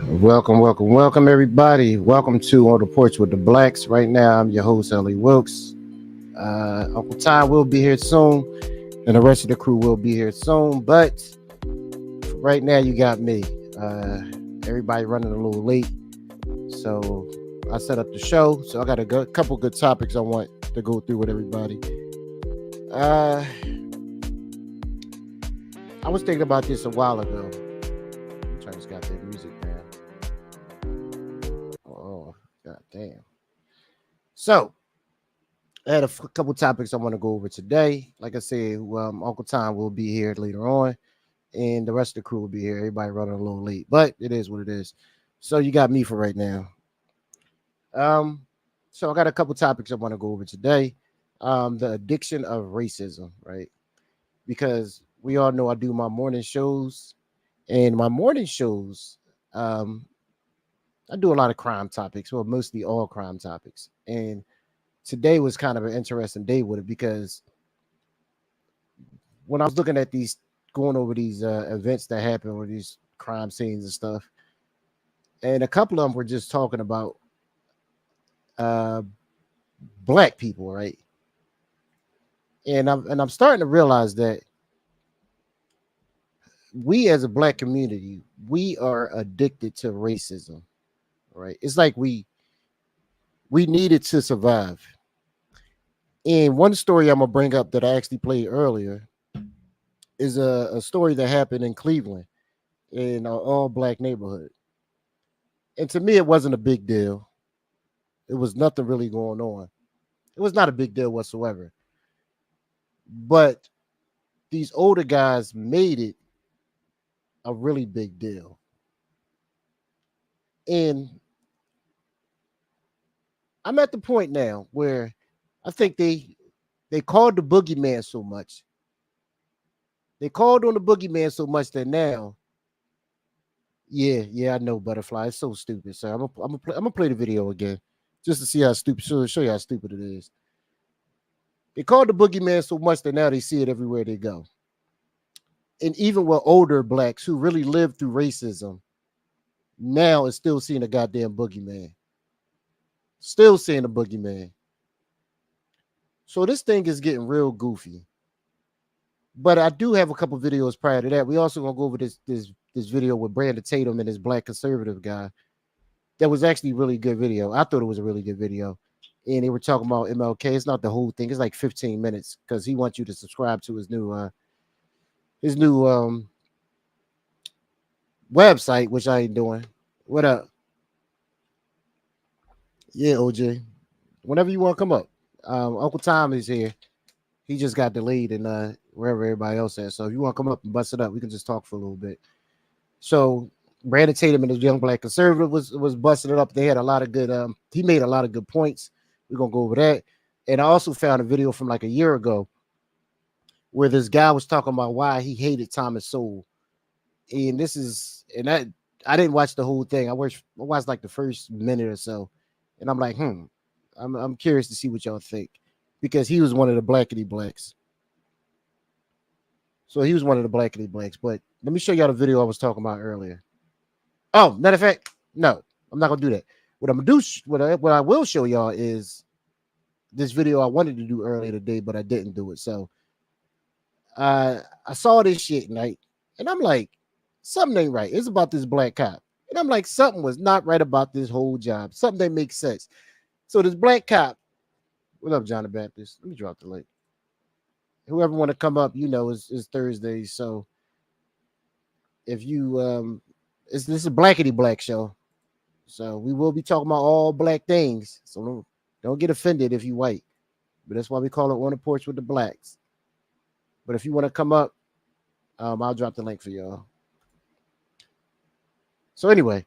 Welcome, everybody. Welcome to On the Porch with the Blacks. Right now, I'm your host, Ellie Wilkes. Uncle Ty will be here soon, and the rest of the crew will be here soon. But right now, you got me. Uh, Everybody running a little late, so I set up the show. So I got a couple good topics I want to go through with everybody. Uh, I was thinking about this a while ago. I'm trying to got that music down. Oh, god damn. So I had a couple topics I want to go over today. Like I said, Uncle Tom will be here later on, and the rest of the crew will be here. Everybody running a little late, but it is what it is. So you got me for right now. Um, so I got a couple topics I want to go over today. The addiction of racism, right? Because we all know I do my morning shows, and my morning shows, um, I do a lot of crime topics, well, mostly all crime topics, and today was kind of an interesting day with it because when I was looking at these, going over these events that happen or these crime scenes and stuff, and a couple of them were just talking about uh, black people, right? And I'm starting to realize that we as a black community, we are addicted to racism, right? It's like we need it to survive. And one story I'm gonna bring up that I actually played earlier is a story that happened in Cleveland in an all black neighborhood. And to me, it wasn't a big deal. It was nothing really going on. It was not a big deal whatsoever. But these older guys made it a really big deal. And I'm at the point now where I think they called the boogeyman so much. They called on the boogeyman so much that now, yeah, I know, Butterfly. It's so stupid. So I'm gonna play the video again just to see how stupid, show you how stupid it is. They called the boogeyman so much that now they see it everywhere they go. And even with older blacks who really lived through racism, now is still seeing a goddamn boogeyman. Still seeing a boogeyman. So this thing is getting real goofy. But I do have a couple videos prior to that. We also gonna go over this video with Brandon Tatum and this black conservative guy. That was actually a really good video. I thought it was a really good video. And they were talking about MLK. It's not the whole thing. It's like 15 minutes because he wants you to subscribe to his new website, which I ain't doing. What up? Yeah, OJ. Whenever you want to come up. Uncle Tom is here. He just got delayed and wherever everybody else is. So if you want to come up and bust it up, we can just talk for a little bit. So Brandon Tatum and his young black conservative was busting it up. They had a lot of good he made a lot of good points. We're gonna go over that. And I also found a video from like a year ago where this guy was talking about why he hated Thomas Sowell. And this is and that I didn't watch the whole thing. I watched like the first minute or so, and I'm like, I'm curious to see what y'all think because he was one of the blackity blacks. So he was one of the blackity blacks. But let me show y'all the video I was talking about earlier. Oh, matter of fact, no, I'm not gonna do that. What I'm gonna do, what I will show y'all is this video I wanted to do earlier today, but I didn't do it. So I saw this shit night, and I'm like, something ain't right. It's about this black cop, and I'm like, something was not right about this whole job. Something that makes sense. So this black cop, what up, John the Baptist? Let me drop the link. Whoever want to come up, is Thursday. So if you this is a blackity black show. So we will be talking about all black things. So don't get offended if you white. But that's why we call it On the Porch with the Blacks. But if you want to come up, I'll drop the link for y'all. So anyway,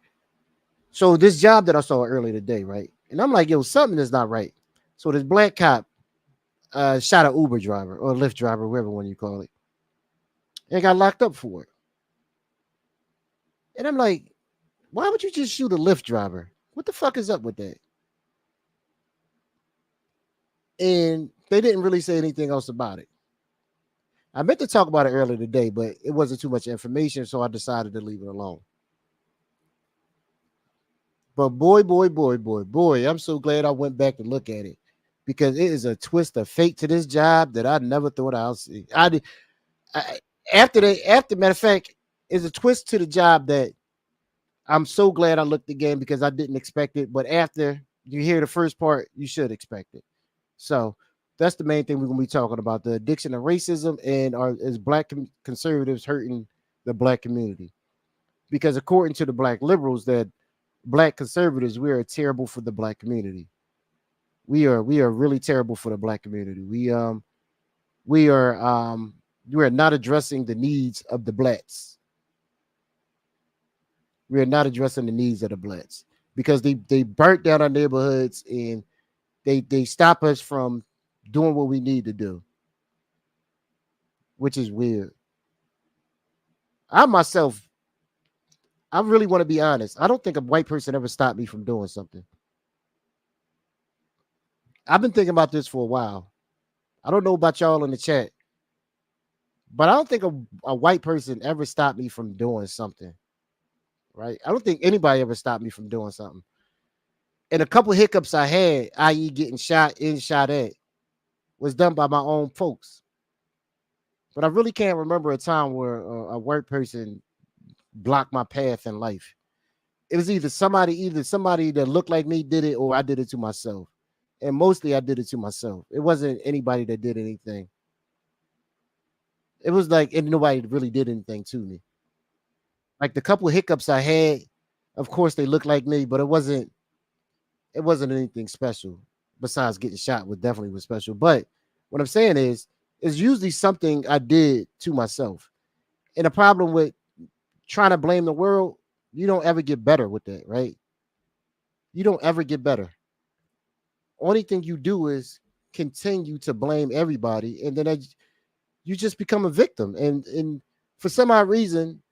so this job that I saw earlier today, right? And I'm like, yo, something is not right. So this black cop shot an Uber driver or Lyft driver, whatever one you call it, and got locked up for it. And I'm like, why would you just shoot a Lyft driver? What the fuck is up with that? And they didn't really say anything else about it. I meant to talk about it earlier today, but it wasn't too much information, so I decided to leave it alone. But boy, I'm so glad I went back to look at it because it is a twist of fate to this job that I never thought I'll see. I after matter of fact, it's a twist to the job that I'm so glad I looked again because I didn't expect it. But after you hear the first part, you should expect it. So that's the main thing we're gonna be talking about: the addiction of racism and is black conservatives hurting the black community? Because according to the black liberals, that black conservatives, we are terrible for the black community. We are really terrible for the black community. We are we are not addressing the needs of the blacks. We are not addressing the needs of the blacks because they burnt down our neighborhoods and they stop us from doing what we need to do, which is weird. I myself, I really want to be honest. I don't think a white person ever stopped me from doing something. I've been thinking about this for a while. I don't know about y'all in the chat, but I don't think a white person ever stopped me from doing something. Right? I don't think anybody ever stopped me from doing something. And a couple hiccups I had, i.e., getting shot in, shot at, was done by my own folks. But I really can't remember a time where a white person blocked my path in life. It was either somebody that looked like me did it, or I did it to myself. And mostly I did it to myself. It wasn't anybody that did anything. It was like, and nobody really did anything to me. Like the couple hiccups I had, of course they looked like me, but it wasn't anything special. Besides getting shot, was definitely was special. But what I'm saying is, it's usually something I did to myself. And the problem with trying to blame the world, you don't ever get better with that, right? You don't ever get better. Only thing you do is continue to blame everybody, and then you just become a victim. And for some odd reason,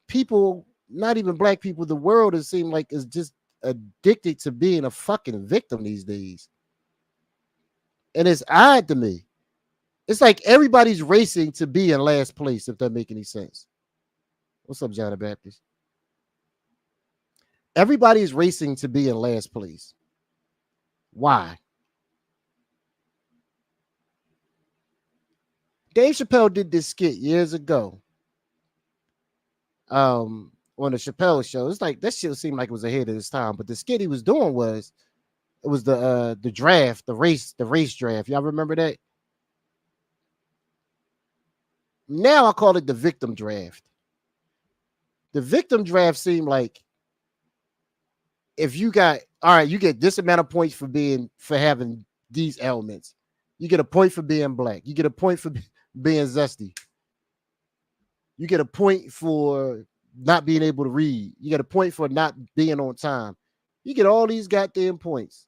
people, not even black people, the world has seemed like is just addicted to being a fucking victim these days. And it's odd to me. It's like everybody's racing to be in last place, if that make any sense. What's up, John the Baptist? Everybody's racing to be in last place. Why? Dave Chappelle did this skit years ago. On the Chappelle show. It's like that shit seemed like it was ahead of its time. But the skit he was doing was it was the draft, the race draft. Y'all remember that? Now I call it the victim draft. The victim draft seemed like if you got all right, you get this amount of points for having these elements. You get a point for being black. You get a point for being zesty. You get a point for not being able to read. You get a point for not being on time. You get all these goddamn points.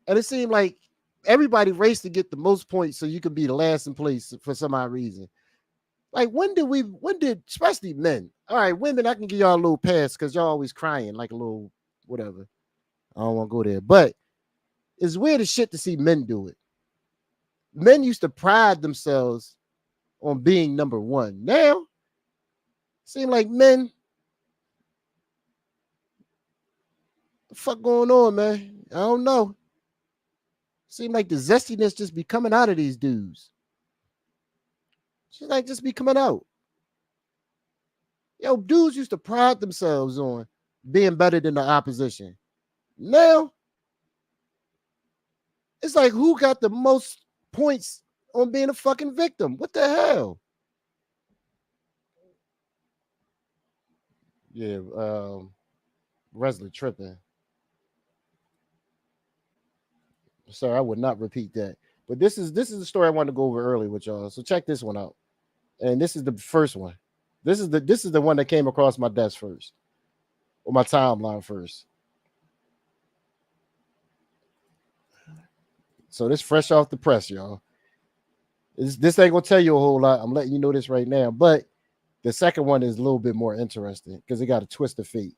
And it seemed like everybody raced to get the most points so you could be the last in place for some odd reason. Like when did especially men? All right, women, I can give y'all a little pass because y'all always crying like a little whatever. I don't want to go there. But it's weird as shit to see men do it. Men used to pride themselves on being number one. Now, seem like men, the fuck going on, man? I don't know. Seem like the zestiness just be coming out of these dudes. She's like just be coming out. Yo, dudes used to pride themselves on being better than the opposition. Now, it's like who got the most points on being a fucking victim? What the hell? Yeah, Wesley tripping. Sorry, I would not repeat that. But this is the story I wanted to go over early with y'all. So check this one out. And this is the first one. This is the one that came across my desk first, or my timeline first. So this fresh off the press, y'all. This ain't gonna tell you a whole lot. I'm letting you know this right now. But the second one is a little bit more interesting because it got a twist of fate.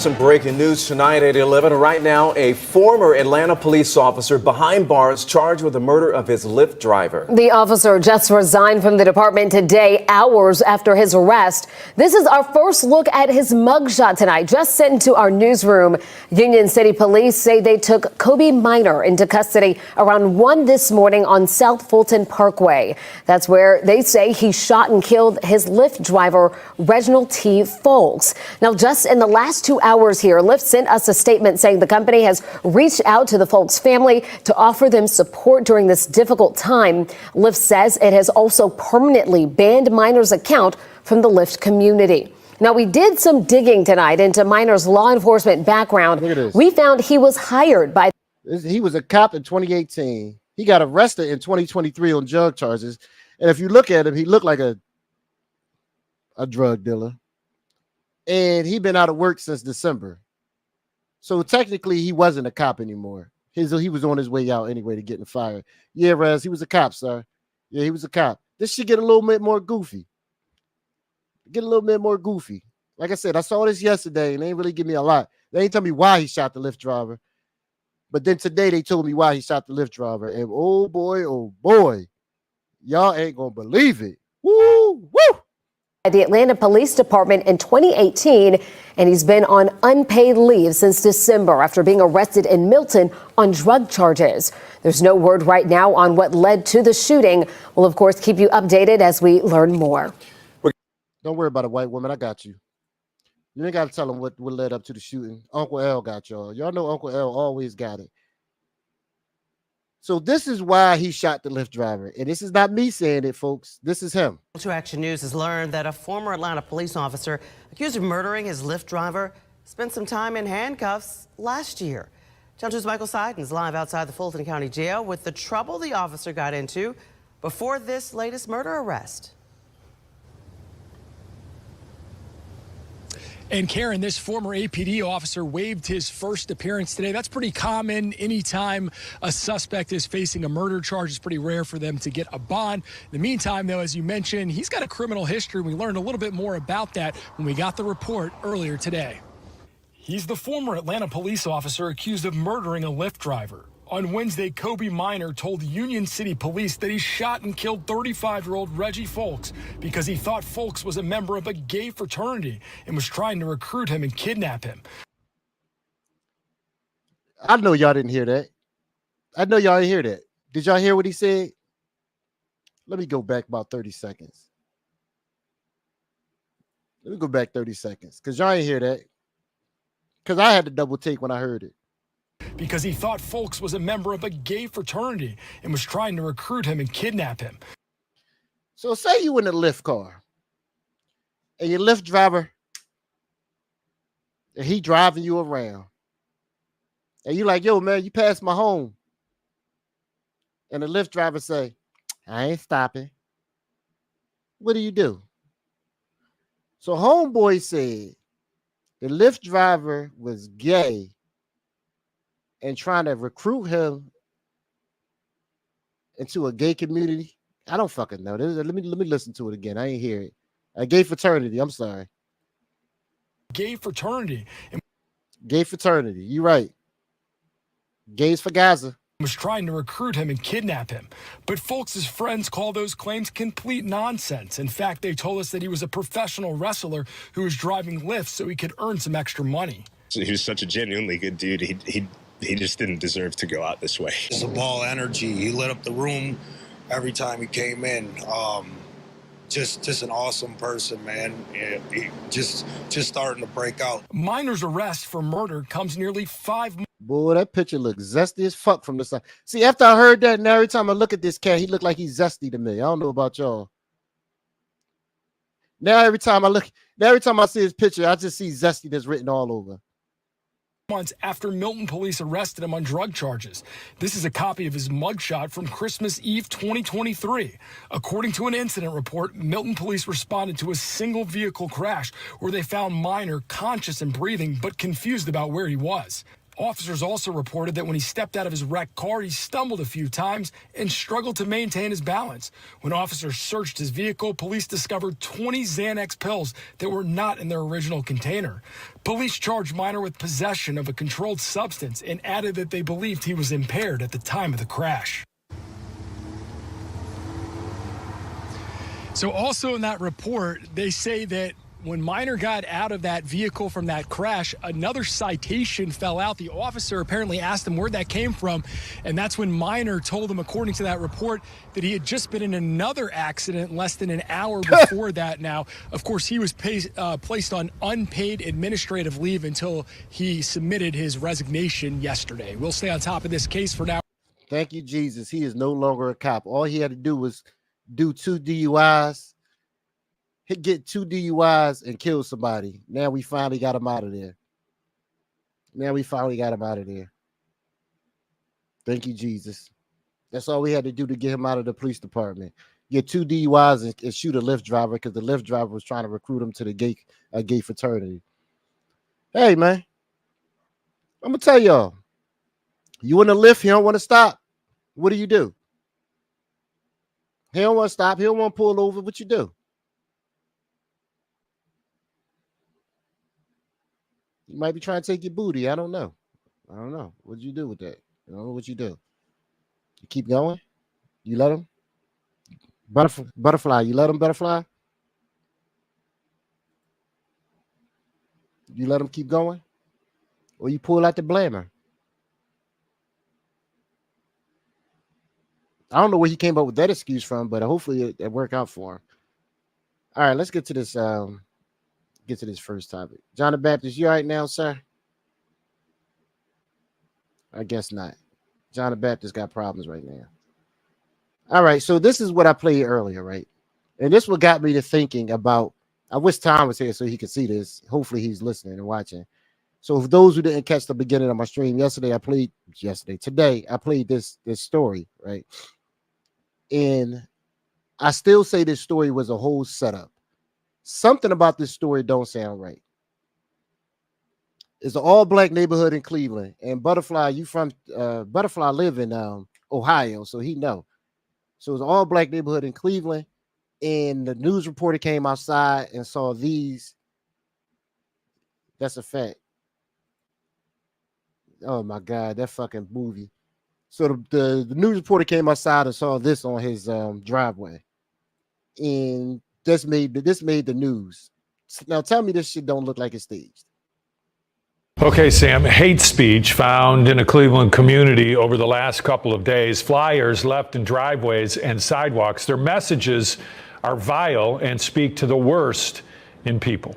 some breaking news tonight at 11. Right now, a former Atlanta police officer behind bars charged with the murder of his Lyft driver. The officer just resigned from the department today, hours after his arrest. This is our first look at his mugshot tonight, just sent into our newsroom. Union City Police say they took Kobe Minor into custody around 1 this morning on South Fulton Parkway. That's where they say he shot and killed his Lyft driver, Reginald T. Folks. Now, just in the last 2 hours here, Lyft sent us a statement saying the company has reached out to the Folks family to offer them support during this difficult time. Lyft says it has also permanently banned Minor's account from the Lyft community. Now, we did some digging tonight into Minor's law enforcement background. Look at this. We found he was hired by... He was a cop in 2018. He got arrested in 2023 on drug charges. And if you look at him, he looked like a drug dealer. And he'd been out of work since December. So technically, he wasn't a cop anymore. He was on his way out anyway to getting fired. Yeah, Rez, he was a cop, sir. Yeah, he was a cop. This should get a little bit more goofy. Like I said, I saw this yesterday, and they ain't really give me a lot. They ain't tell me why he shot the Lyft driver. But then today, they told me why he shot the Lyft driver. And oh boy, y'all ain't going to believe it. Woo! The Atlanta Police Department in 2018, and he's been on unpaid leave since December after being arrested in Milton on drug charges. There's no word right now on what led to the shooting. We'll, of course, keep you updated as we learn more. Don't worry about a white woman. I got you. You ain't got to tell them what led up to the shooting. Uncle L got y'all. Y'all know Uncle L always got it. So this is why he shot the Lyft driver. And this is not me saying it, folks. This is him. 2 Action News has learned that a former Atlanta police officer accused of murdering his Lyft driver spent some time in handcuffs last year. Channel 2's Michael Seiden is live outside the Fulton County Jail with the trouble the officer got into before this latest murder arrest. And Karen, this former APD officer waived his first appearance today. That's pretty common. Anytime a suspect is facing a murder charge, it's pretty rare for them to get a bond. In the meantime, though, as you mentioned, he's got a criminal history. We learned a little bit more about that when we got the report earlier today. He's the former Atlanta police officer accused of murdering a Lyft driver. On Wednesday, Kobe Minor told Union City Police that he shot and killed 35-year-old Reggie Folks because he thought Folks was a member of a gay fraternity and was trying to recruit him and kidnap him. I know y'all didn't hear that. Did y'all hear what he said? Let me go back about 30 seconds. Because y'all ain't hear that. Because I had to double take when I heard it. Because he thought Folks was a member of a gay fraternity and was trying to recruit him and kidnap him. So say you in a Lyft car and your Lyft driver, and he driving you around. And you like, yo, man, you passed my home. And the Lyft driver say, I ain't stopping. What do? So homeboy said the Lyft driver was gay and trying to recruit him into a gay community. I don't fucking know. Let me listen to it again. I ain't hear it. A gay fraternity. I'm sorry. Gay fraternity. You right. Gays for Gaza. Was trying to recruit him and kidnap him. But Folks' friends call those claims complete nonsense. In fact, they told us that he was a professional wrestler who was driving Lyft so he could earn some extra money. So he was such a genuinely good dude. He just didn't deserve to go out this way. It's a ball energy. He lit up the room every time he came in. Just an awesome person, man. He just starting to break out. Minor's arrest for murder comes nearly 5 months. Boy, that picture looks zesty as fuck from the side. See, after I heard that, now every time I look at this cat, he look like he's zesty to me. I don't know about y'all. Now every time I see his picture, I just see zesty that's written all over. Months after Milton police arrested him on drug charges. This is a copy of his mugshot from Christmas Eve 2023. According to an incident report, Milton police responded to a single vehicle crash where they found Minor conscious and breathing but confused about where he was. Officers also reported that when he stepped out of his wrecked car, he stumbled a few times and struggled to maintain his balance. When officers searched his vehicle, police discovered 20 Xanax pills that were not in their original container. Police charged Minor with possession of a controlled substance and added that they believed he was impaired at the time of the crash. So also in that report, they say that when Minor got out of that vehicle from that crash, another citation fell out. The officer apparently asked him where that came from, and that's when Minor told him, according to that report, that he had just been in another accident less than an hour before that. Now, of course, he was placed on unpaid administrative leave until he submitted his resignation yesterday. We'll stay on top of this case for now. Thank you, Jesus. He is no longer a cop. All he had to do was do 2 DUIs. He'd get 2 DUIs and kill somebody. Now we finally got him out of there. Thank you, Jesus. That's all we had to do to get him out of the police department. Get 2 DUIs and shoot a Lyft driver because the Lyft driver was trying to recruit him to the gay fraternity. Hey, man. I'm going to tell y'all. You in the Lyft, he don't want to stop. What do? He don't want to stop. He don't want to pull over. What you do? You might be trying to take your booty. I don't know. What'd you do with that? I don't know what you do. You keep going? You let him? Butterfly. You let him, Butterfly? You let him keep going? Or you pull out the blamer? I don't know where he came up with that excuse from, but hopefully it worked out for him. All right, let's get to this. Get to this first topic. John the Baptist, you all right now, sir? I guess not. John the Baptist got problems right now. All right, so this is what I played earlier, right? And this what got me to thinking about. I wish Tom was here so he could see this. Hopefully he's listening and watching. So for those who didn't catch the beginning of my stream today, I played this story, right? And I still say this story was a whole setup. Something about this story don't sound right. It's an all-black neighborhood in Cleveland, and Butterfly, Butterfly live in Ohio, so he know. So it's an all-black neighborhood in Cleveland, and the news reporter came outside and saw these. That's a fact. Oh my God, that fucking movie. So the news reporter came outside and saw this on his driveway, and this made the news. Now tell me this shit don't look like it's staged. Okay, Sam, hate speech found in a Cleveland community over the last couple of days. Flyers left in driveways and sidewalks. Their messages are vile and speak to the worst in people.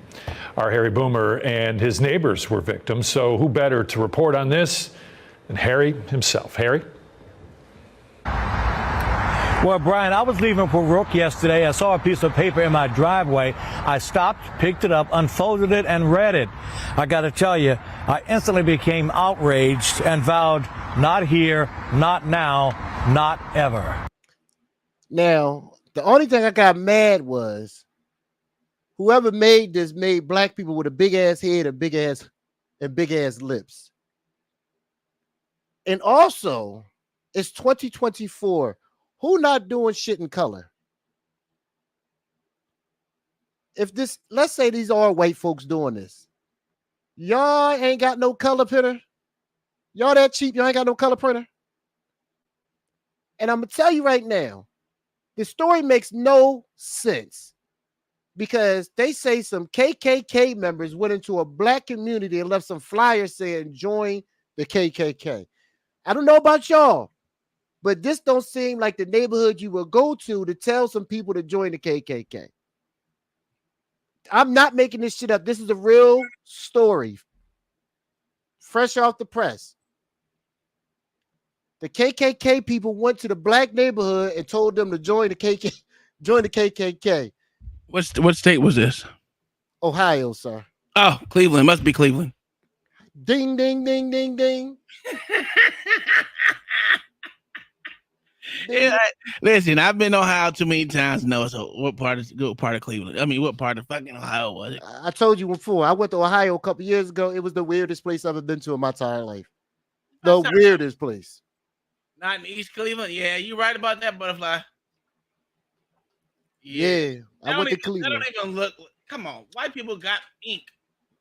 Our Harry Boomer and his neighbors were victims, so who better to report on this than Harry himself? Harry? Well, Brian, I was leaving for work yesterday. I saw a piece of paper in my driveway. I stopped, picked it up, unfolded it, and read it. I got to tell you, I instantly became outraged and vowed, not here, not now, not ever. Now, the only thing I got mad was whoever made this made black people with a big ass head and big ass lips. And also, it's 2024. Who not doing shit in color? If this, let's say these are white folks doing this. Y'all ain't got no color printer. Y'all that cheap, y'all ain't got no color printer. And I'm gonna tell you right now, the story makes no sense because they say some KKK members went into a black community and left some flyers saying join the KKK. I don't know about y'all, but this don't seem like the neighborhood you will go to tell some people to join the KKK. I'm not making this shit up. This is a real story. Fresh off the press. The KKK people went to the black neighborhood and told them to join the KKK. What state was this? Ohio, sir. Oh, Cleveland. Must be Cleveland. Ding, ding, ding, ding, ding. Yeah, listen, I've been to Ohio too many times. No, so what part of Cleveland? I mean, what part of fucking Ohio was it? I told you before. I went to Ohio a couple years ago. It was the weirdest place I've ever been to in my entire life. The weirdest place. Not in East Cleveland. Yeah, you right about that, Butterfly. Yeah, I went to That Cleveland. don't even look. Come on, white people got ink.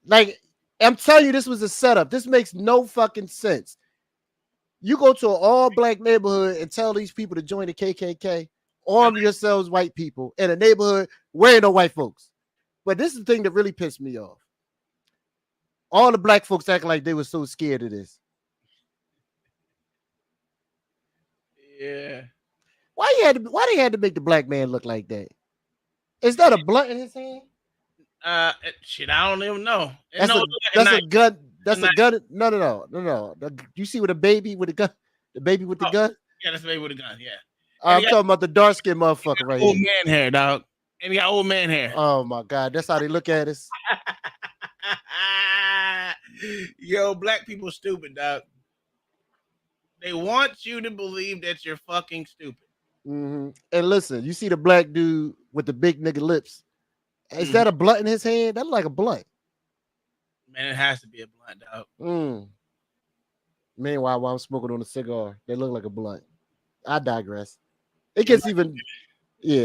Like, I'm telling you, this was a setup. This makes no fucking sense. You go to an all-black neighborhood and tell these people to join the KKK, arm yourselves, white people, in a neighborhood where ain't no white folks. But this is the thing that really pissed me off. All the black folks act like they were so scared of this. Yeah. Why they had to make the black man look like that? Is that a blunt in his hand? Shit, I don't even know. That's a gun. That's a gun. No. You see with a baby with a gun, the baby with the gun. Yeah, that's the baby with a gun. Yeah. I'm talking about the dark skinned motherfucker right old here. Man hair, dog. And he got old man hair. Oh my god, that's how they look at us. Yo, black people stupid, dog. They want you to believe that you're fucking stupid. Mm-hmm. And listen, you see the black dude with the big nigga lips. Is that a blunt in his hand? That's like a blunt. Man, it has to be a blunt, dog. Meanwhile, while I'm smoking on a cigar, they look like a blunt. I digress. It gets even,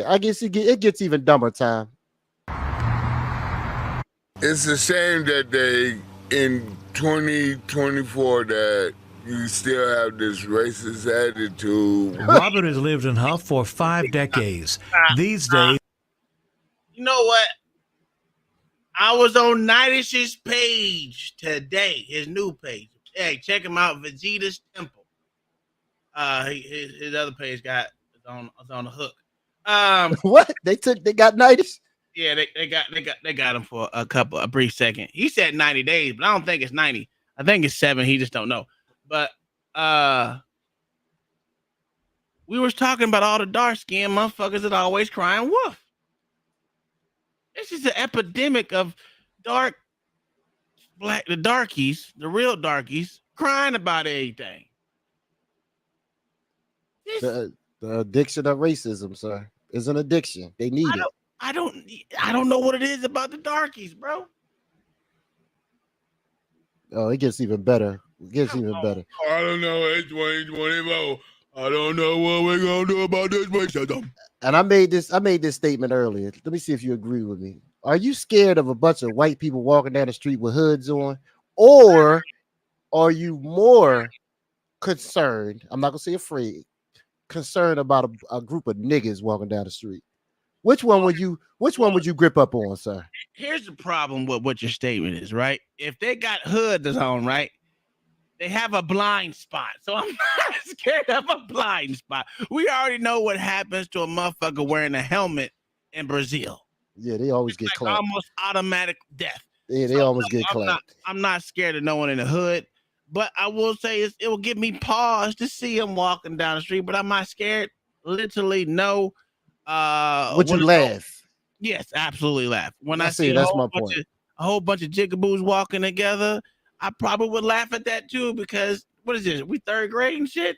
I guess it gets even dumber time. It's a shame that they, in 2024, that you still have this racist attitude. Robert has lived in Huff for 5 decades. These days, you know what? I was on Nightish's page today, his new page. Hey, check him out, Vegeta's Temple. His other page is on the hook. What? They got Nightish? Yeah, they got him for a brief second. He said 90 days, but I don't think it's 90. I think it's 7. He just don't know. But we was talking about all the dark skinned motherfuckers that always crying wolf. This is an epidemic of the darkies, the real darkies, crying about everything. The addiction of racism, sir, is an addiction. They need it. I don't know what it is about the darkies, bro. Oh, it gets even better. It gets even better. I don't know. It's 2024. I don't know what we're gonna do about this racism. And I made this statement earlier. Let me see if you agree with me. Are you scared of a bunch of white people walking down the street with hoods on, or are you more concerned? I'm not gonna say afraid. Concerned about a group of niggas walking down the street. Which one would you grip up on, sir? Here's the problem with what your statement is, right? If they got hoods on, right, they have a blind spot. So I'm not scared of a blind spot. We already know what happens to a motherfucker wearing a helmet in Brazil. Yeah, they always get clapped. Almost automatic death. Yeah, they always get clapped. I'm not scared of no one in the hood, but I will say it will give me pause to see him walking down the street, but I'm not scared. Literally, no. Would you laugh? Yes, absolutely laugh. When I see see that's my point. A whole bunch of jigaboos walking together, I probably would laugh at that too, because what is this? We 3rd grade and shit?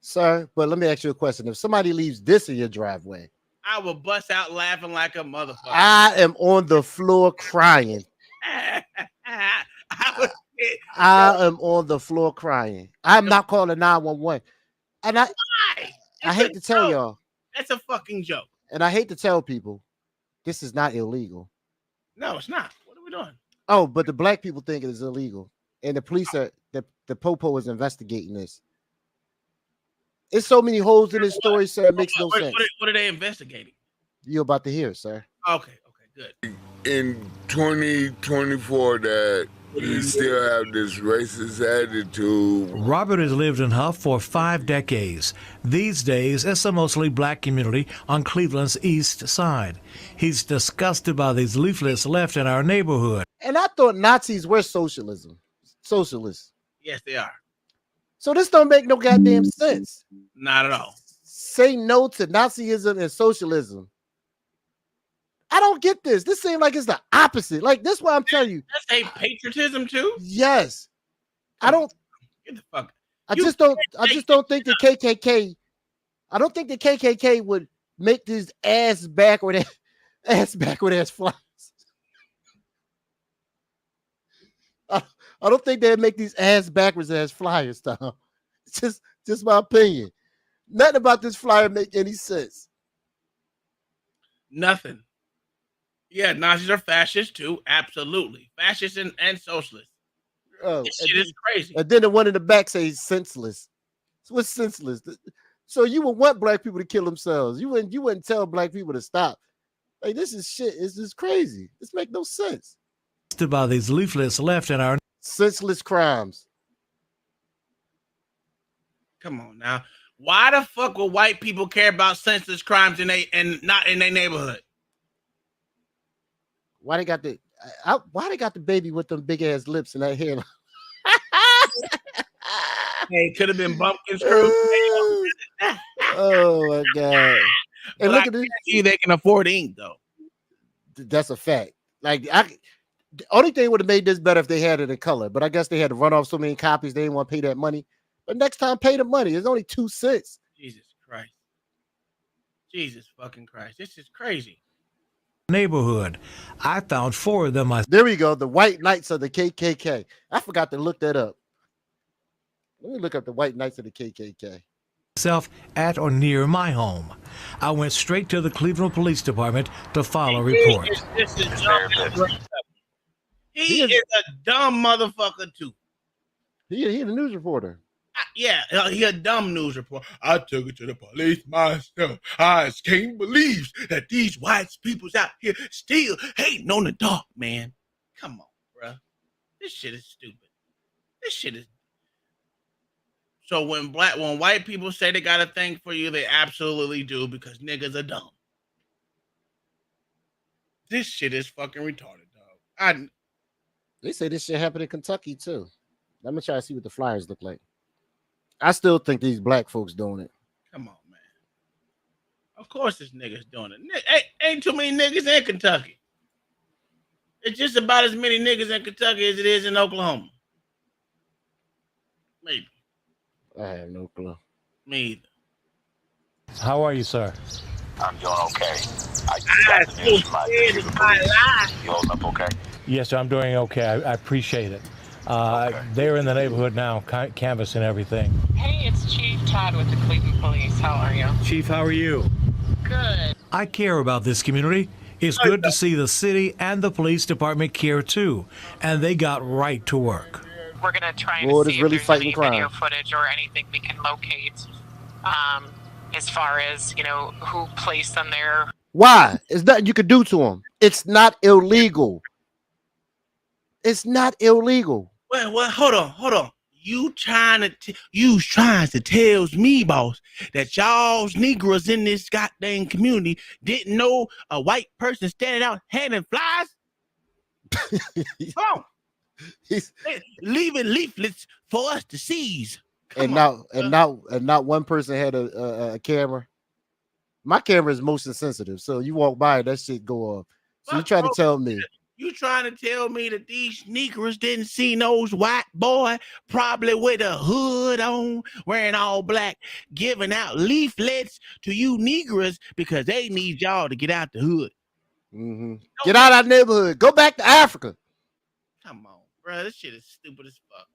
Sir, but let me ask you a question. If somebody leaves this in your driveway, I will bust out laughing like a motherfucker. I am on the floor crying. I am on the floor crying. I'm not calling 911. And I hate to tell y'all. That's a fucking joke. And I hate to tell people, this is not illegal. No, it's not. What are we doing? Oh, but the black people think it is illegal. And the police are, the Popo is investigating this. There's so many holes in this story, sir, it makes no sense. What are they investigating? You're about to hear, sir. Okay, good. In 2024, that you still have this racist attitude. Robert has lived in Huff for 5 decades. These days, it's a mostly black community on Cleveland's east side. He's disgusted by these leaflets left in our neighborhood. And I thought Nazis were socialists. Yes, they are. So this don't make no goddamn sense. Not at all. Say no to Nazism and socialism. I don't get this. This seems like it's the opposite. Like, this is why I'm telling you. That's a patriotism too? Yes. I don't. Get the fuck. I just don't think the KKK. I don't think the KKK would make these ass backward ass flies. I I don't think they'd make these ass backwards ass flyers, Tom. It's just my opinion. Nothing about this flyer make any sense. Nothing. Yeah, Nazis are fascists too. Absolutely. Fascists and socialists. Oh, This shit is crazy. And then the one in the back says senseless. So what's senseless? So you would want black people to kill themselves. You wouldn't tell black people to stop. Like, this is shit. It's just crazy. This make no sense. About these leaflets left in our Senseless crimes. Come on now. Why the fuck would white people care about senseless crimes and not in their neighborhood? Why they got the baby with them big ass lips and that hair? Hey, could have been bumpkin screws. Oh my god! And look at this. They can afford ink though. That's a fact. Like, the only thing would have made this better if they had it in color, but I guess they had to run off so many copies. They didn't want to pay that money. But next time, pay the money. It's only 2 cents. Jesus Christ. Jesus fucking Christ. This is crazy. neighborhood. I found 4 of them myself. There we go. The White Knights of the KKK. I forgot to look that up. Let me look up the White Knights of the KKK. At or near my home. I went straight to the Cleveland Police Department to file a report. He is a dumb motherfucker too. He a news reporter. Yeah, he a dumb news reporter. I took it to the police myself. I just can't believe that these white people's out here still hating on the dark, man. Come on, bruh. This shit is stupid. This shit is. So when white people say they got a thing for you, they absolutely do, because niggas are dumb. This shit is fucking retarded, dog. They say this shit happened in Kentucky too. Let me try to see what the flyers look like. I still think these black folks doing it. Come on, man. Of course this niggas doing it. Ain't too many niggas in Kentucky. It's just about as many niggas in Kentucky as it is in Oklahoma. Maybe. I have no clue. Me either. How are you, sir? I'm doing okay. I just got the news from my You holding up okay? Yes, sir, I'm doing okay. I appreciate it. They're in the neighborhood now, canvassing everything. Hey, it's Chief Todd with the Cleveland Police. How are you? Chief, how are you? Good. I care about this community. It's good to see the city and the police department care too, and they got right to work. We're gonna try and Lord, see is really if there's fighting any crime. video footage or anything we can locate, as far as who placed them there. Why? There's nothing you could do to them. It's not illegal. It's not illegal. Well, hold on. You trying to tell me, boss, that y'all's Negroes in this goddamn community didn't know a white person standing out handing flies? Come on. Leaving leaflets for us to seize. Not one person had a camera. My camera is motion sensitive, so you walk by that shit go off. So you trying to tell me? You trying to tell me that these Negroes didn't see those white boy, probably with a hood on, wearing all black, giving out leaflets to you Negroes because they need y'all to get out the hood. Mm-hmm. Get out of our neighborhood. Go back to Africa. Come on, bro. This shit is stupid as fuck.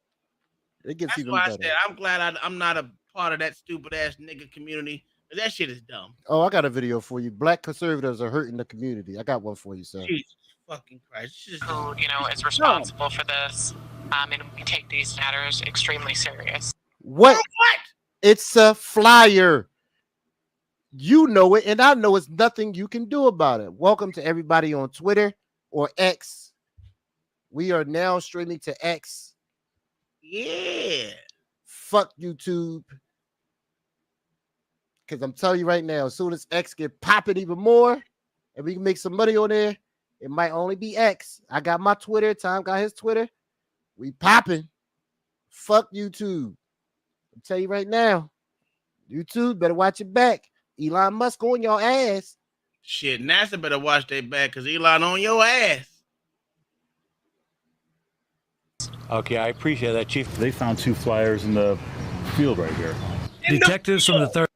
It gets That's even why better. I said I'm glad I'm not a part of that stupid ass nigga community. That shit is dumb. Oh, I got a video for you. Black conservatives are hurting the community. I got one for you, sir. Jesus fucking Christ. Who is responsible for this, and we take these matters extremely serious. What? It's a flyer. You know it, and I know it's nothing you can do about it. Welcome to everybody on Twitter or X. We are now streaming to X. Yeah. Fuck YouTube. Because I'm telling you right now, as soon as X get popping even more, and we can make some money on there, it might only be X. I got my Twitter. Tom got his Twitter. We popping. Fuck YouTube. I'm telling you right now, YouTube better watch your back. Elon Musk on your ass. Shit, NASA better watch their back because Elon on your ass. Okay, I appreciate that, Chief. They found 2 flyers in the field right here. Detectives from the 3rd.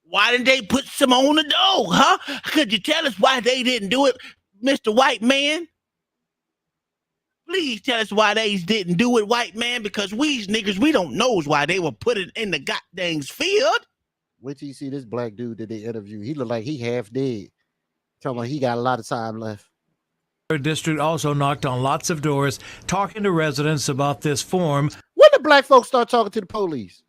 Why didn't they put some on the door, huh? Could you tell us why they didn't do it, Mr. White Man? Please tell us why they didn't do it, white man, because we niggas, we don't know why they were put it in the goddamn field. Wait till you see this black dude that they interview. He look like he half dead. Tell me he got a lot of time left. District also knocked on lots of doors, talking to residents about this form. When did black folks start talking to the police?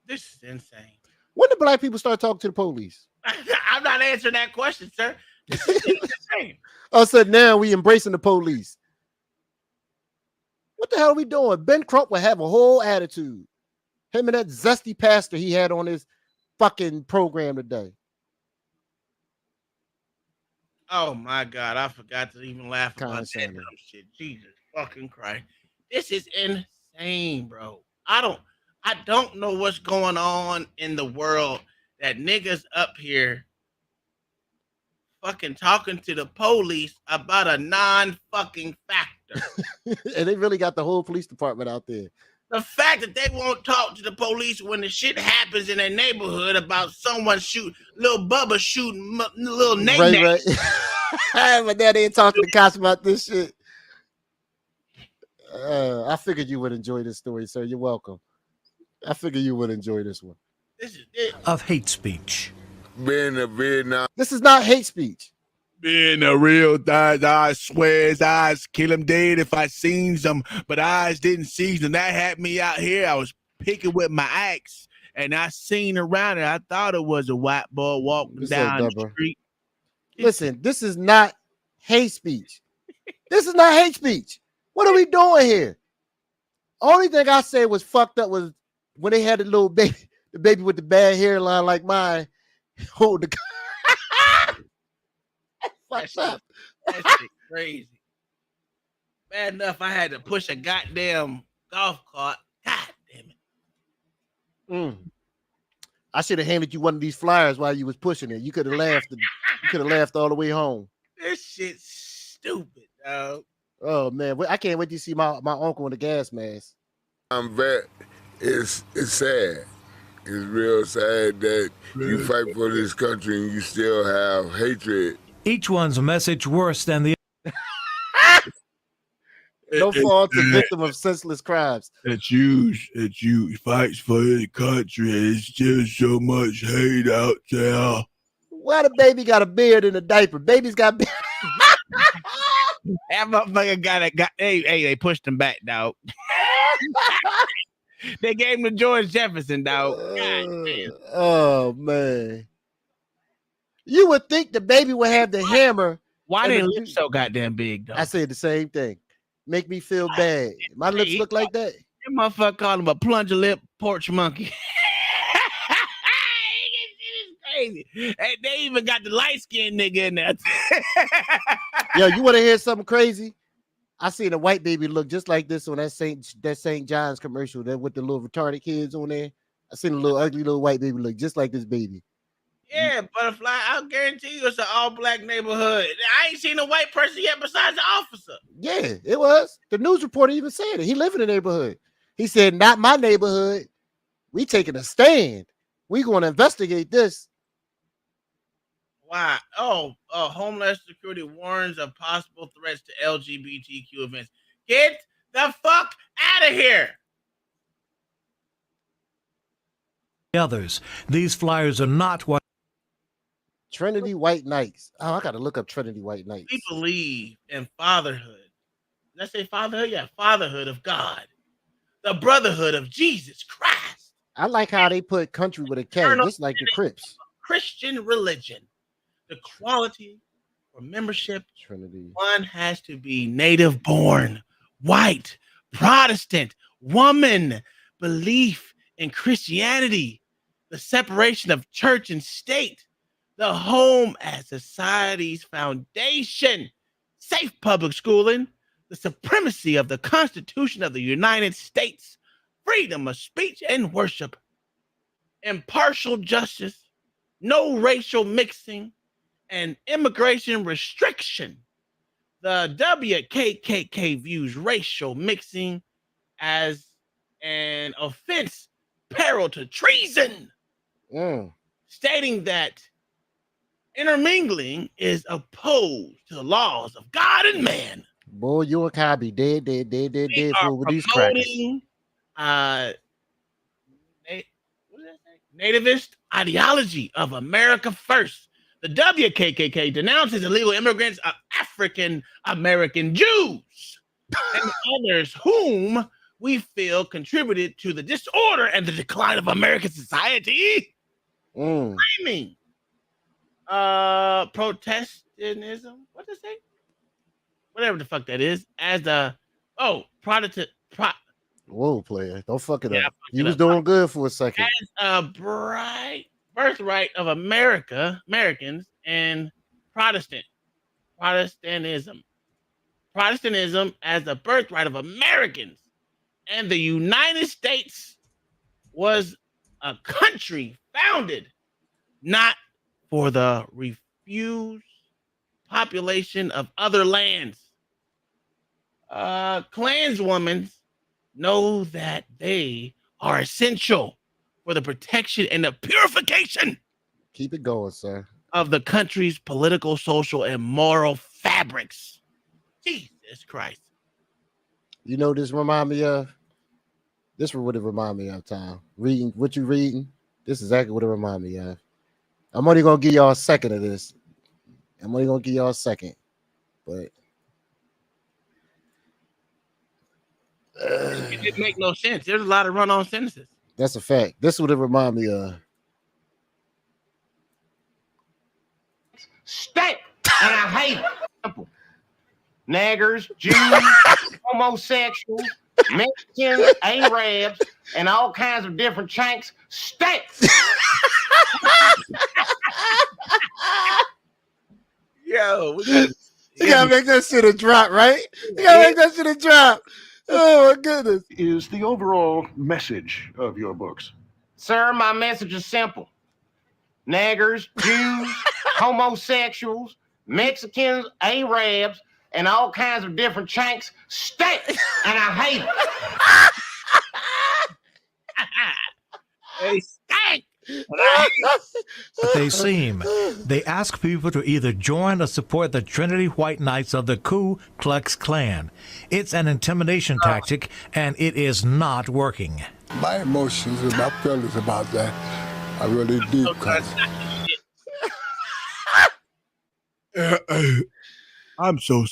This is insane. When did black people start talking to the police? I'm not answering that question, sir. This is insane. I said, now we embracing the police. What the hell are we doing? Ben Crump would have a whole attitude. Him and that zesty pastor he had on his fucking program today. Oh my God, I forgot to even laugh about that dumb shit. Jesus fucking Christ. This is insane, bro. I don't know what's going on in the world that niggas up here fucking talking to the police about a non-fucking factor. And they really got the whole police department out there. The fact that they won't talk to the police when the shit happens in their neighborhood about someone shooting, little Bubba shooting little Nate. Right. But now they ain't talking to the cops about this shit. I figured you would enjoy this story, sir. You're welcome. I figured you would enjoy this one. This is it. Of hate speech. Being a Vietnam. This is not hate speech. Being a real I swear his eyes kill him dead if I seen them, but eyes didn't see them. That had me out here. I was picking with my axe, and I seen around it. I thought it was a white boy walking down the street. Listen, this is not hate speech. This is not hate speech. What are we doing here? Only thing I said was fucked up was when they had the little baby, the baby with the bad hairline like mine, hold the gun. That shit crazy. Bad enough I had to push a goddamn golf cart. God damn it. I should have handed you one of these flyers while you was pushing it. You could have laughed. You could have laughed all the way home. This shit's stupid, dog. Oh man, I can't wait to see my uncle in the gas mask. I'm vet. It's sad. It's real sad that you fight for this country and you still have hatred. Each one's message worse than the No fault to victim of senseless crimes. It's you fights for the country. It's just so much hate out there. Why the baby got a beard in a diaper? Baby's got beard. That motherfucker got they pushed him back, dog. They gave him to George Jefferson, dog. Oh man. You would think the baby would have the hammer. Why did it look so goddamn big, though? I said the same thing. Make me feel bad. My lips look like that. That motherfucker called him a plunger lip porch monkey. Crazy. Hey, they even got the light-skinned nigga in there. Yo, you want to hear something crazy? I seen a white baby look just like this on that St. John's commercial that with the little retarded kids on there. I seen a little ugly little white baby look just like this baby. Yeah, Butterfly, I'll guarantee you it's an all-black neighborhood. I ain't seen a white person yet besides the officer. Yeah, it was. The news reporter even said it. He lived in the neighborhood. He said, not my neighborhood. We taking a stand. We going to investigate this. Why? Homeland Security warns of possible threats to LGBTQ events. Get the fuck out of here. others. These flyers are not what Trinity White Knights. Oh, I got to look up Trinity White Knights. We believe in fatherhood. Let's say fatherhood. Yeah, fatherhood of God. The brotherhood of Jesus Christ. I like how they put country with a K, just like the Crips. Christian religion. The quality for membership. Trinity. One has to be native born, white, Protestant, woman, belief in Christianity, the separation of church and state, the home as society's foundation, safe public schooling, the supremacy of the Constitution of the United States, freedom of speech and worship, impartial justice, no racial mixing, and immigration restriction. The WKKK views racial mixing as an offense peril to treason, stating that intermingling is opposed to the laws of God and man. Boy, you and Kai be dead We are fool with these crackers. promoting nativist ideology of America first. The WKKK denounces illegal immigrants of African American Jews and others whom we feel contributed to the disorder and the decline of American society. Claiming Protestantism, what to say? Whatever the fuck that is, as the Protestant. Whoa, player, don't fuck it Yeah, up. You was doing good for a second. As a bright birthright of Americans and Protestantism as the birthright of Americans, and the United States was a country founded not for the refused population of other lands. Klanswomen know that they are essential for the protection and the purification. Keep it going, sir. Of the country's political, social, and moral fabrics. Jesus Christ. You know this remind me of? This is what it remind me of, Tom. Reading what you reading. This is exactly what it remind me of. I'm only gonna give y'all a second of this. But it didn't make no sense. There's a lot of run-on sentences. that's a fact. This is what it remind me of. Stink, and I hate it. Simple. Naggers, Jews, homosexuals, Mexicans, Arabs, and all kinds of different chanks stink. Yo, You gotta make that shit a drop, right? You gotta make that shit a drop. Oh my goodness. Is the overall message of your books? Sir, my message is simple. Naggers, Jews, homosexuals, Mexicans, Arabs, and all kinds of different chanks stink, and I hate it. They stink. They seem. They ask people to either join or support the Trinity White Knights of the Ku Klux Klan. It's an intimidation tactic, and it is not working. My emotions and my feelings about that are really deep. I'm so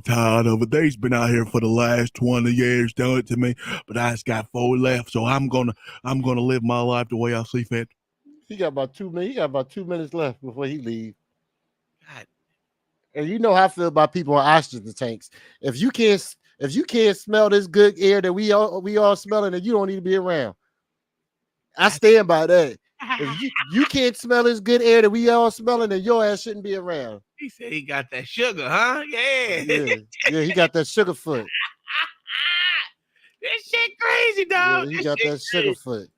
tired of it. They's been out here for the last 20 years doing it to me, but I just got 4 left, so I'm gonna live my life the way I see fit. He got about 2 minutes. He got about 2 minutes left before he leave. God. And you know how I feel about people on oxygen tanks. If you can't smell this good air that we all smelling, then you don't need to be around. I stand by that. If you can't smell this good air that we all smelling, then your ass shouldn't be around. He said he got that sugar, huh? Yeah. Yeah, he got that sugar foot. This shit crazy, dog. Yeah, he got that sugar foot.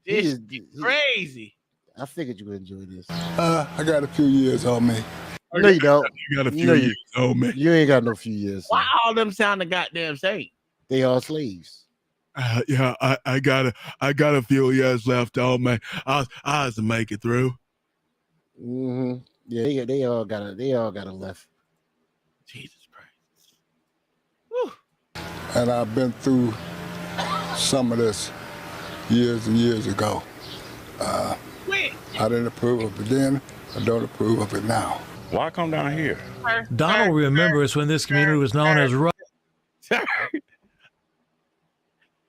This crazy. I figured you would enjoy this. I got a few years on me. No, you don't. You got a few years on me. You ain't got no few years. Why all them sound the goddamn same? They all slaves. Yeah, I got a few years left on me. I was to make it through. Mm-hmm. Yeah, they all got a left. Jesus Christ. Whew. And I've been through some of this years and years ago. I didn't approve of it then. I don't approve of it now. Why come down here? Donald remembers when this community was known as Rough.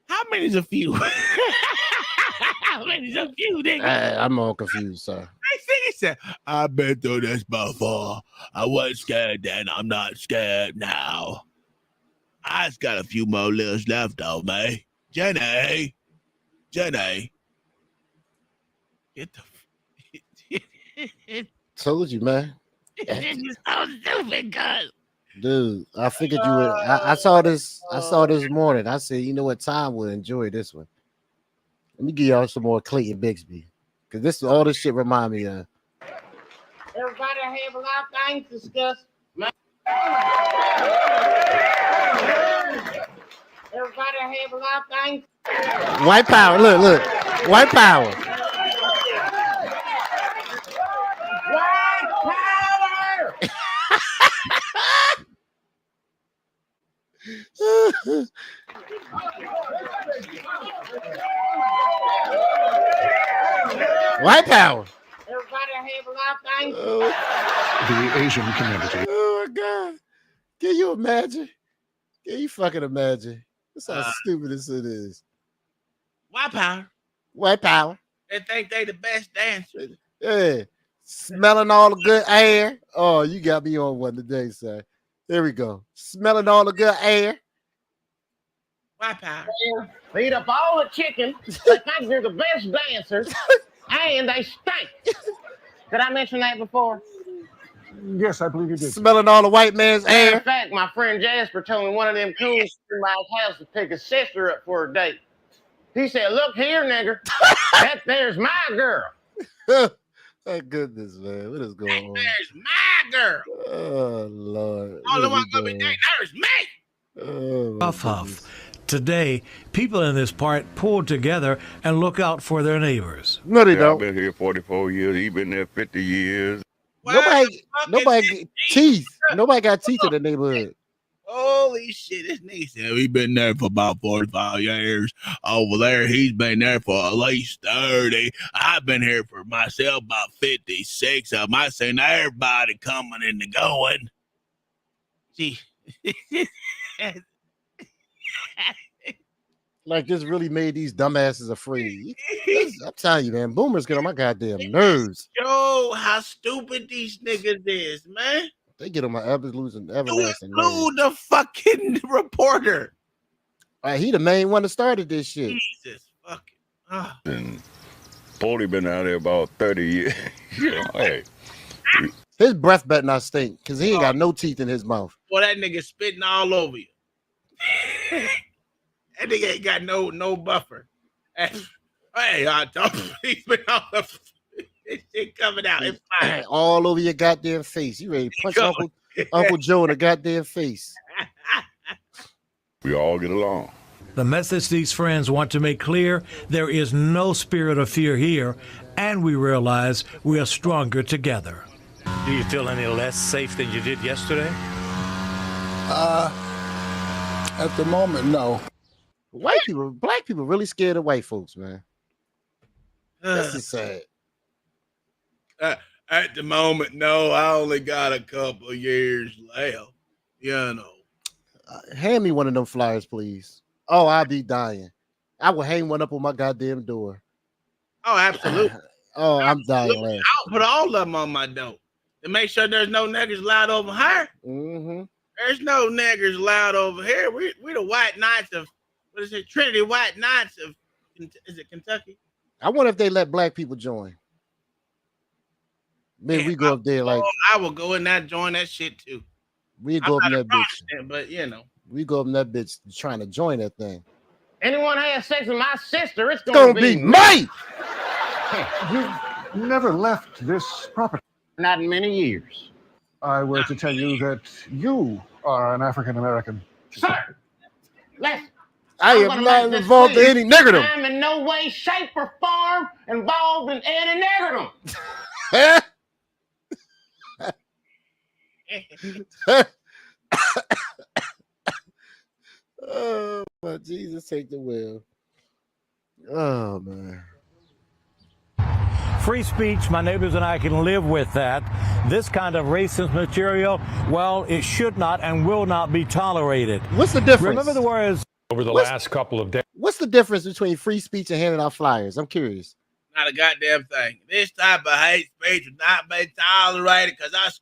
How many's a few? How many's a few, nigga? I'm all confused, sir. He said, I've been through this before. I wasn't scared then. I'm not scared now. I just got a few more years left on me. Jenny. Get the. Told you, man. It's so stupid, cuz. Dude, I figured you would. I saw this morning. I said, you know what, Tom would enjoy this one. Let me give y'all some more Clayton Bigsby, because all this shit remind me of. Everybody have a lot of things to discuss. Everybody have a lot of things. White power, look, white power. White White power. Everybody have a lot of things. The Asian community. Oh my God. Can you imagine? Can you fucking imagine? That's how stupid this shit is. White power. White power. They think they the best dancer. Yeah. Smelling all the good air. Oh, you got me on one today, sir. There we go. Smelling all the good air. White power. They eat up all the chicken. They think they're the best dancers. And they stink. Did I mention that before? Yes, I believe you did. Smelling all the white man's Matter air. of fact, my friend Jasper told me one of them coons in my house to pick his sister up for a date. He said, "Look here, nigger, that there's my girl." Thank goodness, man. What is going on? There's my girl. Oh, Lord. All the one gonna be dating her is me. Oh, Huff huff. Today, people in this part pull together and look out for their neighbors. No, they I've don't. been here 44 years. He been there 50 years. Nobody got teeth. Nobody got teeth in the neighborhood. Holy shit, this nigga said we been there for about 45 years. Over there, he's been there for at least 30. I've been here for myself about 56 of them. I seen everybody coming and going. See, Like this really made these dumbasses afraid. I'm telling you, man, boomers get on my goddamn nerves. yo, how stupid these niggas is, man. They get on my everlasting nerves. Who the fucking reporter? He the main one that started this shit. Jesus fucking. And Paulie been out there about 30 years. You know, hey. His breath better not stink because he ain't got no teeth in his mouth. Boy, that nigga spitting all over you. That nigga ain't got no buffer. Hey, I don't. He's been all the shit coming out. It's fine. All over your goddamn face. You ready to punch Uncle Joe in the goddamn face. We all get along. The message these friends want to make clear, there is no spirit of fear here, and we realize we are stronger together. Do you feel any less safe than you did yesterday? At the moment, no. Black people really scared of white folks, man. That's just sad. At the moment, no. I only got a couple of years left. You know. Hand me one of them flyers, please. Oh, I'll be dying. I will hang one up on my goddamn door. Oh, absolutely. Oh, I'm dying laughing. I'll put all of them on my door to make sure there's no niggers allowed over here. Mm-hmm. There's no niggers allowed over here. We the White Knights of, what is it? Trinity White Knights of, is it Kentucky? I wonder if they let black people join. Maybe we go up there like I will go in that join that shit too. We go up in that bitch. But you know, we go up in that bitch trying to join that thing. Anyone has sex with my sister, it's It's gonna gonna be be me. You've never left this property. Not in many years. I were to tell you that you are an African American. Sir, listen. I am not involved in any niggerdom. I'm in no way, shape, or form involved in any niggerdom. Oh, my Jesus, take the wheel. Oh, man. Free speech, my neighbors and I can live with that. This kind of racist material, well, it should not and will not be tolerated. What's the difference? Remember the words. Over the last couple of days. What's the difference between free speech and handing out flyers? I'm curious. not a goddamn thing. This type of hate speech will not be tolerated because us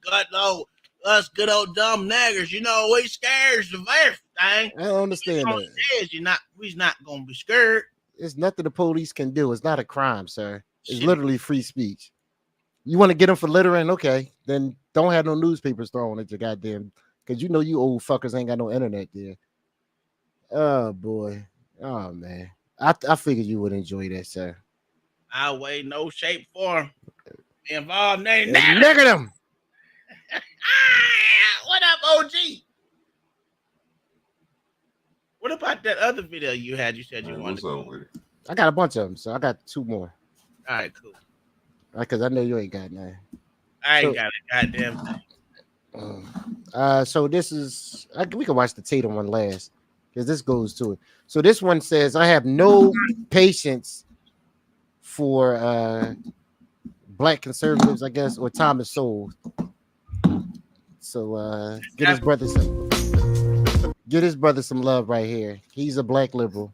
good old dumb niggers, you know, we scared of everything. I don't understand that. We's not gonna be scared. There's nothing the police can do. It's not a crime, sir. It's literally free speech. You want to get them for littering? Okay, then don't have no newspapers thrown at your goddamn, because you know you old fuckers ain't got no internet there. Oh boy. Oh man. I figured you would enjoy that, sir. I weigh no shape, form involved. Nigger them. What up, OG? What about that other video you had? You said you wanted to go with it. I got a bunch of them, so I got 2 more. All right, cool. Because I know you ain't got none. I ain't got a goddamn thing. So this is we can watch the Tatum one last. because this goes to it. So this one says, I have no patience for black conservatives, I guess, or Thomas Sowell. So get his brother some love right here. He's a black liberal.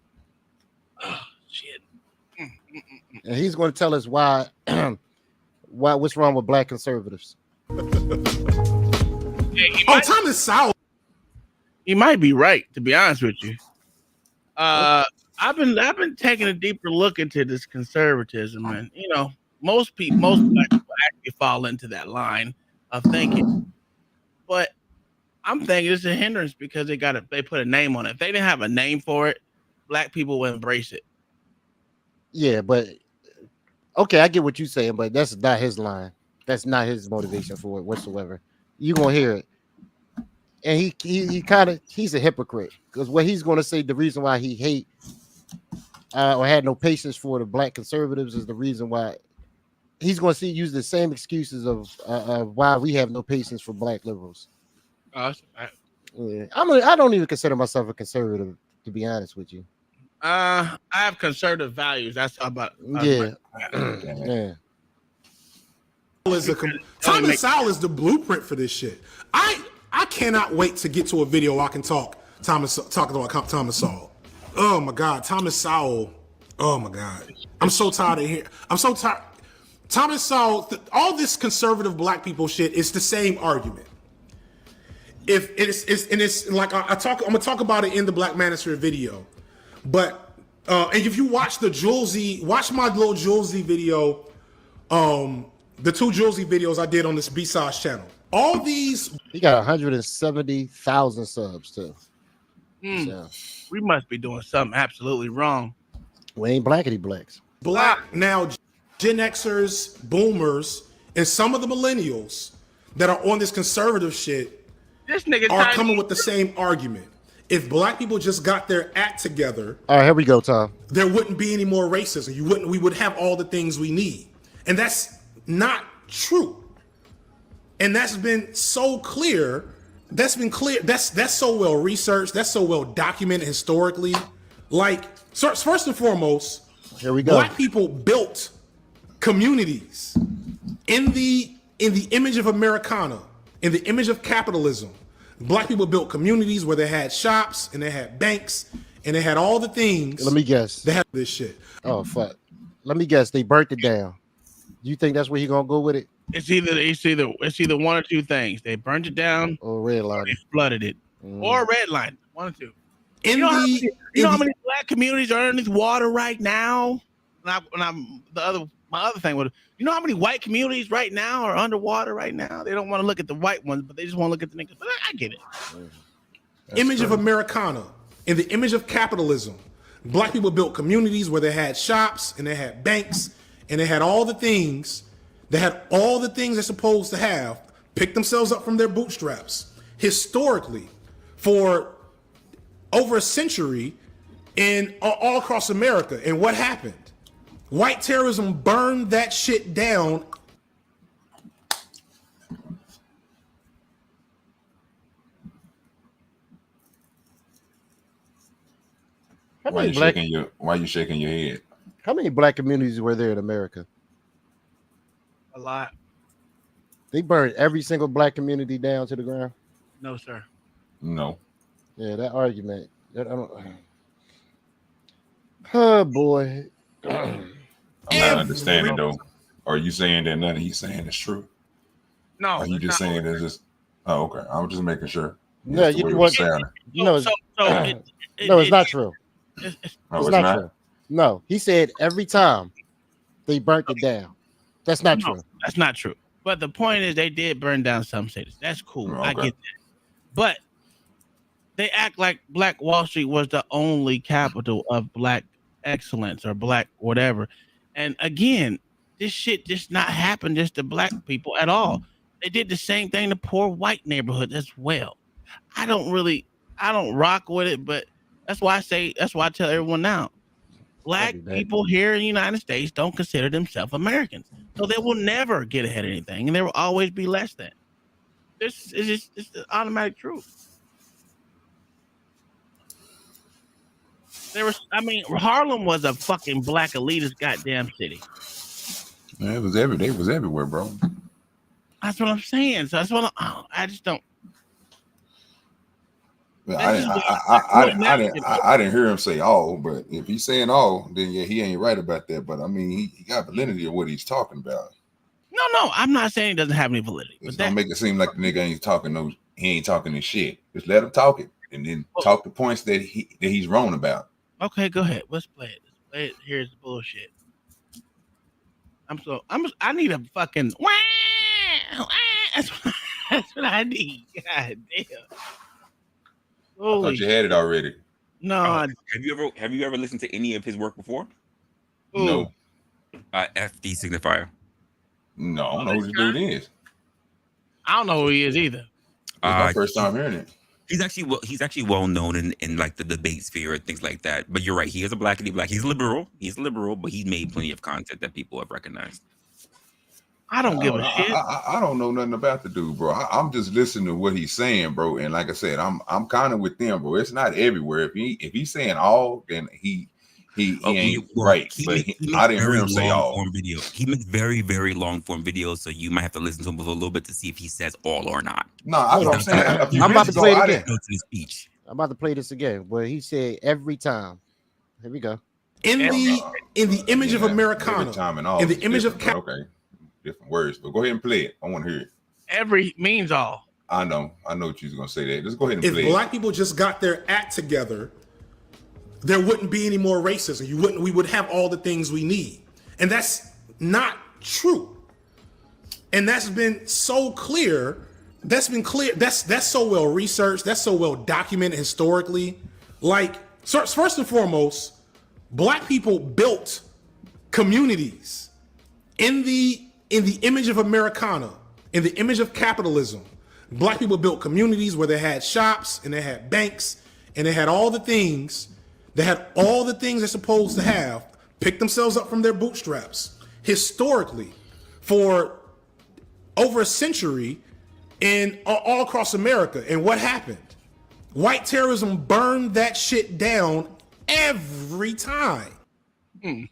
Oh shit. And he's going to tell us why what's wrong with black conservatives. Thomas Sowell. He might be right, to be honest with you. I've been taking a deeper look into this conservatism, and you know, most black people actually fall into that line of thinking. But I'm thinking it's a hindrance because they put a name on it. If they didn't have a name for it, black people would embrace it. Yeah, but okay, I get what you're saying, but that's not his line. That's not his motivation for it whatsoever. You're gonna hear it. And he's a hypocrite, because what he's going to say, the reason why he hate or had no patience for the black conservatives is the reason why he's going to use the same excuses of why we have no patience for black liberals. Yeah. I don't even consider myself a conservative, to be honest with you. I have conservative values. That's about yeah. Yeah. Thomas Sowell is the blueprint for this shit. I cannot wait to get to a video where I can talk about Thomas Sowell. Oh my God, Thomas Sowell. Oh my God, I'm so tired of hearing. I'm so tired. Thomas Sowell. All this conservative black people shit is the same argument. If it's like I'm gonna talk about it in the Black Manosphere video, but and if you watch watch my little Julesy video, the 2 Julesy videos I did on this B-Sides channel. All these, he got 170,000 subs too. So. We must be doing something absolutely wrong. We ain't blackity blacks. Black now, Gen Xers, Boomers, and some of the millennials that are on this conservative shit this nigga are coming with the same argument. If black people just got their act together, all right, here we go, Tom. There wouldn't be any more racism. We would have all the things we need, and that's not true. And that's been so clear. That's been clear. That's so well researched. That's so well documented historically. Like, so first and foremost, here we go. Black people built communities in the image of Americana, in the image of capitalism. Black people built communities where they had shops and they had banks and they had all the things. Let me guess. They had this shit. Oh fuck. Let me guess. They burnt it down. You think that's where he gonna go with it? It's either one or two things. They burnt it down, or redlined it, flooded it, or redlined. One or two. You know how many black communities are underneath water right now? My other thing was, you know how many white communities right now are underwater right now? They don't want to look at the white ones, but they just want to look at the niggas. But I get it. Image of Americana, in the image of capitalism, black people built communities where they had shops and they had banks and they had all the things. They had all the things they're supposed to have, pick themselves up from their bootstraps. Historically, for over a century, and all across America. And what happened? White terrorism burned that shit down. Why you shaking your head? How many black communities were there in America? A lot. They burned every single black community down to the ground. No, sir. No. Yeah, that argument. Oh boy. I'm not understanding though. Are you saying that none of he's saying is true? No. Or are you just saying it's just? Oh, okay. I'm just making sure. No, it's not true. It's not true. No, he said every time they burnt it down. That's not true. That's not true. But the point is, they did burn down some cities. That's cool. Okay. I get that. But they act like Black Wall Street was the only capital of black excellence or black whatever. And again, this shit just not happened just to black people at all. They did the same thing to poor white neighborhoods as well. I don't rock with it, but that's why I tell everyone now. Black people here in the United States don't consider themselves Americans. So they will never get ahead of anything, and there will always be less than. This is just the automatic truth. Harlem was a fucking black elitist goddamn city. Man, it was everywhere, bro. That's what I'm saying. So that's what I just don't. I didn't hear him say all, but if he's saying all, then yeah, he ain't right about that. But I mean, he got validity of what he's talking about. No, I'm not saying he doesn't have any validity. It's gonna make it seem like the nigga ain't talking he ain't talking his shit. Just let him talk it, and then talk the points that he's wrong about. Okay, go ahead. Let's play it. Here's the bullshit. I need a fucking that's what I need. God damn. Holy, I thought you had it already. No. Have you ever listened to any of his work before? No. FD Signifier. No, I don't know who this dude is. I don't know who he is either. It's my first time hearing it. He's actually well known in like the debate sphere and things like that. But you're right, he is a blackity black. He's liberal, but he's made plenty of content that people have recognized. I don't give a shit. I don't know nothing about the dude, bro. I'm just listening to what he's saying, bro. And like I said, I'm kind of with them, bro. It's not everywhere. If he's saying all, then he ain't right. But I didn't hear him say all. He makes very, very long form videos, so you might have to listen to him a little bit to see if he says all or not. No, that's what I'm saying. I'm about to play it again. Speech. I'm about to play this again, where he said every time. Here we go. In the image of Americana, every time and all. In the image of okay, different words, but go ahead and play it. I want to hear it. Every means all. I know what you're gonna say. That. Just go ahead and play it. If black people just got their act together, there wouldn't be any more racism. We would have all the things we need. And that's not true. And that's been so clear. That's been clear. That's so well researched. That's so well documented historically. Like, first and foremost, black people built communities in the image of Americana, in the image of capitalism. Black people built communities where they had shops and they had banks and they had all the things. They had all the things they're supposed to have, picked themselves up from their bootstraps. Historically, for over a century, all across America. And what happened? White terrorism burned that shit down every time. Yeah,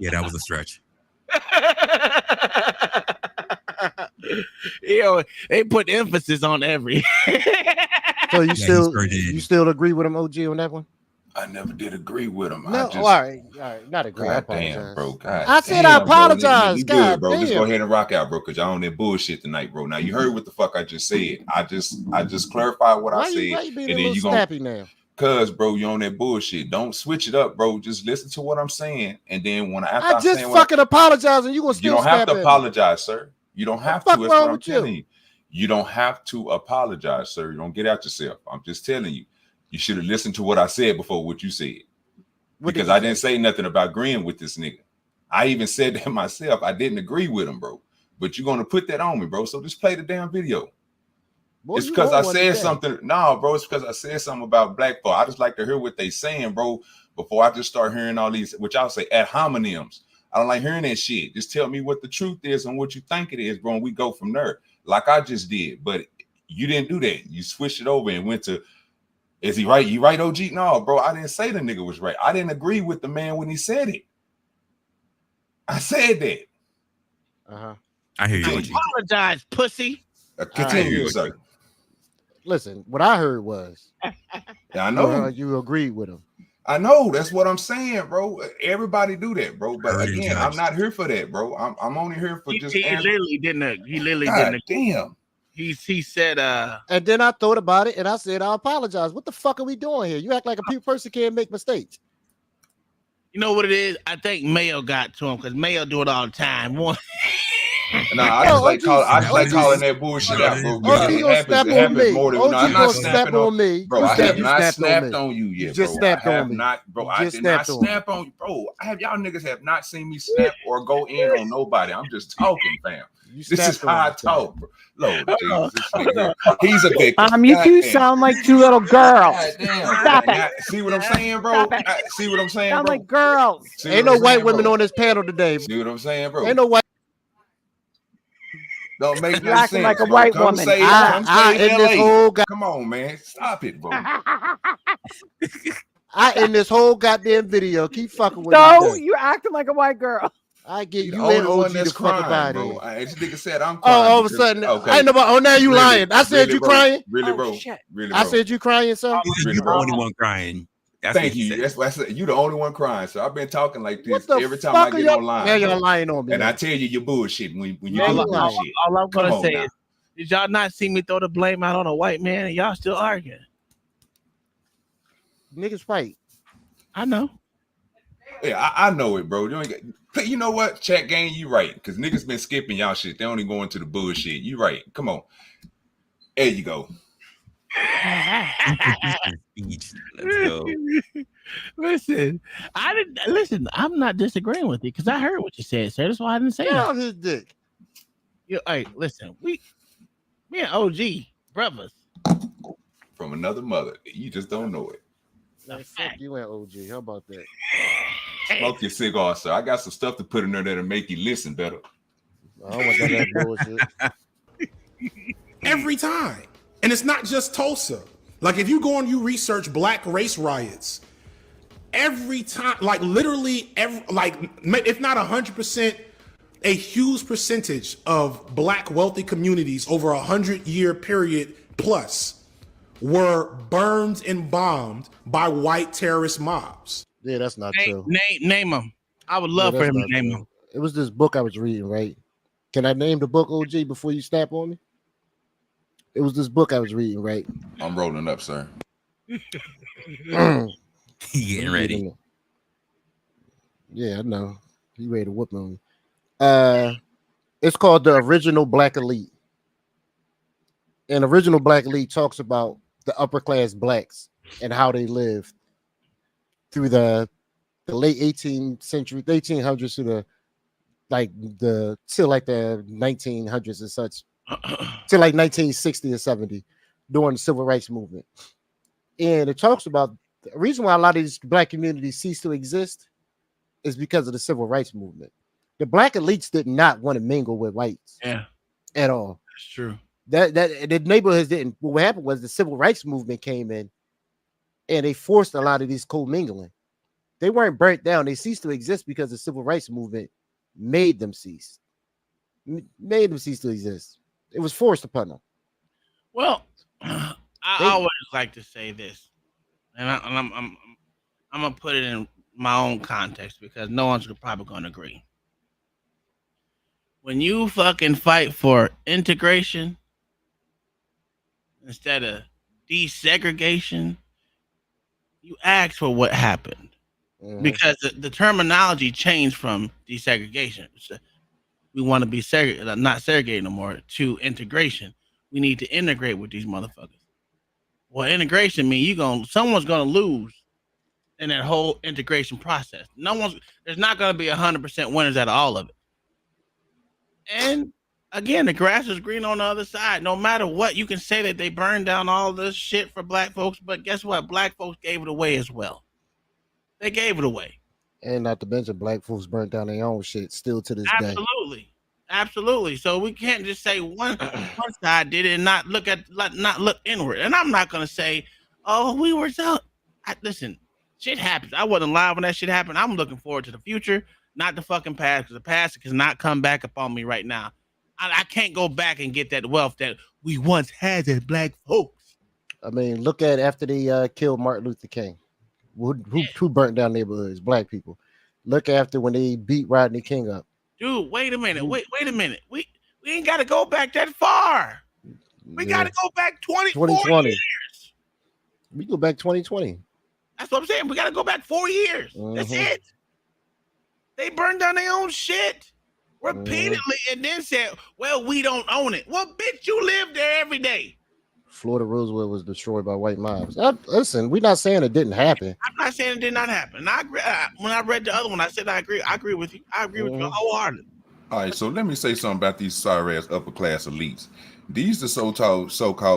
that was a stretch. They put emphasis on every. So you still agree with him, OG, on that one? I never did agree with him. No, all right, not agree. God I apologize, damn, bro. God I said damn, I apologize. Bro. God bro. damn. Just go ahead and rock out, bro, because y'all on that bullshit tonight, bro. Now you heard what the fuck I just said. I just clarified what I said, why you being and a then little you snappy now? Cause, bro, you on that bullshit. Don't switch it up, bro. Just listen to what I'm saying, and then I just fucking apologize, and you gonna still you don't have to snap apologize, sir. You don't have to. That's what I'm telling you. You don't have to apologize, sir. You don't get out yourself. I'm just telling you. You should have listened to what I said before what you said. Because I didn't say nothing about agreeing with this nigga. I even said that myself. I didn't agree with him, bro. But you're gonna put that on me, bro. So just play the damn video. Boy, it's because I said something. No, bro, it's because I said something about black folk. I just like to hear what they saying, bro, before I just start hearing all these, which I'll say ad hominems. I don't like hearing that shit. Just tell me what the truth is and what you think it is, bro, and we go from there. Like I just did. But you didn't do that. You switched it over and went to, is he right? You right, OG? No, bro, I didn't say the nigga was right. I didn't agree with the man when he said it. I said that. Uh-huh. I hear you. I apologize, pussy. Continue, sir. Listen, what I heard was, yeah, I know you agreed with him. I know, that's what I'm saying, bro. Everybody do that, bro. But again, I'm not here for that, bro. I'm only here for just. He literally didn't. He literally God didn't. Damn. He said. And then I thought about it, and I said, I apologize. What the fuck are we doing here? You act like a person can't make mistakes. You know what it is? I think Mayo got to him because Mayo do it all the time. Nah, I just like calling that bullshit out, bro. It happens more than I'm not snapping on me, bro. I have not snapped on you yet, bro. Snapped on me, bro. I did not snap on you, bro. Y'all niggas have not seen me snap or go in on nobody. I'm just talking, fam. This is how I talk, bro. Lord Jesus, this nigga, he's a victim. You two sound like two little girls. Stop it. See what I'm saying, bro? See what I'm saying, bro? Sound like girls. Ain't no white women on this panel today. See what I'm saying, bro? Ain't no white. Don't make no You acting sense. like a bro. white Come woman. Save, come I save in this LA. whole Come on, man. Stop it, bro. I in this whole goddamn video. Keep fucking with No, me. you're acting like a white girl. I get You you the only and one OG that's to fuck crying, about bro. it. This nigga said I'm Oh, crying. all of a because- sudden, okay. I ain't nobody. Oh, now you Really, lying. I said really, you bro. crying. Really, Oh, bro. shit. Really, I bro. said you crying, son. Really, You're the bro. only one crying. That's what Thank he you. said. That's what I said. You the only one crying. So I've been talking like What this the every time I fuck are get y'all? online. Now y'all bro. lying on me. And now. I tell you, you're bullshit when you Man, do you bullshit. lying. All I'm gonna Come on say now. is, did y'all not see me throw the blame out on a white man and y'all still arguing? Niggas fight. I know. Yeah, I know it, bro. You know what? Chat game, you right. Because niggas been skipping y'all shit. They only going to the bullshit. You right. Come on. There you go. Let's go. Listen, I'm not disagreeing with you because I heard what you said, sir. That's why I didn't say Get that. off his dick. Hey, listen, me and OG brothers. From another mother. You just don't know it. Man, fuck you and OG. How about that? Smoke your cigar, sir. I got some stuff to put in there that'll make you listen better. I don't want that bullshit. Every time. And it's not just Tulsa. Like if you go and you research black race riots, every time, like literally if not 100%, a huge percentage of black wealthy communities over 100-year period plus were burned and bombed by white terrorist mobs. Yeah, that's not true. Name them. I would love for that's him to not name true. them. It was this book I was reading, right? Can I name the book, OG, before you snap on me? It was this book I was reading, right? I'm rolling up, sir. Getting ready. Yeah, I know. You ready to whoop on me. It's called The Original Black Elite. And Original Black Elite talks about the upper class blacks and how they lived through the late 18th century, 1800s to the till like the 1900s and such, till like 1960 or 70 during the civil rights movement. And it talks about the reason why a lot of these black communities cease to exist is because of the civil rights movement. The black elites did not want to mingle with whites at all. That's true. That the neighborhoods didn't. What happened was the civil rights movement came in and they forced a lot of these co-mingling. They weren't burnt down. They ceased to exist because the civil rights movement made them cease. Made them cease to exist. It was forced upon them. Well, I always like to say this, and I'm gonna put it in my own context because no one's probably gonna agree. When you fucking fight for integration instead of desegregation, you ask for what happened. Because the terminology changed from desegregation. So we want to be not segregated no more to integration. We need to integrate with these motherfuckers. Well, integration means someone's gonna lose in that whole integration process. There's not gonna be 100% winners out of all of it. And again, the grass is green on the other side. No matter what, you can say that they burned down all this shit for black folks, but guess what? Black folks gave it away as well. They gave it away. And not to mention, black folks burnt down their own shit still to this day. Absolutely. So we can't just say one side did it and not look inward. And I'm not gonna say, oh, we were so. Listen, shit happens. I wasn't alive when that shit happened. I'm looking forward to the future, not the fucking past, because the past cannot come back upon me right now. I can't go back and get that wealth that we once had as black folks. I mean, look at after they killed Martin Luther King. Who burnt down neighborhoods? Black people. Look after when they beat Rodney King up. Dude, wait a minute. Wait a minute. We ain't got to go back that far. We got to go back 2020. Years. We go back 2020. That's what I'm saying. We got to go back 4 years. That's it. They burned down their own shit repeatedly and then said, well, we don't own it. Well, bitch, you live there every day. Florida Roosevelt was destroyed by white mobs. Listen, we're not saying it didn't happen. I'm not saying it did not happen. And I agree. When I read the other one, I said I agree. I agree with you. I agree with you wholeheartedly. All right, so let me say something about these sorry ass upper class elites. These are so-called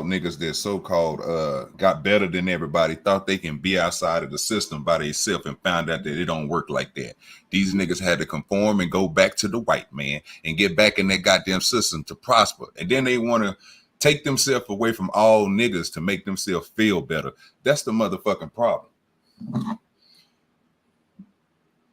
niggas that so-called got better than everybody, thought they can be outside of the system by themselves and found out that it don't work like that. These niggas had to conform and go back to the white man and get back in that goddamn system to prosper. And then they want to take themselves away from all niggas to make themselves feel better. That's the motherfucking problem.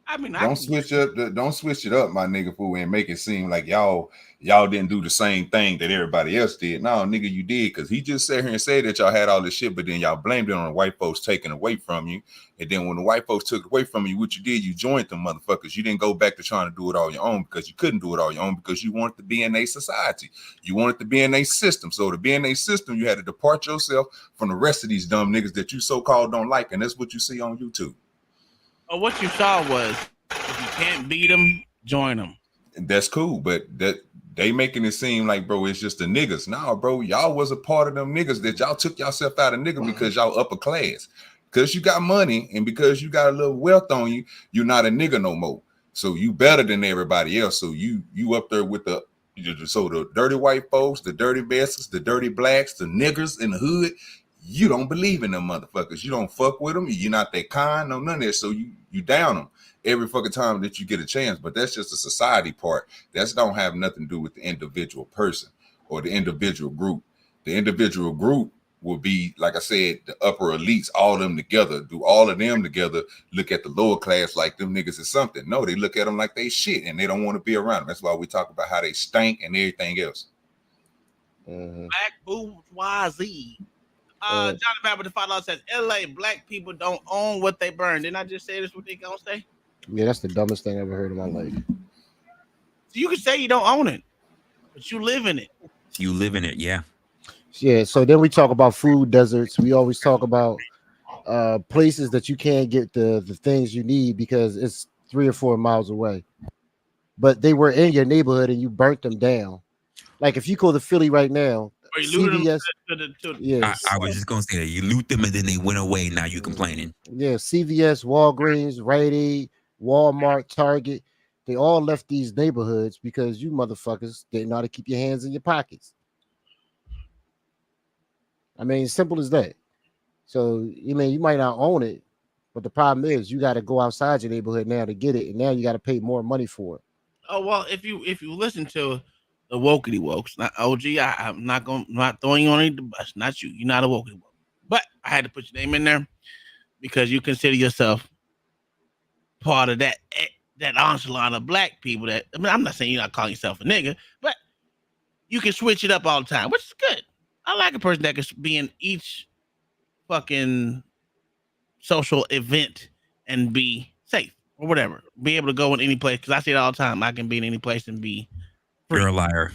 I mean, Don't switch it up, my nigga, fool, and make it seem like y'all didn't do the same thing that everybody else did. No, nigga, you did, because he just sat here and said that y'all had all this shit, but then y'all blamed it on the white folks taking away from you. And then when the white folks took away from you, what you did, you joined them motherfuckers. You didn't go back to trying to do it all your own, because you couldn't do it all your own, because you wanted to be in a society. You wanted to be in a system. So to be in a system, you had to depart yourself from the rest of these dumb niggas that you so-called don't like, and that's what you see on YouTube. Oh, what you saw was, if you can't beat them, join them. That's cool, but that they making it seem like, bro, it's just the niggas. Nah, bro, y'all was a part of them niggas that y'all took yourself out of nigga because y'all upper class. Because you got money and because you got a little wealth on you, you're not a nigga no more. So you better than everybody else. So you up there with the dirty white folks, the dirty bastards, the dirty blacks, the niggers in the hood. You don't believe in them motherfuckers. You don't fuck with them. You're not that kind, no none of that. So you down them every fucking time that you get a chance. But that's just a society part. That don't have nothing to do with the individual person or the individual group. The individual group will be, like I said, the upper elites, all of them together. Do all of them together look at the lower class like them niggas is something? No, they look at them like they shit and they don't want to be around them. That's why we talk about how they stank and everything else. Black bourgeoisie. Johnny Babbitt, the $5 says, LA black people don't own what they burn. Didn't I just say this? What they gonna say? Yeah, that's the dumbest thing I ever heard in my life. So you can say you don't own it, but you live in it. You live in it, yeah. Yeah, so then we talk about food deserts. We always talk about places that you can't get the things you need because it's 3 or 4 miles away. But they were in your neighborhood and you burnt them down. Like if you go to Philly right now, CVS, yes. I was just gonna say that you loot them and then they went away. Now you complaining. Yeah, CVS, Walgreens, Rite Aid, Walmart, Target, they all left these neighborhoods because you motherfuckers didn't know how to keep your hands in your pockets. I mean, simple as that. So, you mean, you might not own it, but the problem is you got to go outside your neighborhood now to get it, and now you got to pay more money for it. Oh well, if you listen to the wokey wokes, not OG, I'm not throwing you on any bus, not you. You're not a wokey woke, but I had to put your name in there because you consider yourself part of that enchilada of black people. That I mean, I'm not saying you're not calling yourself a nigga, but you can switch it up all the time, which is good. I like a person that can be in each fucking social event and be safe or whatever. Be able to go in any place, because I see it all the time. I can be in any place and be free. You're a liar.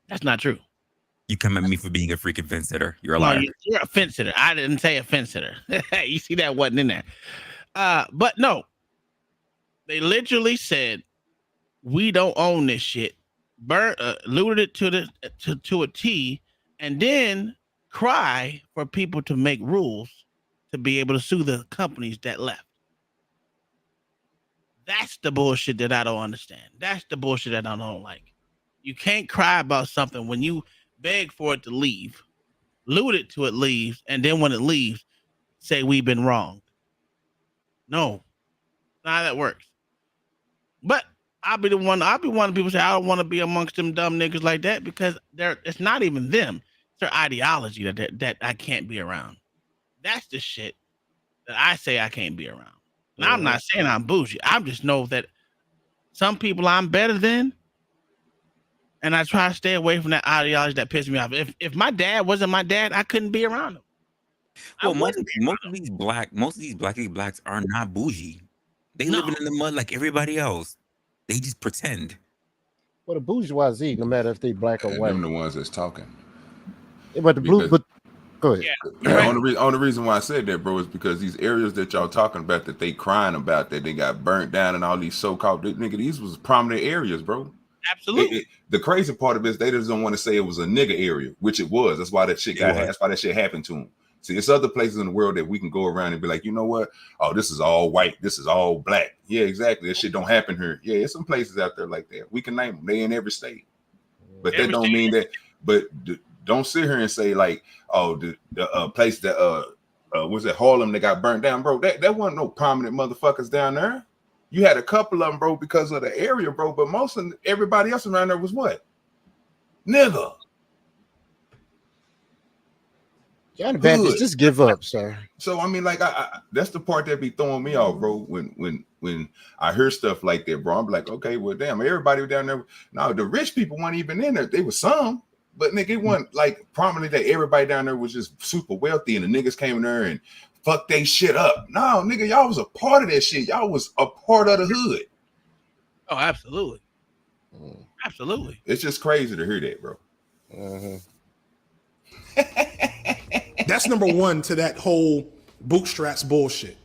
That's not true. You come at me for being a freaking fence sitter. You're a liar. You're a fence sitter. I didn't say a fence sitter. You see, that wasn't in there. But no, they literally said, we don't own this shit. Looted it to a T, and then cry for people to make rules to be able to sue the companies that left. That's the bullshit that I don't understand. That's the bullshit that I don't like. You can't cry about something when you beg for it to leave, loot it till it leaves, and then when it leaves, say we've been wronged. No, not how that works. But I'll be one of the people say I don't want to be amongst them dumb niggas like that, because it's not even them. It's their ideology that I can't be around. That's the shit that I say I can't be around. Now, I'm not saying I'm bougie. I just know that some people I'm better than, and I try to stay away from that ideology that pisses me off. If my dad wasn't my dad, I couldn't be around him. Well, most of these blacks are not bougie. They living in the mud like everybody else. They just pretend. Well, the bourgeoisie, no matter if they black or white, them the ones that's talking. Yeah, but go ahead. Yeah. Only reason why I said that, bro, is because these areas that y'all talking about that they crying about, that they got burnt down and all these so-called nigga, these was prominent areas, bro. Absolutely. The crazy part of it is they just don't want to say it was a nigga area, which it was. That's why that shit that's why that shit happened to them. See, it's other places in the world that we can go around and be like, you know what? Oh, this is all white. This is all black. Yeah, exactly. This shit don't happen here. Yeah, there's some places out there like that. We can name them. They in every state. But that don't mean that. But don't sit here and say like, oh, the place that was it Harlem that got burnt down, bro. That wasn't no prominent motherfuckers down there. You had a couple of them, bro, because of the area, bro. But most of everybody else around there was what? Nigga. John the Baptist, just give up, sir. So I mean, like, I that's the part that be throwing me off, bro. When I hear stuff like that, bro, I'm like, okay, well, damn, everybody down there. No, the rich people weren't even in there. They were some, but nigga, it wasn't like prominent that everybody down there was just super wealthy and the niggas came in there and fucked they shit up. No, nigga, y'all was a part of that shit. Y'all was a part of the hood. Oh, absolutely. Absolutely. It's just crazy to hear that, bro. That's number one to that whole bootstraps bullshit.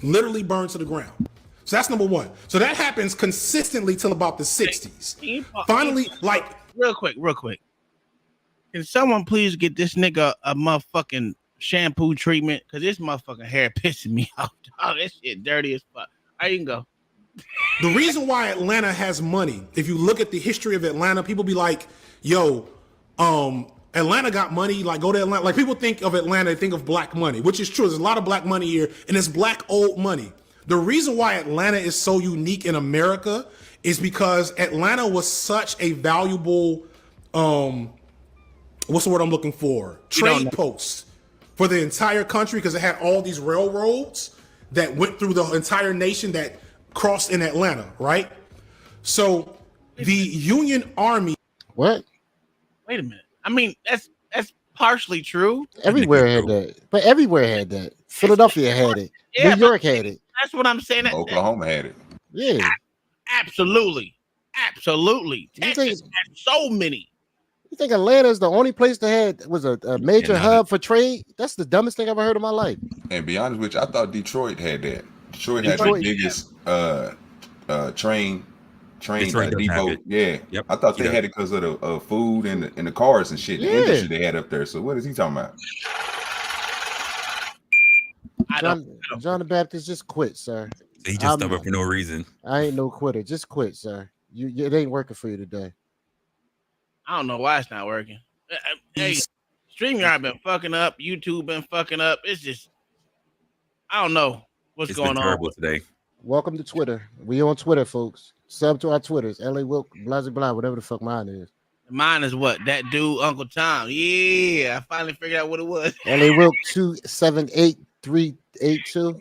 Literally burned to the ground. So that's number one. So that happens consistently till about the 60s. Finally, like real quick. Can someone please get this nigga a motherfucking shampoo treatment? Cause this motherfucking hair pissing me off. Oh, this shit dirty as fuck. All right, you can go. The reason why Atlanta has money, if you look at the history of Atlanta, people be like, yo, Atlanta got money, like go to Atlanta. Like people think of Atlanta, they think of black money, which is true. There's a lot of black money here, and it's black old money. The reason why Atlanta is so unique in America is because Atlanta was such a valuable, what's the word I'm looking for? Trade post for the entire country, because it had all these railroads that went through the entire nation that crossed in Atlanta, right? So the Union Army. What? Wait a minute. I mean, that's partially true. Everywhere had that, but everywhere had that. Philadelphia had it. Yeah, New York had it. That's what I'm saying. Oklahoma had it. Yeah. Absolutely. Texas had so many. You think Atlanta is the only place that had was a major hub for trade? That's the dumbest thing I've ever heard in my life. And be honest with you, I thought Detroit had that. Detroit had the Detroit. biggest train Detroit does depot. have it. Yeah. Yep. I thought they Yeah. had it because of the food and the cars and shit. The Yeah. industry they had up there. So what is he talking about? John the Baptist, just quit, sir. He just stubborn for no reason. I ain't no quitter. Just quit, sir. It ain't working for you today. I don't know why it's not working. Hey, StreamYard been fucking up. YouTube been fucking up. It's just, I don't know what's going on. Terrible today. Welcome to Twitter. We on Twitter, folks. Sub to our Twitters. LA Wilk, Blase Blind, whatever the fuck mine is. Mine is what? That dude, Uncle Tom. Yeah, I finally figured out what it was. LA Wilk 278382.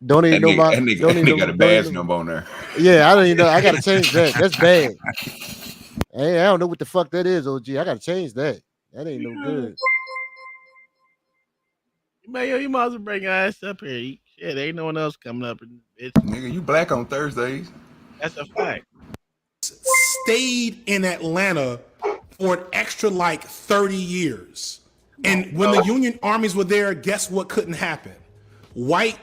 Don't even know my. That nigga, Don't even got a badge number on there. Yeah, I don't even know. I gotta change that. That's bad. Hey, I don't know what the fuck that is, OG. I gotta change that. That ain't no good. Man, you might as well bring your ass up here. Shit, there ain't no one else coming up. Nigga, you black on Thursdays. That's a fact. Stayed in Atlanta for an extra like 30 years. And when the Union armies were there, guess what couldn't happen? White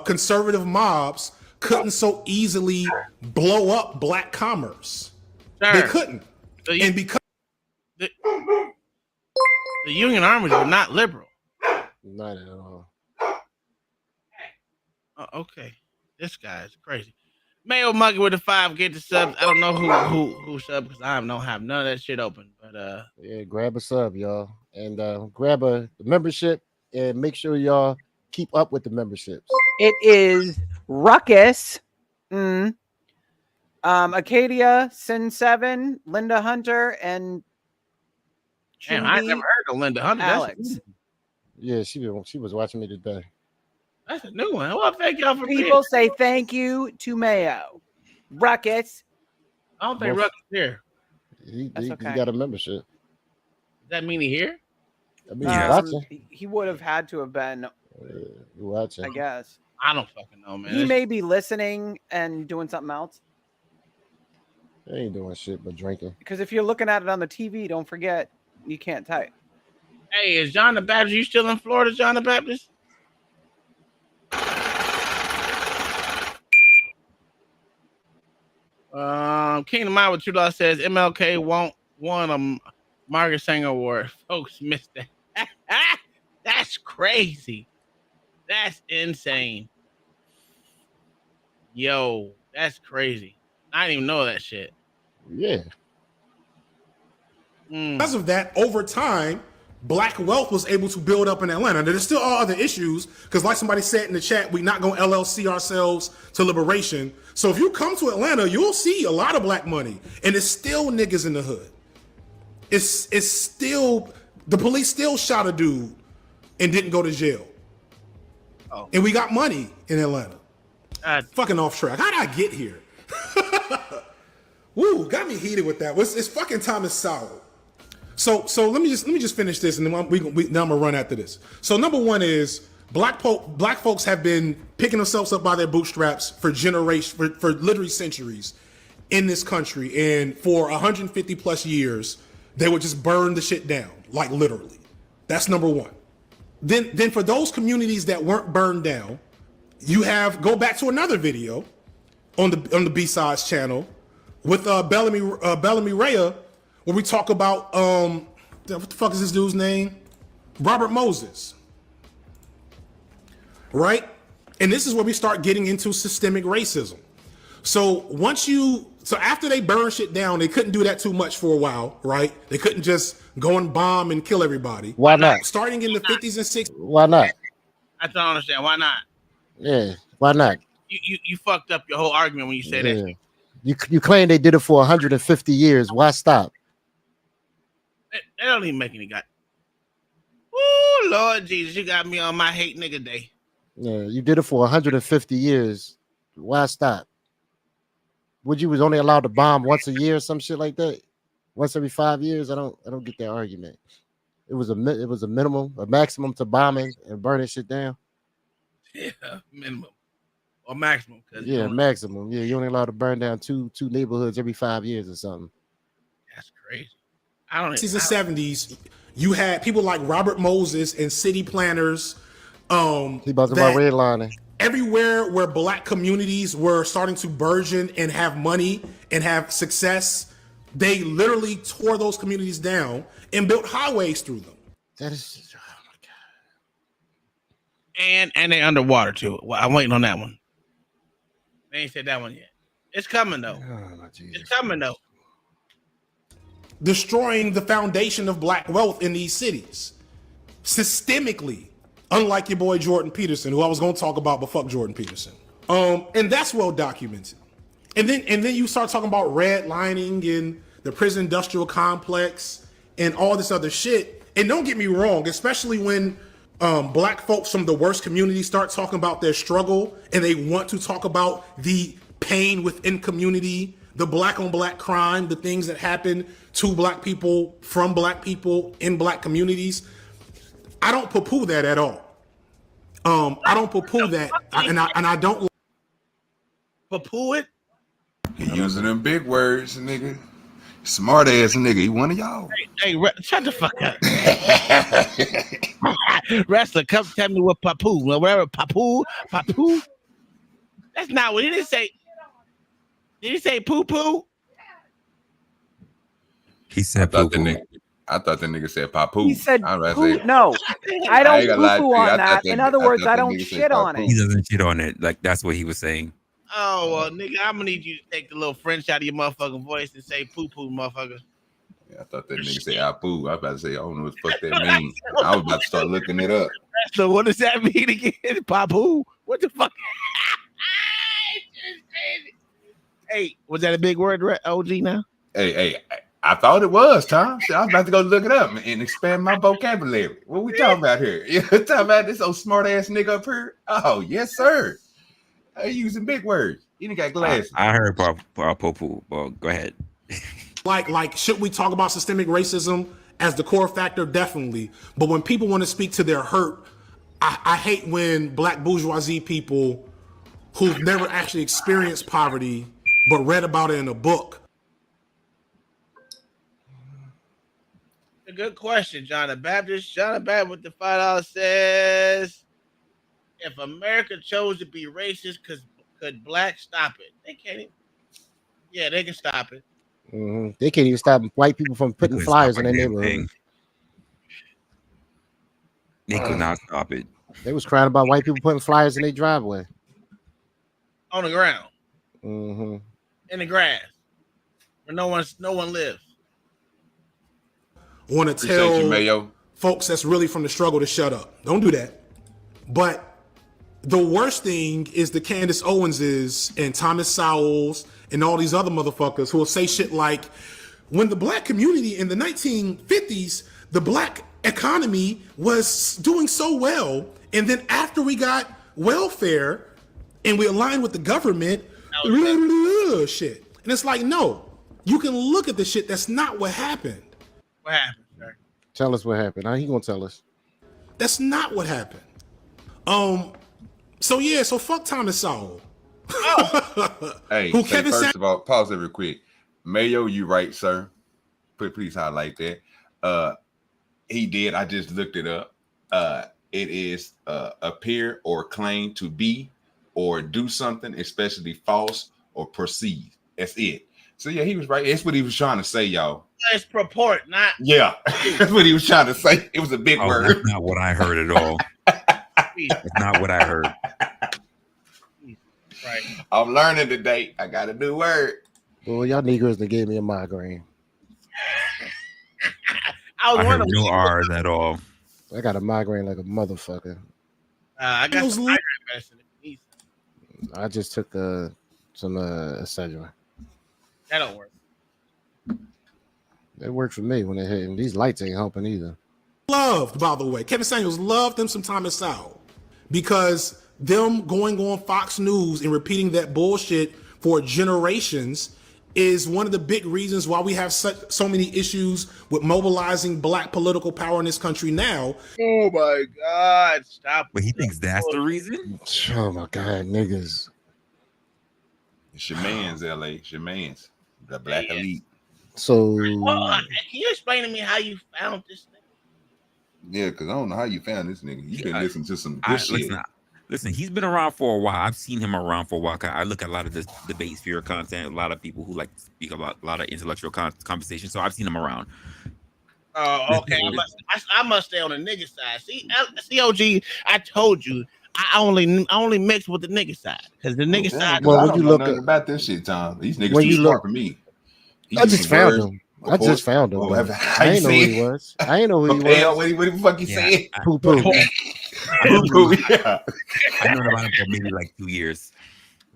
conservative mobs couldn't so easily blow up black commerce. Sure. They couldn't. And because the Union armies were not liberal. Not at all. Oh, okay. This guy is crazy. Mayo Monkey with the 5, get the subs. I don't know who sub because I don't have none of that shit open. But yeah, grab a sub, y'all, and grab a membership, and make sure y'all keep up with the memberships. It is Ruckus, Acadia, Sin 7, Linda Hunter, and damn, I never heard of Linda Hunter. Alex. Yeah, she was watching me today. That's a new one. Well, thank y'all for People say thank you to Mayo. Ruckus. I don't think Ruckus here. He okay. got a membership. Does that mean he here? I mean, he's watching. He would have had to have been. Watching. I guess. I don't fucking know, man. He may be listening and doing something else. They ain't doing shit but drinking. Because if you're looking at it on the TV, don't forget you can't type. Hey, is John the Baptist? You still in Florida, John the Baptist? Kingdom Out with $2 says MLK won't won a Margaret Sanger Award. Folks missed that. That's crazy. That's insane. Yo, that's crazy. I didn't even know that shit. Yeah. Because of that, over time, black wealth was able to build up in Atlanta. There's still all other issues because, like somebody said in the chat, we're not going to LLC ourselves to liberation. So if you come to Atlanta, you'll see a lot of black money, and it's still niggas in the hood. It's still the police still shot a dude and didn't go to jail. Oh. And we got money in Atlanta. Fucking off track. How did I get here? Woo, got me heated with that. It's fucking Thomas Sowell. So let me just finish this, and then I'm gonna run after this. So number one is black folks have been picking themselves up by their bootstraps for generations, for literally centuries in this country, and for 150 plus years, they would just burn the shit down, like literally. That's number one. Then for those communities that weren't burned down, you go back to another video on the B-Sides channel with Bellamy Rhea, where we talk about what the fuck is this dude's name? Robert Moses. Right? And this is where we start getting into systemic racism. So after they burn shit down, they couldn't do that too much for a while, right? They couldn't just go and bomb and kill everybody. Why not? Starting in the 50s and 60s. Why not? I don't understand. Why not? Yeah, why not? You fucked up your whole argument when you said that. You claim they did it for 150 years. Why stop? That don't even make any gut. Ooh, Lord Jesus, you got me on my hate nigga day. Yeah, you did it for 150 years. Why stop? Would you was only allowed to bomb once a year or some shit like that? Once every 5 years? I don't get that argument. It was a maximum to bombing and burning shit down. Yeah, minimum or maximum. Yeah, maximum. Yeah, you only allowed to burn down two neighborhoods every 5 years or something. That's crazy. I don't know. 60s and 70s, you had people like Robert Moses and city planners. He about about redlining. Everywhere where black communities were starting to burgeon and have money and have success, they literally tore those communities down and built highways through them. That is, oh my God. And they underwater too. Well, I'm waiting on that one. They ain't said that one yet. It's coming though. Oh, it's coming though. Destroying the foundation of black wealth in these cities systemically, unlike your boy Jordan Peterson, who I was going to talk about, but fuck Jordan Peterson. And that's well documented. And then you start talking about redlining and the prison industrial complex and all this other shit. And don't get me wrong, especially when black folks from the worst communities start talking about their struggle and they want to talk about the pain within community, the black on black crime, the things that happen to black people from black people in black communities. I don't poo-poo that at all. I don't poo-poo that, and I don't poo-poo it. He using them big words, nigga. Smart ass nigga. He one of y'all. Hey, shut the fuck up. Wrestler, come tell me what papu, whatever papu. That's not what he didn't say. Did he say poo-poo? He said poo-poo. I thought the nigga said papu. He said poo. No, I don't poo-poo on that. In other words, I don't shit on it. He doesn't shit on it. Like that's what he was saying. Oh well, nigga, I'm gonna need you to take the little French out of your motherfucking voice and say poo-poo, motherfucker. Yeah, I thought that nigga say poo. I was about to say I don't know what the fuck that means. I was about to start looking it up. So what does that mean again? Papu? What the fuck? Hey, was that a big word, OG? Now? Hey, I thought it was, Tom. I was about to go look it up and expand my vocabulary. What we talking about here? You talking about this old smart ass nigga up here? Oh, yes, sir. He using big words. He didn't got glasses. I heard poo. Well, go ahead. Like, should we talk about systemic racism as the core factor? Definitely. But when people want to speak to their hurt, I hate when black bourgeoisie people who've never actually experienced poverty but read about it in a book. A good question, John the Baptist. John the Baptist with the $5 says, if America chose to be racist, could blacks stop it? They can't even. Yeah, they can stop it. Mm-hmm. They can't even stop white people from putting flyers in their neighborhood. They could not stop it. They was crying about white people putting flyers in their driveway. On the ground. Mm-hmm. In the grass. where no one lives. Want to Appreciate you, tell Mayo. folks that's really from the struggle to shut up. Don't do that. But the worst thing is the Candace Owenses and Thomas Sowells and all these other motherfuckers who will say shit like, when the black community in the 1950s, the black economy was doing so well, and then after we got welfare and we aligned with the government, shit. And it's like, no, you can look at the shit. That's not what happened. What happened, sir? Tell us what happened. How he gonna tell us? That's not what happened. So fuck Thomas Sowell. Hey, Who say Kevin first Samuels- of all, pause it real quick. Mayo, you right, sir. Please highlight that. He did. I just looked it up. It is appear or claim to be or do something, especially false or perceive. That's it. So yeah, he was right. That's what he was trying to say, y'all. It's purport, not. Yeah, that's what he was trying to say. It was a big word. That's not what I heard at all. That's not what I heard. Right. I'm learning today. I got a new word. Well, y'all Negroes that gave me a migraine. I heard no R's at all. I got a migraine like a motherfucker. I got some migraine medicine. I just took some Excedrin. That don't work. It worked for me when it hit. And these lights ain't helping either. Loved, by the way. Kevin Samuels loved them some Thomas Sowell because them going on Fox News and repeating that bullshit for generations is one of the big reasons why we have so many issues with mobilizing black political power in this country now. Oh my God! Stop. But he thinks that's the reason? Oh my God, niggas. It's your man's, LA. It's your man's. The black elite. So Can you explain to me how you found this thing? Yeah, because I don't know how you found this nigga. You can listen to some good shit. Listen, he's been around for a while. I've seen him around for a while. I look at a lot of this debate sphere content, a lot of people who like to speak about a lot of intellectual conversation. So I've seen him around. Oh, okay. I must stay on the nigga side. See, COG, I told you, I only mix with the nigga side because the nigga side. Well, when you look about this shit, Tom, these niggas too smart for me. I just found him. I just found him. I didn't know who he was. I didn't know who he was. What the fuck you saying? Poo poo. Yeah. I known about him for maybe like 2 years.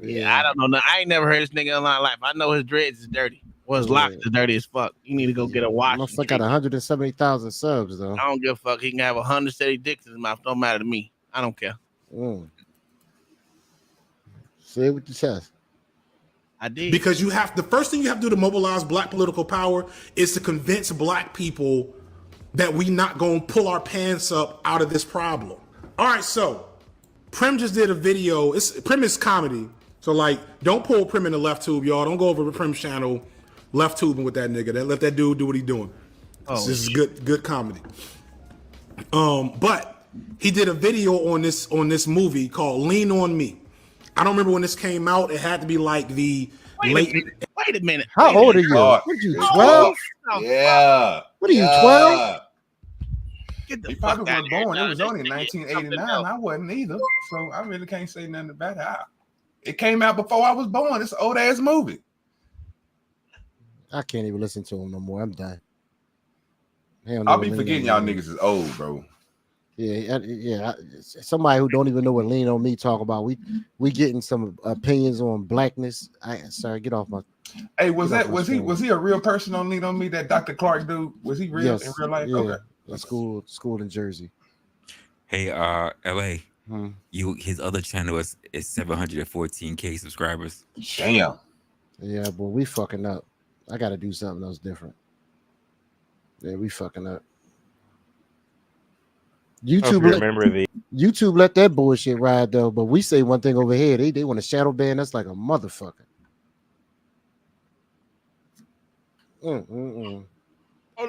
Yeah, I don't know. I ain't never heard this nigga in my life. I know his dreads is dirty. Well, his locks is dirty as fuck. You need to go get a wash. Motherfucker got 170,000 subs though. I don't give a fuck. He can have 100 steady dicks in his mouth. Don't matter to me. I don't care. Say it with your chest. I did. Because the first thing you have to do to mobilize black political power is to convince black people that we not gonna pull our pants up out of this problem. All right, so Prim just did a video. Prim is comedy. So like, don't pull Prim in the left tube, y'all. Don't go over to Prim's channel, left tubing with that nigga. Let that dude do what he's doing. This is good comedy. But he did a video on this movie called Lean on Me. I don't remember when this came out. It had to be like the Wait a minute. How old are you? What are you, 12? Yeah. What are you, 12? You probably were born. It was only in 1989. I wasn't either. So I really can't say nothing about it. It came out before I was born. It's an old ass movie. I can't even listen to him no more. I'm done. I'll be forgetting y'all niggas is old, bro. Yeah. Somebody who don't even know what Lean on Me talk about. We getting some opinions on blackness. Sorry, get off my. Hey, was he a real person on Lean on Me? That Dr. Clark dude? Was he real in real life? Yeah. Okay. A school in Jersey. Hey, LA. His other channel is 714K subscribers. Damn. Yeah, but we fucking up. I got to do something else different. Yeah, we fucking up. YouTube let that bullshit ride though, but we say one thing over here. They want to shadow ban us like a motherfucker. Hold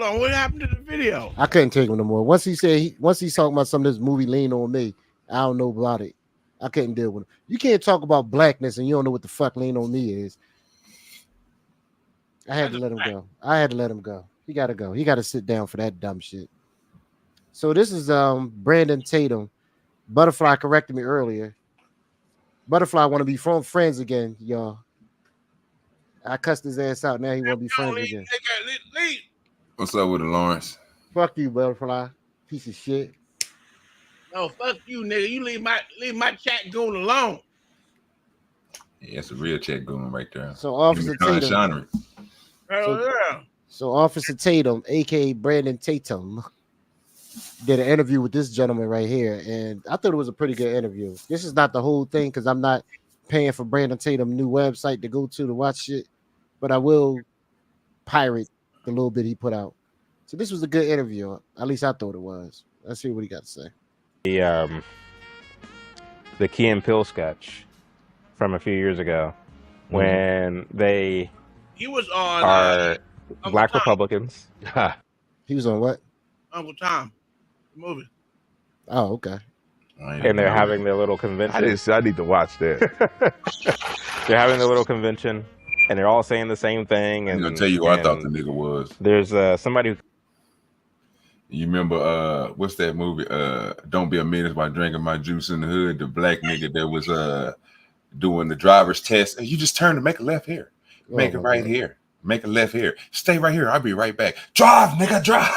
on, what happened to the video? I couldn't take him no more. Once he's talking about some of this movie Lean on Me, I don't know about it. I couldn't deal with him. You can't talk about blackness and you don't know what the fuck Lean on Me is. I had to let him go. He got to go. He got to sit down for that dumb shit. So this is Brandon Tatum. Butterfly corrected me earlier. Butterfly want to be friends again, y'all. I cussed his ass out. Now he won't be friends again. Leave. What's up with it, Lawrence? Fuck you, butterfly. Piece of shit. No, fuck you, nigga. You leave my chat goon alone. Yeah, it's a real check going right there. So Officer Tatum. So Officer Tatum, aka Brandon Tatum, did an interview with this gentleman right here, and I thought it was a pretty good interview. This is not the whole thing because I'm not paying for Brandon Tatum's new website to go to watch it, but I will pirate the little bit he put out. So this was a good interview. At least I thought it was. Let's see what he got to say. The Key and Peele sketch from a few years ago when he was on are black Republicans. He was on what? Uncle Tom, the movie. Oh, okay. And they're having their little convention. I need to watch that. They're having their little convention, and they're all saying the same thing. And I'm gonna tell you what I thought the nigga was. There's somebody who. You remember what's that movie? Don't Be a Menace by Drinking My Juice in the Hood. The black nigga that was doing the driver's test. And you just turn to make a left here, make it right here, make a left here, stay right here. I'll be right back. Drive, nigga, drive.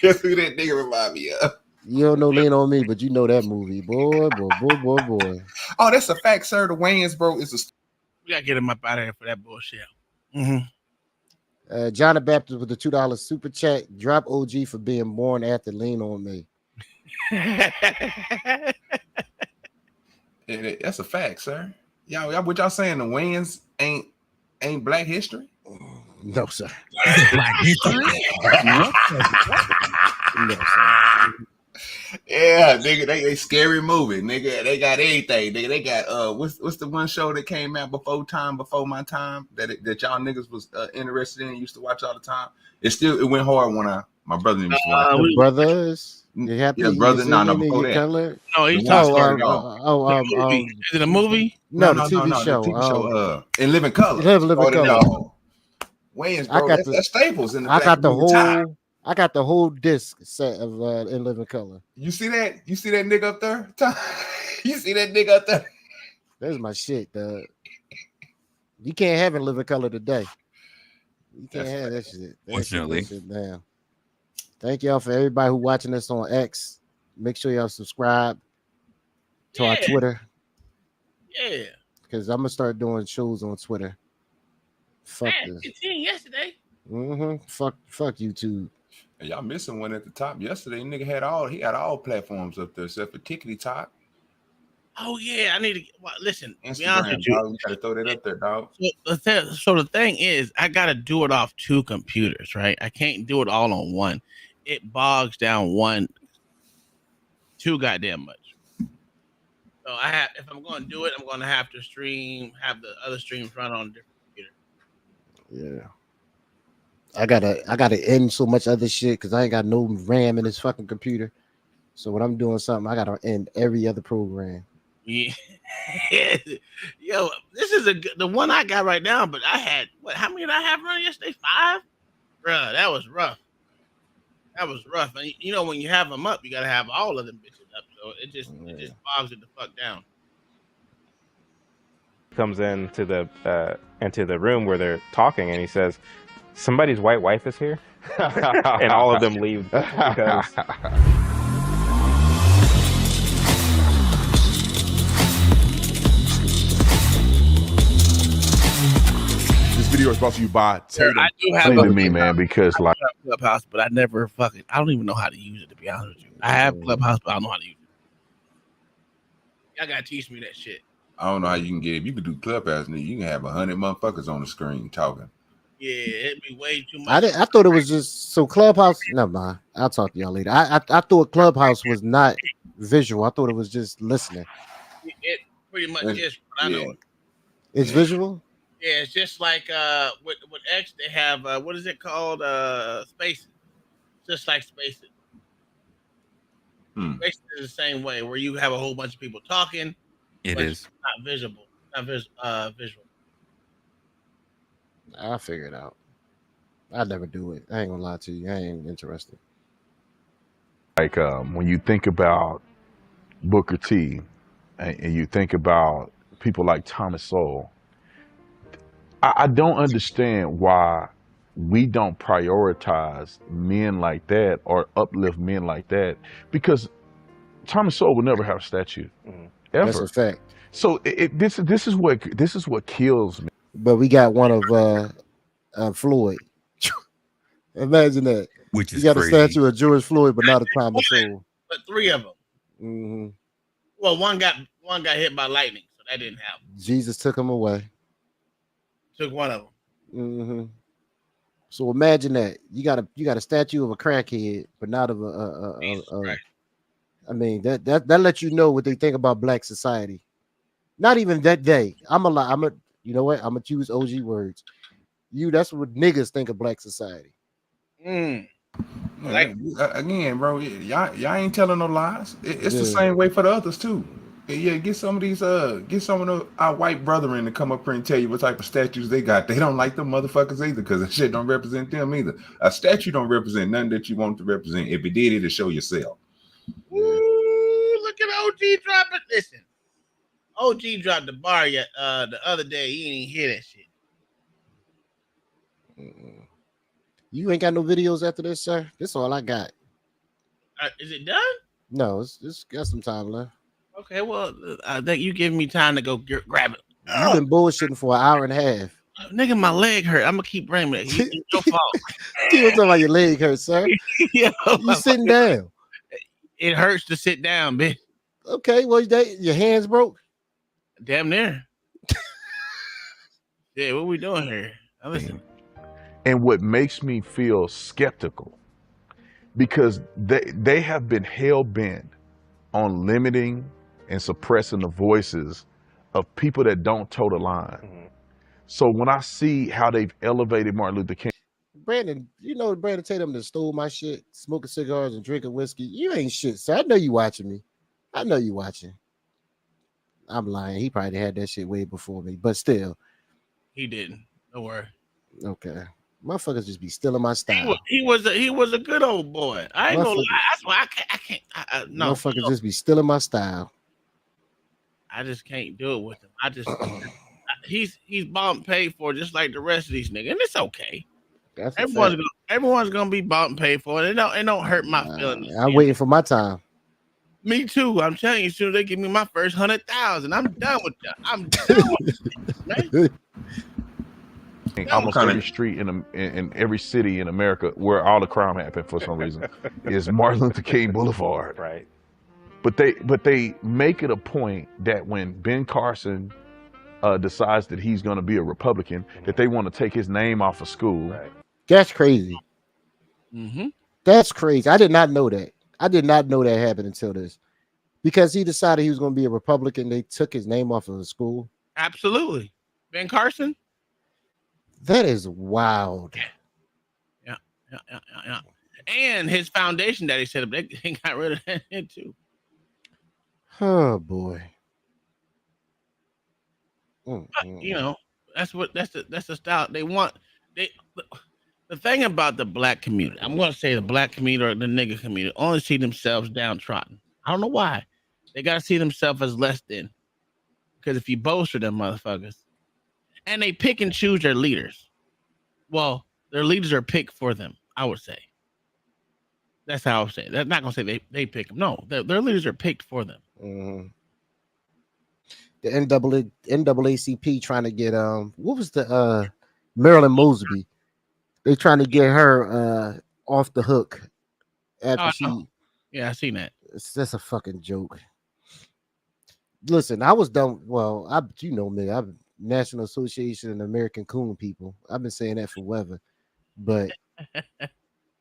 That's who that nigga remind me of. You don't know Lean on Me, but you know that movie, boy. Oh, that's a fact, sir. The Wayans, bro, is a. We gotta get him up out of here for that bullshit. Mm-hmm. John the Baptist with the $2 super chat. Drop OG for being born after Lean on Me. That's a fact, sir. Y'all, what y'all saying? The Wayans ain't black history? No, sir. Black history? No, sir. Yeah, nigga, they scary movie, nigga. They got everything, nigga. They got what's the one show that came out before my time that y'all niggas was interested in, used to watch all the time. It went hard when my brother used to watch. The Brothers. Yeah, brother. No, before that. No, he's talking. Is it a movie? No, the TV show. TV show. In Living Color. Living Color. Wayans, bro. That's Staples in the. I got the whole disc set of In Living Color. You see that? You see that nigga up there? You see that nigga up there? That's my shit, dog. You can't have In Living Color today. You can't have that shit. Fortunately. Damn. Thank y'all for everybody who watching us on X. Make sure y'all subscribe to our Twitter. Yeah. Because I'm gonna start doing shows on Twitter. Fuck this. Yesterday. Fuck YouTube. Hey, y'all missing one at the top yesterday. Nigga had all platforms up there except for Tickety Top. Oh yeah, I need to listen. Instagram, be honest with you, dog, you gotta throw that up there, dog. So the thing is, I gotta do it off 2 computers, right? I can't do it all on one. It bogs down one too goddamn much. So if I'm going to do it, I'm going to have to have the other streams run on a different computer. Yeah. I gotta end so much other shit because I ain't got no RAM in this fucking computer. So when I'm doing something, I gotta end every other program. Yeah. Yo, this is the one I got right now, but I had how many did I have running yesterday? 5? Bruh, that was rough. And you know, when you have them up, you gotta have all of them bitches up. So it just bogs it the fuck down. Comes into the room where they're talking, and he says, "Somebody's white wife is here," and all of them leave because. This video is brought to you by Tatum. I do have to me, man, because like Clubhouse, but I never I don't even know how to use it, to be honest with you. I have Clubhouse, but I don't know how to use it. Y'all gotta teach me that shit. I don't know how you can get. If you could do Clubhouse, you can have 100 motherfuckers on the screen talking. Yeah, it'd be way too much. I thought it was just so Clubhouse. Never mind. I'll talk to y'all later. I thought Clubhouse was not visual. I thought it was just listening. It pretty much is. What I know. It's visual. Yeah, it's just like with X, they have what is it called? Spaces. Just like Spaces. Spaces is the same way where you have a whole bunch of people talking. It is it's not visible. Not visual. I'll figure it out. I'd never do it. I ain't gonna lie to you. I ain't interested. like when you think about Booker T and you think about people like Thomas Sowell, I don't understand why we don't prioritize men like that or uplift men like that, because Thomas Sowell will never have a statue ever. That's a fact. So this is what kills me. But we got one of Floyd. Imagine that. Which is you got crazy. a statue of George Floyd, but not a Thomas Sowell. But 3 of them. Mm-hmm. Well, one got hit by lightning, so that didn't happen. Jesus took him away. Took one of them. Mm-hmm. So imagine that you got a statue of a crackhead, but not of a I mean that lets you know what they think about black society. Not even that day. You know what? I'm gonna choose OG words. That's what niggas think of black society. Like again, bro, y'all ain't telling no lies. It's the same way for the others too. Yeah, get some of our white brethren to come up here and tell you what type of statues they got. They don't like them motherfuckers either, because that shit don't represent them either. A statue don't represent nothing that you want to represent. If it did, it'll show yourself. Ooh, look at OG dropping. Listen, OG dropped the bar the other day. He didn't even hear that shit. You ain't got no videos after this, sir? This is all I got. Is it done? No, it's got some time left. Okay, well, I think you giving me time to go grab it. You've been bullshitting for an hour and a half. Nigga, my leg hurt. I'm gonna keep bringing it. It's your fault. You talking about your leg hurt, sir? Yo, you sitting down. It hurts to sit down, bitch. Okay, well, your hands broke. Damn near. Yeah, what we doing here? Now listen. And what makes me feel skeptical, because they have been hell-bent on limiting and suppressing the voices of people that don't toe the line. So when I see how they've elevated Martin Luther King, Brandon, you know Brandon Tatum that stole my shit, smoking cigars and drinking whiskey. You ain't shit, sir. I know you watching me. I know you watching. I'm lying. He probably had that shit way before me, but still. He didn't. Don't worry. Okay. Motherfuckers just be stealing my style. He was a good old boy. I ain't gonna lie. That's why I can't. No. Motherfuckers just be stealing my style. I just can't do it with him. I just he's bought and paid for just like the rest of these niggas, and it's okay. Everyone's gonna be bought and paid for it. It don't hurt my feelings. I'm waiting for my time. Me too. I'm telling you, soon as they give me my first 100,000, I'm done with that. I'm done with it, man. almost every street in every city in America where all the crime happened for some reason is Martin Luther King Boulevard. Right. But they make it a point that when Ben Carson decides that he's going to be a Republican, that they want to take his name off of school. Right. That's crazy. Mm-hmm. That's crazy. I did not know that. I did not know that happened until this. Because he decided he was going to be a Republican, they took his name off of the school. Absolutely. Ben Carson? That is wild. Yeah. And his foundation that he set up, they got rid of that too. Oh boy. Mm-hmm. You know, that's the style they want. The thing about the black community, I'm going to say the black community or the nigga community, only see themselves downtrodden. I don't know why. They got to see themselves as less than. Because if you bolster them motherfuckers, and they pick and choose their leaders. Well, their leaders are picked for them, I would say. That's how I would say it. They're not going to say they pick them. No, their leaders are picked for them. Mm-hmm. The NAACP trying to get what was the Marilyn Mosby? They trying to get her off the hook after she. Yeah, I seen that. That's a fucking joke. Listen, I was done. Well, you know me. I'm National Association of American Coon People. I've been saying that forever. But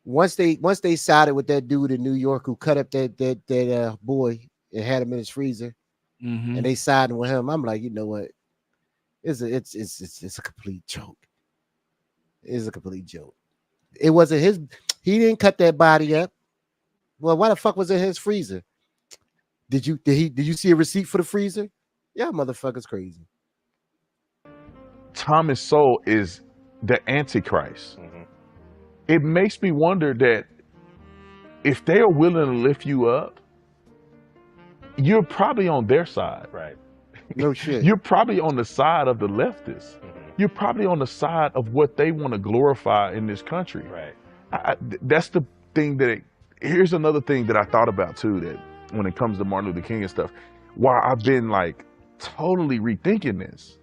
once they sided with that dude in New York who cut up that boy and had him in his freezer, mm-hmm. and they siding with him, I'm like, you know what? It's a complete joke. It's a complete joke. It wasn't his. He didn't cut that body up. Well, why the fuck was it his freezer? Did you see a receipt for the freezer? Yeah, motherfucker's crazy. Thomas Sowell is the Antichrist. Mm-hmm. It makes me wonder that if they are willing to lift you up, you're probably on their side. Right. No shit. You're probably on the side of the leftists. Mm-hmm. you're probably on the side of what they want to glorify in this country. Right. That's the thing here's another thing that I thought about too, that when it comes to Martin Luther King and stuff, why I've been like totally rethinking this.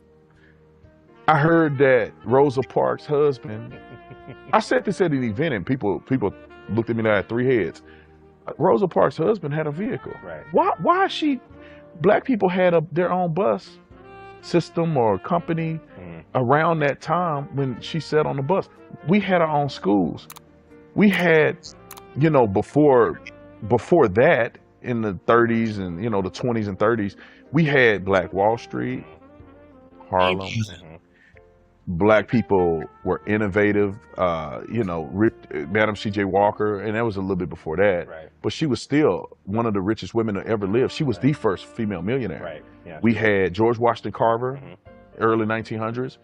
I heard that Rosa Parks' husband, I said this at an event and people looked at me like I had three heads. Rosa Parks' husband had a vehicle. Right. Why black people had their own bus system or company around that time when she sat on the bus. We had our own schools. We had, before that in the 30s and, the 20s and 30s, we had Black Wall Street, Harlem. Black people were innovative, Madam C.J. Walker, and that was a little bit before that. Right. But she was still one of the richest women to ever live. She was the first female millionaire. Right. Yeah. We had George Washington Carver, early 1900s,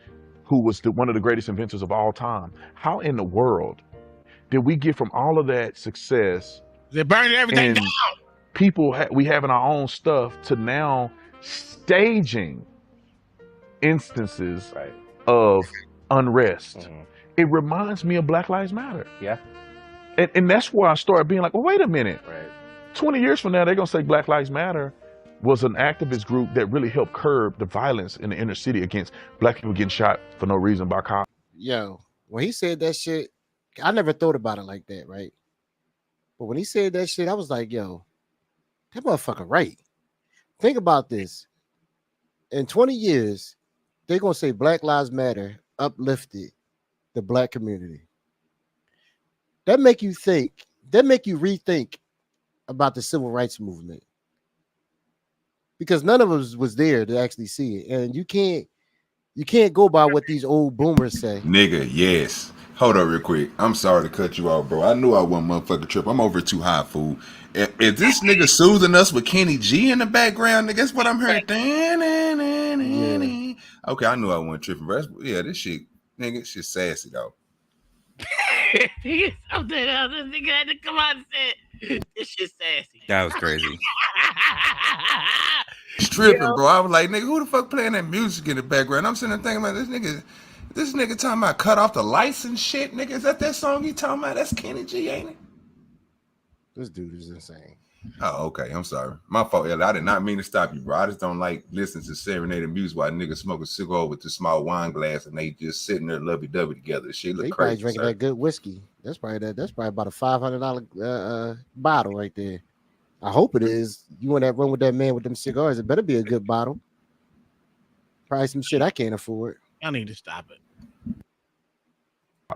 who was one of the greatest inventors of all time. How in the world did we get from all of that success? They're burning everything and down. We having our own stuff to now staging instances of unrest. It reminds me of Black Lives Matter. Yeah. And that's where I started being like, well, wait a minute. Right. 20 years from now, they're going to say Black Lives Matter was an activist group that really helped curb the violence in the inner city against black people getting shot for no reason by cops. Yo, when he said that shit, I never thought about it like that, right? But when he said that shit, I was like, yo, that motherfucker right. Think about this. In 20 years, they're going to say Black Lives Matter uplifted the black community. That make you rethink about the civil rights movement. Because none of us was there to actually see it. And you can't go by what these old boomers say. Nigga, yes. Hold up real quick. I'm sorry to cut you off, bro. I knew I wasn't motherfucking trip. I'm over too high, fool. If this nigga soothing us with Kenny G in the background, nigga, that's what I'm hearing. Yeah. Okay, I knew I wasn't tripping, bro. Yeah, this shit, nigga, shit sassy, though. Something else. This nigga had to come out and say, this shit sassy. That was crazy. Stripping, bro. I was like, nigga, who the fuck playing that music in the background? I'm sitting there thinking about this nigga talking about cut off the lights and shit, nigga. Is that song he talking about? That's Kenny G, ain't it? This dude is insane. Oh, okay. I'm sorry. My fault. I did not mean to stop you, bro. I just don't like listening to serenading music while niggas smoke a cigar with the small wine glass and they just sitting there lovey-dovey together. Shit look They crazy. probably drinking that good whiskey. That's probably about a $500 bottle right there. I hope it is. You in that room with that man with them cigars, it better be a good bottle. Probably some shit I can't afford. I need to stop it.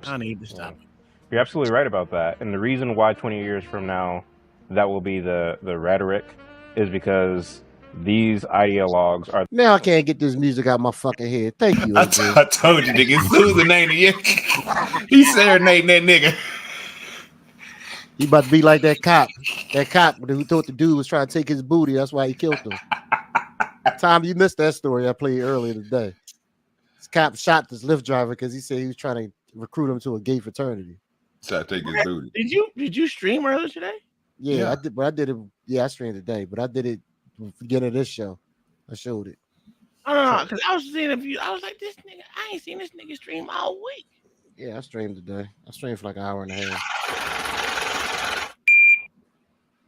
I need to stop it. You're absolutely right about that. And the reason why 20 years from now that will be the rhetoric is because these ideologues are. Now I can't get this music out of my fucking head. Thank you. I told you, nigga. Susan ain't it. He's serenading that nigga. He about to be like that cop. That cop who thought the dude was trying to take his booty. That's why he killed him. Tom, you missed that story I played earlier today. This cop shot this Lyft driver because he said he was trying to recruit him to a gay fraternity. So I take his booty. Did you stream earlier today? Yeah, I did. But I did it. Yeah, I streamed today, but I did it beginning of this show. I showed it. No, because I was seeing a few. I was like, this nigga. I ain't seen this nigga stream all week. Yeah, I streamed today. I streamed for like an hour and a half.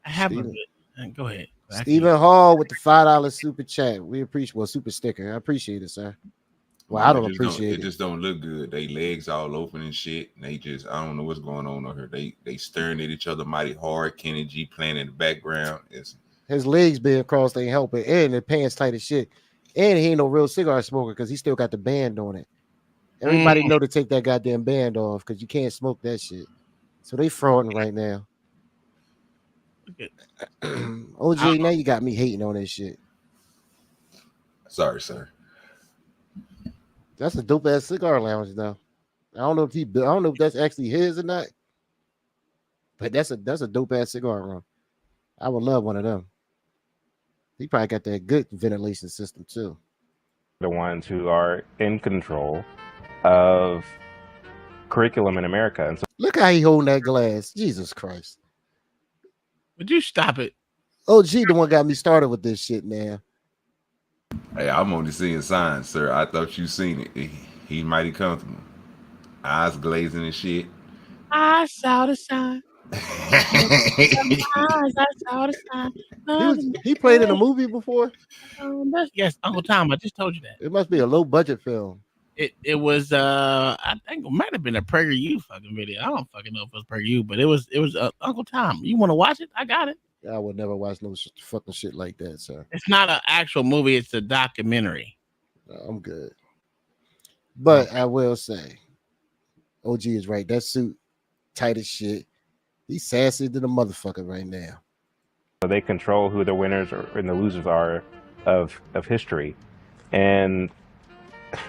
I haven't. Go ahead. Stephen Hall with the $5 super chat. We appreciate super sticker. I appreciate it, sir. Well, I don't appreciate it. It just don't look good. They legs all open and shit. And they just, I don't know what's going on over here. They staring at each other mighty hard. Kenny G playing in the background. His legs being crossed ain't helping, and the pants tight as shit. And he ain't no real cigar smoker because he still got the band on it. Everybody know to take that goddamn band off because you can't smoke that shit. So they frauding right now. OG, now you got me hating on this shit. Sorry, sir. That's a dope ass cigar lounge though. I don't know if that's actually his or not. But that's a dope ass cigar room. I would love one of them. He probably got that good ventilation system too. The ones who are in control of curriculum in America. And so look how he holding that glass. Jesus Christ. Would you stop it? OG the one got me started with this shit now. Hey, I'm only seeing signs, sir. I thought you seen it. He's mighty comfortable. Eyes glazing and shit. I saw the sign. He played in a movie before. Yes, Uncle Tom. I just told you that. It must be a low budget film. It was I think it might have been a PragerU fucking video. I don't fucking know if it was PragerU, but it was Uncle Tom. You want to watch it? I got it. I would never watch no fucking shit like that, sir. It's not an actual movie. It's a documentary. I'm good. But I will say, OG is right. That suit tight as shit. He's sassy to the motherfucker right now. They control who the winners and the losers are of history. And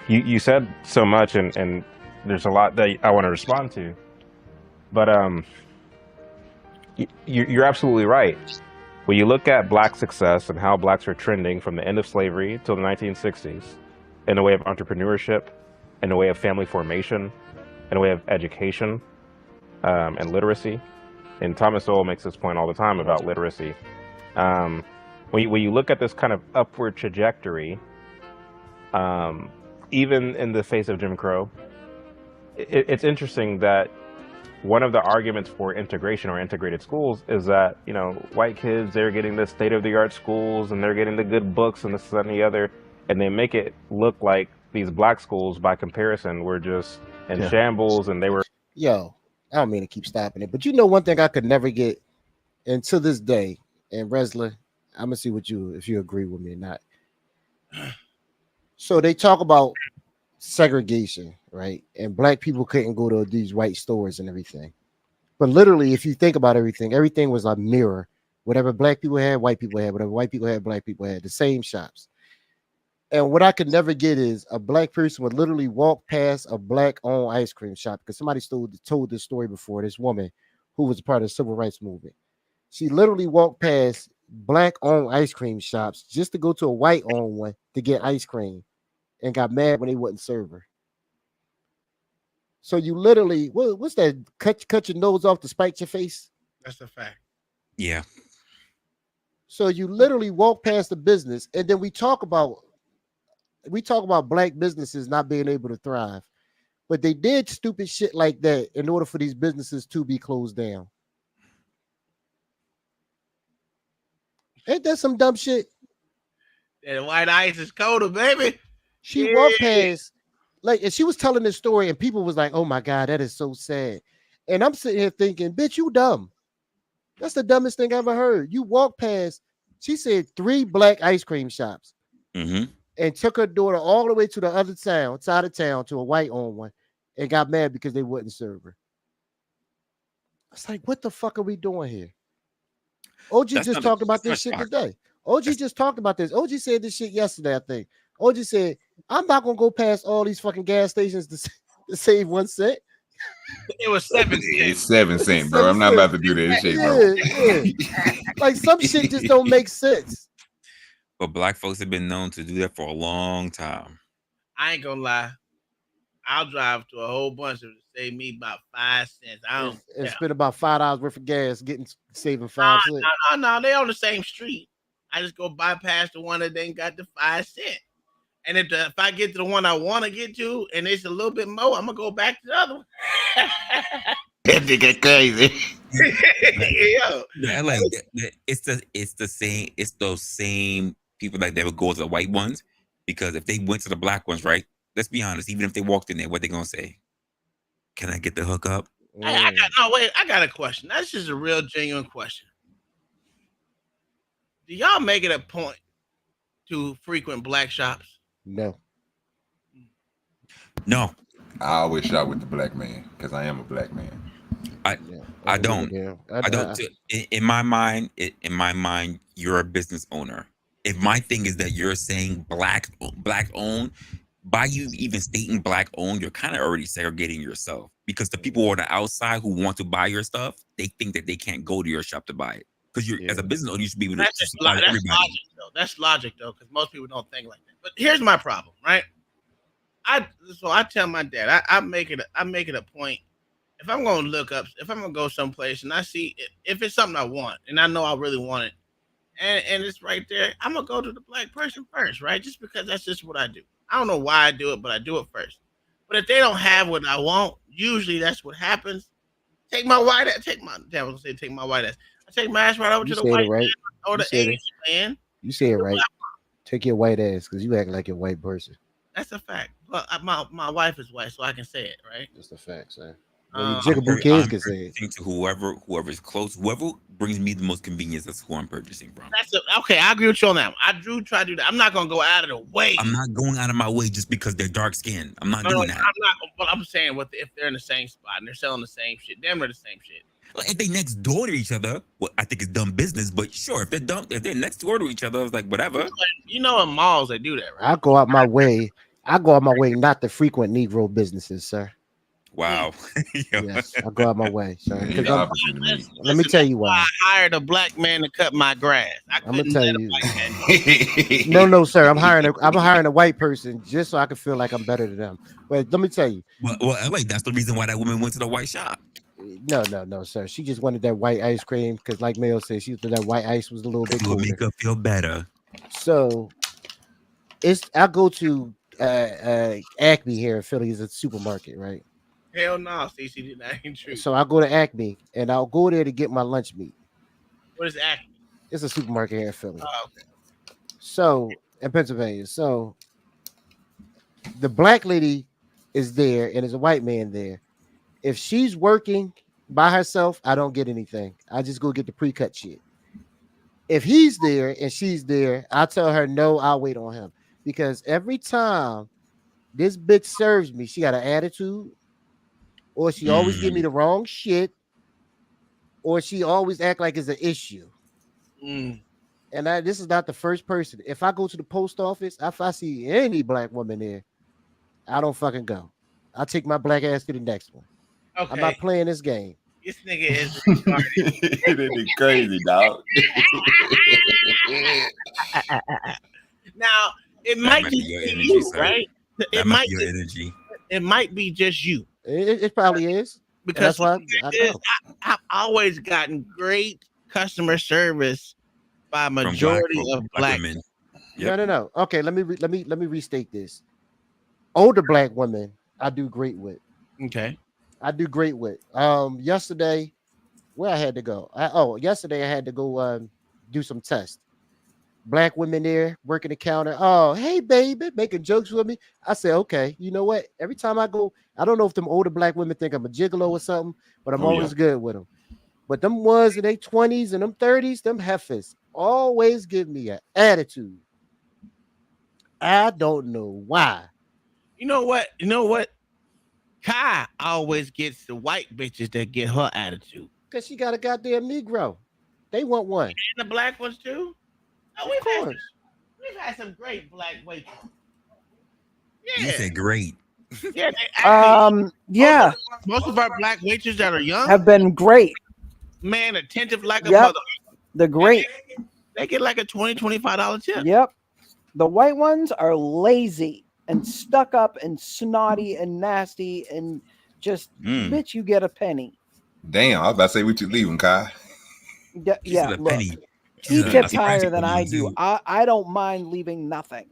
you said so much, and there's a lot that I want to respond to. But you're absolutely right. When you look at black success and how blacks are trending from the end of slavery till the 1960s, in the way of entrepreneurship, in the way of family formation, in the way of education and literacy, and Thomas Sowell makes this point all the time about literacy. When you look at this kind of upward trajectory, even in the face of Jim Crow, it's interesting that one of the arguments for integration or integrated schools is that, you know, white kids, they're getting the state-of-the-art schools and they're getting the good books and this and the other, and they make it look like these black schools, by comparison, were just in shambles, and they were... Yo, I don't mean to keep stopping it, but you know one thing I could never get, and to this day, and Resler, I'm gonna see if you agree with me or not. So they talk about segregation, right? And black people couldn't go to these white stores and everything. But literally, if you think about everything was a mirror. Whatever black people had, white people had. Whatever white people had, black people had. The same shops. And what I could never get is a black person would literally walk past a black-owned ice cream shop, because somebody told this story before. This woman who was a part of the civil rights movement. She literally walked past black-owned ice cream shops just to go to a white-owned one to get ice cream, and got mad when they wouldn't serve her. So you literally, what's that? Cut your nose off to spite your face? That's a fact. Yeah. So you literally walk past the business, and then we talk about black businesses not being able to thrive, but they did stupid shit like that in order for these businesses to be closed down. Ain't that some dumb shit? That white ice is colder, baby. She walked past, and she was telling this story, and people was like, "Oh my God, that is so sad." And I'm sitting here thinking, "Bitch, you dumb. That's the dumbest thing I ever heard." You walk past, she said 3 black ice cream shops, and took her daughter all the way to the other side of town, to a white-owned one, and got mad because they wouldn't serve her. It's like, what the fuck are we doing here? OG just talked about this shit today. OG just talked about this. OG said this shit yesterday, I think. OG said, I'm not going to go past all these fucking gas stations to save 1 cent. It was 7 cents. It's 7 cents, bro. I'm not about to do that shit, bro. Yeah. Like, some shit just don't make sense. But black folks have been known to do that for a long time. I ain't gonna lie. I'll drive to a whole bunch of it to save me about 5 cents. I don't and spend about $5 worth of gas saving 5 cents. No. They on the same street. I just go bypass the one that ain't got the 5 cents. And if I get to the one I want to get to, and it's a little bit more, I'm gonna go back to the other one. That nigga crazy. Yeah, like it's the same. It's those same people that would go to the white ones, because if they went to the black ones, right? Let's be honest. Even if they walked in there, what they gonna say? Can I get the hookup? I got a question. That's just a real genuine question. Do y'all make it a point to frequent black shops? No. I always shop with the black man because I am a black man. I don't. I don't. In my mind, you're a business owner. If my thing is that you're saying black owned, by you even stating black owned, you're kind of already segregating yourself, because the people on the outside who want to buy your stuff, they think that they can't go to your shop to buy it. Because you're as a business owner, you should be able to supply everybody. That's logic though, because most people don't think like that. But here's my problem, right? So I tell my dad, I make it a point. If I'm gonna look up, if I'm gonna go someplace and I see if it's something I want and I know I really want it, and it's right there, I'm gonna go to the black person first, right? Just because that's just what I do. I don't know why I do it, but I do it first. But if they don't have what I want, usually that's what happens. Take my white ass. Take my white ass. I take my ass right over to the white right. man or the Asian man. You say it right. Take your white ass because you act like a white person. That's a fact. Well, my wife is white, so I can say it, right? That's a fact, sir. Well, jigaboo kids can say it. To whoever's close, whoever brings me the most convenience, that's who I'm purchasing from. Okay. I agree with you on that one. I do try to do that. I'm not gonna go out of the way. I'm not going out of my way just because they're dark skinned. I'm not doing that. I'm not. But I'm saying if they're in the same spot and they're selling the same shit, them are the same shit. Well, if they next door to each other, well, I think it's dumb business. But sure, if they're next door to each other, it's like whatever. You know, in malls they do that, right? I go out my way not to frequent Negro businesses, sir. Wow. Yes, I go out my way, sir. Let me tell you why. I hired a black man to cut my grass. I'm gonna tell you. No, sir. I'm hiring a white person just so I can feel like I'm better than them. But let me tell you. Well, wait, that's the reason why that woman went to the white shop. No, sir. She just wanted that white ice cream because, like Mel said, she thought that white ice was a little bit cooler. Make her feel better. So I go to Acme here in Philly. Is a supermarket, right? Hell no, CC, that ain't true. So I go to Acme and I'll go there to get my lunch meat. What is Acme? It's a supermarket here in Philly. Oh, okay. So in Pennsylvania. So the black lady is there and there's a white man there. If she's working by herself, I don't get anything. I just go get the pre-cut shit. If he's there and she's there, I tell her no, I'll wait on him. Because every time this bitch serves me, she got an attitude, or she always give me the wrong shit, or she always act like it's an issue. And this is not the first person. If I go to the post office, if I see any black woman there, I don't fucking go. I'll take my black ass to the next one. Okay. I'm not playing this game. This nigga is retarded. Crazy, dog. Now, it might be you, right? It might be your energy. It might be just you. It probably is. Because that's why I've always gotten great customer service by majority of black men. No. Okay, let me restate this. Older black women, I do great with. Okay. I do great with. Yesterday, where I had to go. Yesterday I had to go do some tests. Black women there working the counter. Oh, hey baby, making jokes with me. I said, okay, you know what? Every time I go, I don't know if them older black women think I'm a gigolo or something, but I'm always good with them. But them ones in their 20s and them 30s, them heifers always give me an attitude. I don't know why. You know what? Kai always gets the white bitches that get her attitude. Because she got a goddamn Negro. They want one. And the black ones too? Oh, we've had some great black waiters. Yeah. You said great. Yeah. Yeah. Most of our black waiters that are young have been great. Man, attentive like a mother. They're great. They get like a $20-$25 tip. Yep. The white ones are lazy and stuck up and snotty and nasty and just bitch, you get a penny. Damn, I was about to say we should leave him, Kai. Yeah, look, he tips higher than I do. I don't mind leaving nothing.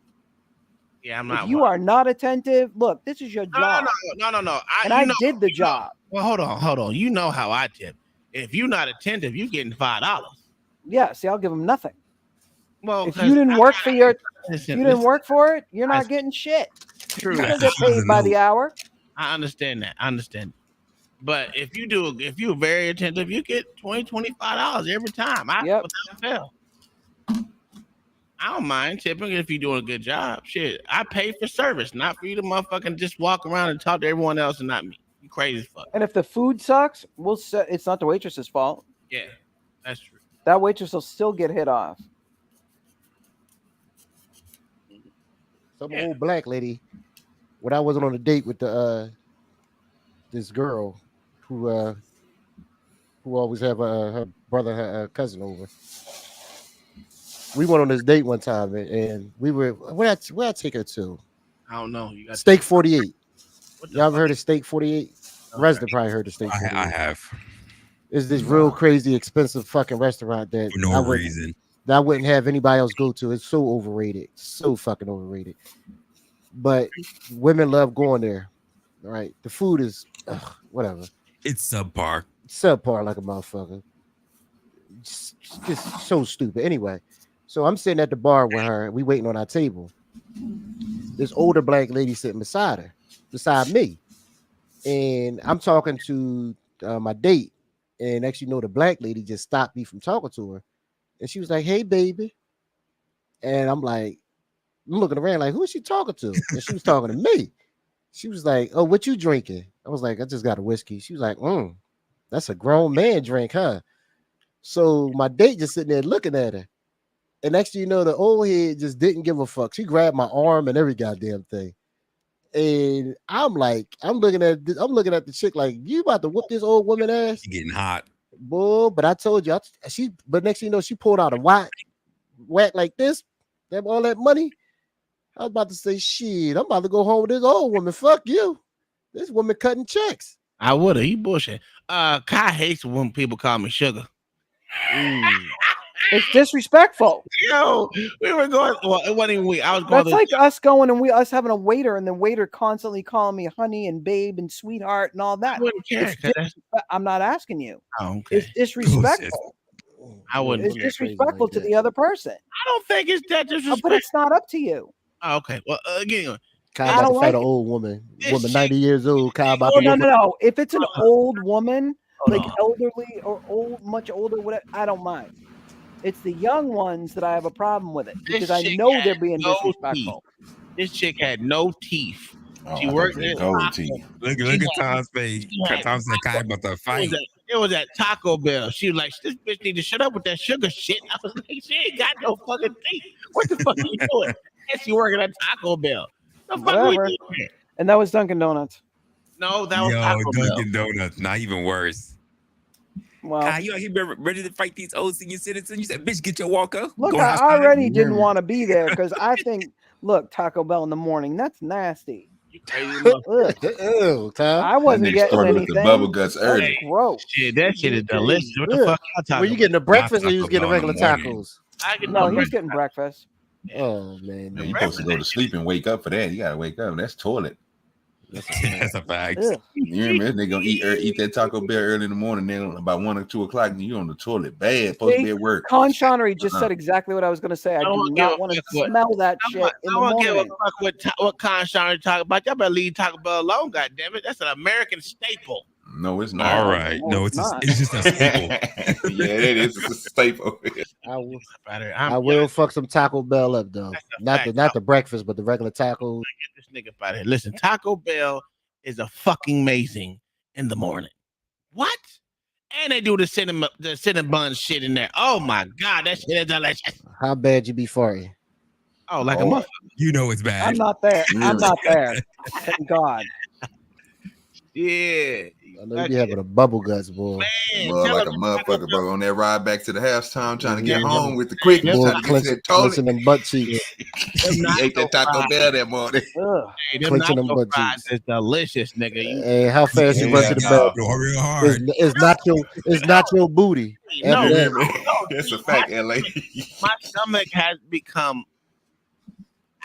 Yeah, I'm not. If you are not attentive, look, this is your job. No. I did the job. Well, hold on. You know how I tip. If you're not attentive, you're getting $5. Yeah, see, I'll give them nothing. Well, if you didn't work for it, you're not getting shit. True. You don't get paid by the hour. I understand that. But if you're very attentive, you get $20-$25 every time. I don't mind tipping if you're doing a good job. Shit, I pay for service, not for you to motherfucking just walk around and talk to everyone else and not me. You crazy as fuck. And if the food sucks, it's not the waitress's fault. Yeah, that's true. That waitress will still get hit off. Some old black lady, when I wasn't on a date with this girl who always have her brother, her cousin over. We went on this date one time, and we were where I take her to. I don't know. You got Steak 48. Y'all ever heard of Steak 48? Okay. Resda probably heard of Steak 48. I have. It's this real crazy expensive fucking restaurant that for no reason that I wouldn't have anybody else go to. It's so overrated, so fucking overrated. But women love going there. Right, the food is whatever. It's subpar. Subpar like a motherfucker. Just so stupid. Anyway, so I'm sitting at the bar with her. We waiting on our table. This older black lady sitting beside me, and I'm talking to my date. And actually, the black lady just stopped me from talking to her, and she was like, "Hey, baby," and I'm looking around like, who is she talking to? And she was talking to me. She was like, "Oh, what you drinking?" I was like, "I just got a whiskey." She was like, "That's a grown man drink, huh?" So my date just sitting there looking at her. And next thing you know, the old head just didn't give a fuck. She grabbed my arm and every goddamn thing. And I'm looking at the chick like, you about to whoop this old woman ass? She getting hot. Boy, but I told you, but next thing you know, she pulled out a whack like this, all that money. I was about to say, shit, I'm about to go home with this old woman. Fuck you. This woman cutting checks. I would have. He bullshit. Kai hates when people call me sugar. It's disrespectful. Yo, we were going. Well, it wasn't even we. I was going. That's like us going and us having a waiter, and the waiter constantly calling me honey and babe and sweetheart and all that. I wouldn't care. I'm not asking you. Oh, okay. It's disrespectful. I wouldn't. It's disrespectful to the other person. I don't think it's that disrespectful. But it's not up to you. Oh, okay. Well, again, Kai about to fight an old woman. 90 years old. Kai about to no. If it's an old woman, like elderly or old, much older, whatever, I don't mind. It's the young ones that I have a problem with it because I know they're being disrespectful. This chick had no teeth. Oh, She worked in gold teeth. Look at Tom's face. Tom said Kai about to fight. It was at Taco Bell. She was like, this bitch need to shut up with that sugar shit. I was like, she ain't got no fucking teeth. What the fuck are you doing? And she working at Taco Bell. The fuck are we doing? And that was Dunkin' Donuts. No, that was Taco Bell. Dunkin' Donuts. Not even worse. Well, Kai, you out here ready to fight these old senior citizens? You said, bitch, get your walker. Look, I already didn't want to be there because I think, look, Taco Bell in the morning, that's nasty. Ew, Tom. I wasn't getting anything. With the bubble guts early. Gross. Shit, that shit is delicious. What the fuck y'all talking Were you getting the breakfast or you was getting regular tacos? No, he was getting breakfast. Oh, man. You're supposed to go to sleep and wake up for that. You got to wake up. That's toilet. That's a fact. You remember they're gonna eat that Taco Bell early in the morning. Then about 1 or 2 o'clock, and you on the toilet, bad. Supposed to be at work. Con Shonery just said exactly what I was going to say. I do not want to smell that shit in the morning. I don't give a fuck what Con Shonery talking about. Y'all better leave Taco Bell alone. God damn it, that's an American staple. No, it's not. All right, no, it's just a staple. Yeah, it is. It's a staple. I will fuck some Taco Bell up though. Not the breakfast, but the regular tacos. Get this nigga out of here. Listen, Taco Bell is a fucking amazing in the morning. What? And they do the cinnamon shit in there. Oh my god, that shit is delicious. How bad you be farting? Oh, like a motherfucker. You know it's bad. I'm not there. I'm not there. Thank God. Yeah. I know you be having a bubble guts, boy. Boy, like a motherfucker, bro. On that ride back to the halftime, trying to get home with the quickness. Boy, clenching them butt cheeks. He ate that Taco Bell that morning. Hey, them Clenching them nacho butt fries cheeks. is delicious, nigga. Hey, how fast you run to the bell? Real hard. It's not your booty. No, That's a fact, LA. My stomach has become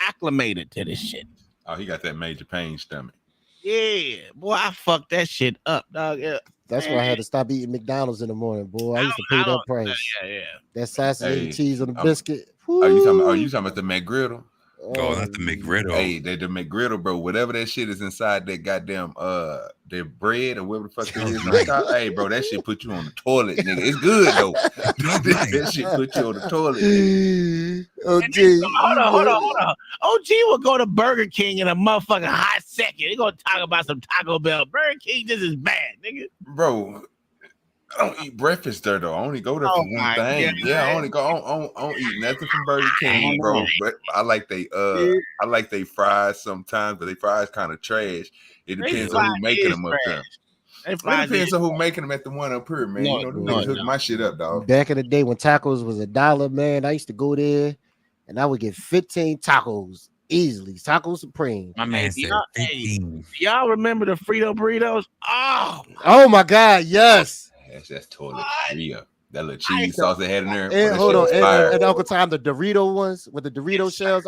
acclimated to this shit. Oh, he got that major pain stomach. Yeah, boy, I fucked that shit up, dog. Yeah. That's why I had to stop eating McDonald's in the morning, boy. I used to pay that price. Yeah. That sausage and cheese on the biscuit. Are you talking about the McGriddle? Oh, not the McGriddle. Hey, the McGriddle, bro. Whatever that shit is inside that goddamn their bread or whatever the fuck it is. Hey, bro, that shit put you on the toilet, nigga. It's good though. That shit put you on the toilet. Hold on. OG will go to Burger King in a motherfucking hot second. He gonna talk about some Taco Bell. Burger King just is bad, nigga. Bro, I don't eat breakfast there though. I only go there for one thing. Yeah, I only go. I don't eat nothing from Burger King, bro. But I like they fries sometimes, but they fries kind of trash. It depends on who making them up there. It depends on who making them at the one up here, man. Hook my shit up, dog. Back in the day when tacos was $1, man, I used to go there and I would get 15 tacos easily. Taco Supreme. My man said 15. Y'all remember the Frito burritos? Oh my God, yes. That's toilet Rio. That little cheese sauce they had in there. And hold on, and Uncle Tom, the Dorito ones with the Dorito shells.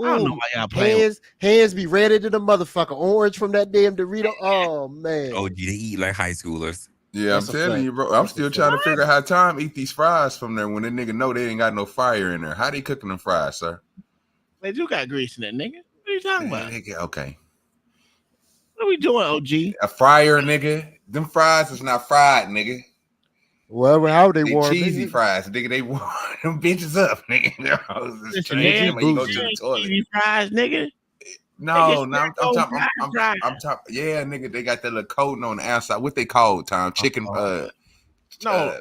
I don't know why y'all playing. Hands be redder than a motherfucker. Orange from that damn Dorito. Oh man. Oh, they eat like high schoolers. Yeah, That's I'm a telling fact. you, bro. I'm still trying to figure out how Tom eat these fries from there when that nigga know they ain't got no fire in there. How they cooking them fries, sir? They do got grease in that, nigga. What are you talking about? Nigga, okay. What are we doing, OG? A fryer, nigga. Them fries is not fried, nigga. Well, how they warm? Cheesy fries, nigga. They warm them bitches up, nigga. You go to the toilet. Cheesy fries, nigga. No, I'm talking. Yeah, nigga. They got that little coating on the outside. What they call Tom? Chicken. No.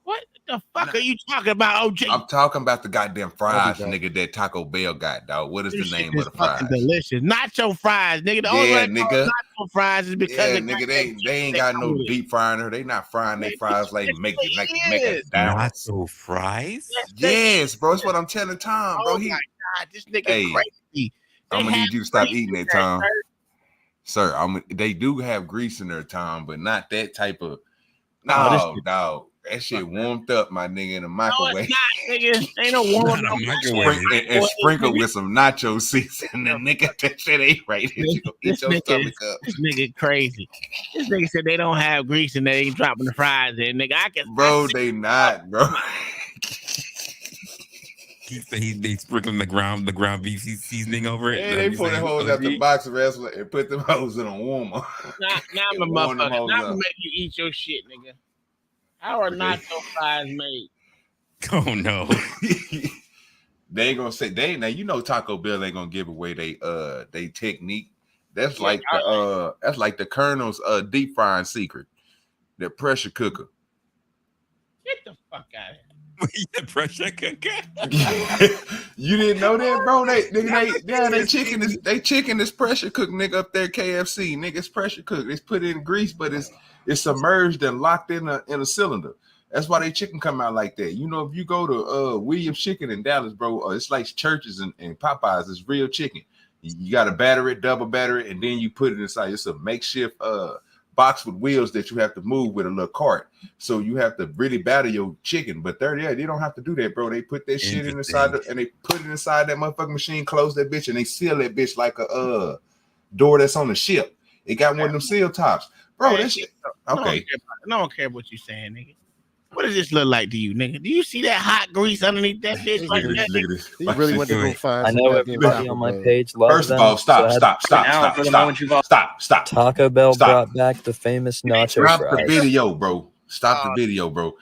What the fuck are you talking about, OG? I'm talking about the goddamn fries, nigga. That Taco Bell got, dog. What is the name of the fries? Delicious nacho fries, nigga. The only way nigga. Nacho fries is because nigga, they ain't got no deep frying her. They not frying their fries like make it down. Nacho fries? Yes, bro. That's what I'm telling Tom, bro. Oh my God, this nigga crazy. I'm gonna need you to stop eating that, Tom. Sir, they do have grease in there, Tom, but not that type of. No, dog. That shit warmed up, my nigga, in the microwave. No, it's not, nigga. Ain't no warm up microwave. And sprinkled with some nacho seasoning, nigga. That shit ain't right. Eat your stomach up. This nigga crazy. This nigga said they don't have grease and they ain't dropping the fries in, nigga. Bro, they not, bro. He said they sprinkling the ground beef seasoning over it. Yeah, they put the hoes out the box wrestler and put them hoes in a warmer. Now I'm a motherfucker. Now I'm gonna make you eat your shit, nigga. How are nacho fries made? Oh no. They ain't gonna say now you know Taco Bell ain't gonna give away they technique. That's like the Colonel's deep frying secret. The pressure cooker. Get the fuck out of here. The pressure cooker. You didn't know that, bro? They chicken is pressure cooked, nigga, up there KFC. Nigga, it's pressure cooked. It's put in grease, but it's submerged and locked in a cylinder. That's why they chicken come out like that. You know, if you go to Williams Chicken in Dallas, bro, it's like Churches and Popeyes. It's real chicken. You got to batter it, double batter it, and then you put it inside. It's a makeshift box with wheels that you have to move with a little cart. So you have to really batter your chicken. But they don't have to do that, bro. They put that shit inside and they put it inside that motherfucking machine, close that bitch, and they seal that bitch like a door that's on the ship. It got one of them seal tops. Bro, that shit. Okay. No one care what you saying, nigga. What does this look like to you, nigga? Do you see that hot grease underneath that bitch? Look at this. He really went to go find. I know everybody on my page loves First of all, stop. Taco Bell brought back the famous nacho Stop fries. the video, bro. Stop the video, bro.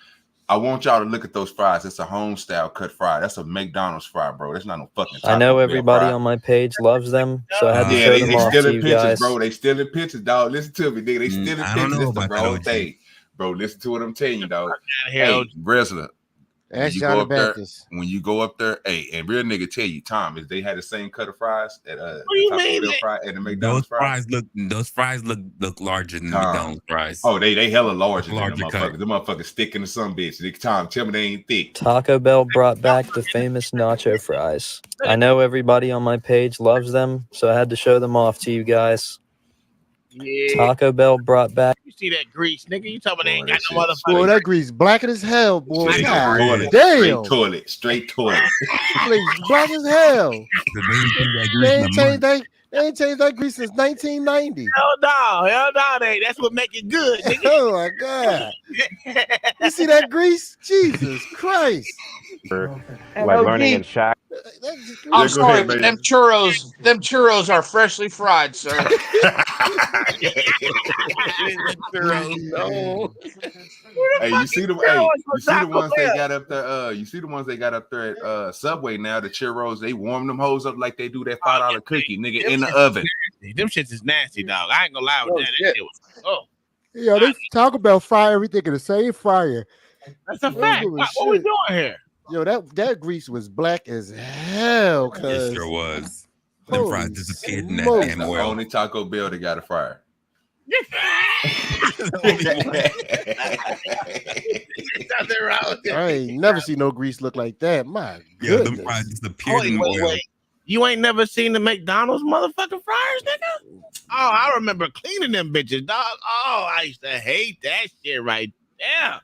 I want y'all to look at those fries. It's a home style cut fry. That's a McDonald's fry, bro. That's not no fucking Taco I know Bell everybody fry. on my page loves them, so I had to show them off still to in you pictures, guys. bro. They still in pictures, dog. Listen to me, nigga. They still in I don't pictures. know It's the about wrong that, thing, bro. Listen to what I'm telling you, dog. Hey, Hey, wrestler. Ask Johnny Baptist. When you go up there, hey, and real nigga tell you, Tom, is they had the same cut of fries at do you Taco mean Bell that? fry and the McDonald's fries. Those fries look larger than McDonald's fries. Oh, they hella larger than Larger them cut. motherfuckers. Them motherfuckers thick in the some bitch. Tom, tell me they ain't thick. Taco Bell brought back the famous nacho fries. I know everybody on my page loves them, so I had to show them off to you guys. Yeah. Taco Bell brought back. You see that grease, nigga? You talking about they ain't got no Boy, motherfucker. Boy, that grease black as hell, boy. Straight God toilet. damn. Straight toilet. Place black as hell. They They ain't changed that grease since 1990. Hell no, that's what make it good, nigga. Oh my God. You see that grease? Jesus Christ. Like learning in Shaq. I'm sorry, but them churros are freshly fried, sir. No. Hey, you see the ones they got up there? You see the ones they got up there at Subway now? The churros, they warm them hoes up like they do that $5 cookie, nigga, in the oven. Them shits is nasty, dog. I ain't gonna lie with that. That shit was, Yo, they talk about fire everything in the same fryer. That's a fact. What we doing here? Yo, that grease was black as hell. It sure was. Them fries disappeared in that damn oil. Only Taco Bell that got a fryer. I ain't never seen no grease look like that. My goodness. Them fries disappeared in the oil. Wait. You ain't never seen the McDonald's motherfucking fryers, nigga? Oh, I remember cleaning them bitches, dog. Oh, I used to hate that shit right there.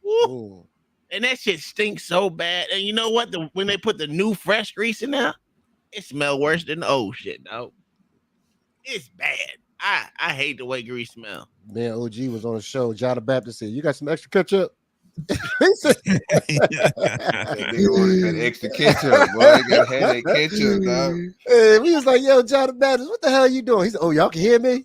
Woo. And that shit stinks so bad. And you know what? When they put the new fresh grease in there, It smell worse than the old shit, dog. It's bad. I hate the way grease smell. Man, OG was on the show. John the Baptist said, "You got some extra ketchup?" He said, That nigga ordered that extra ketchup, boy. He got had that ketchup, dog. Hey, we was like, "Yo, John the Baptist, what the hell are you doing?" He said, "Oh, y'all can hear me?"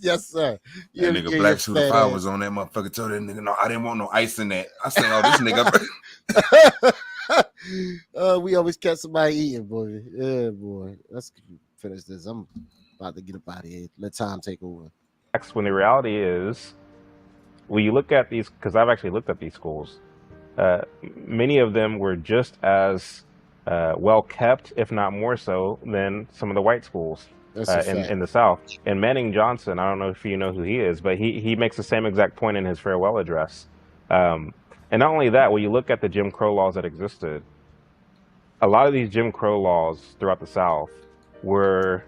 Yes, sir. That nigga Black Suit Fire was on that motherfucker. Told that nigga, no, I didn't want no ice in that. I said, oh, this nigga. We always catch somebody eating, boy. Yeah, boy. Let's finish this. I'm about to get up out of here. Let time take over. When the reality is, when you look at these, because I've actually looked at these schools, many of them were just as well kept, if not more so, than some of the white schools in the South. And Manning Johnson, I don't know if you know who he is, but he makes the same exact point in his farewell address. And not only that, when you look at the Jim Crow laws that existed, a lot of these Jim Crow laws throughout the South were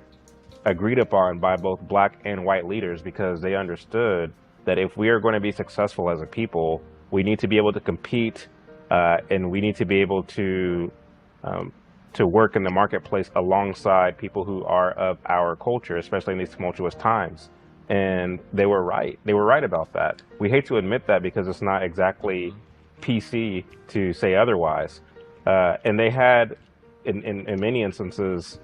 agreed upon by both black and white leaders because they understood that if we are going to be successful as a people, we need to be able to compete and we need to be able to work in the marketplace alongside people who are of our culture, especially in these tumultuous times. And they were right. They were right about that. We hate to admit that because it's not exactly PC to say otherwise. And they had, in many instances,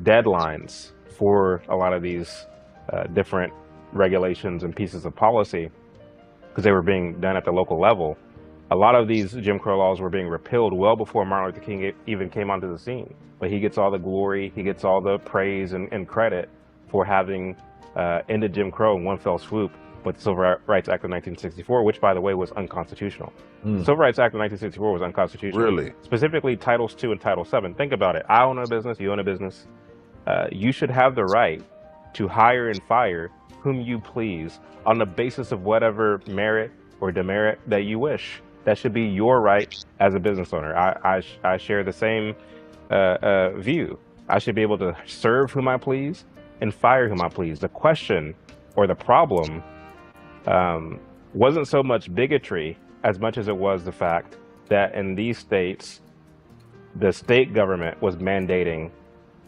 deadlines for a lot of these different regulations and pieces of policy because they were being done at the local level. A lot of these Jim Crow laws were being repealed well before Martin Luther King even came onto the scene. But he gets all the glory, he gets all the praise and credit for having ended Jim Crow in one fell swoop with the Civil Rights Act of 1964, which, by the way, was unconstitutional. The Civil Rights Act of 1964 was unconstitutional. Really? Specifically, Titles II and Title VII. Think about it. I own a business, you own a business. You should have the right to hire and fire whom you please on the basis of whatever merit or demerit that you wish. That should be your right as a business owner. I share the same view. I should be able to serve whom I please and fire whom I please. The question or the problem wasn't so much bigotry as much as it was the fact that in these states, the state government was mandating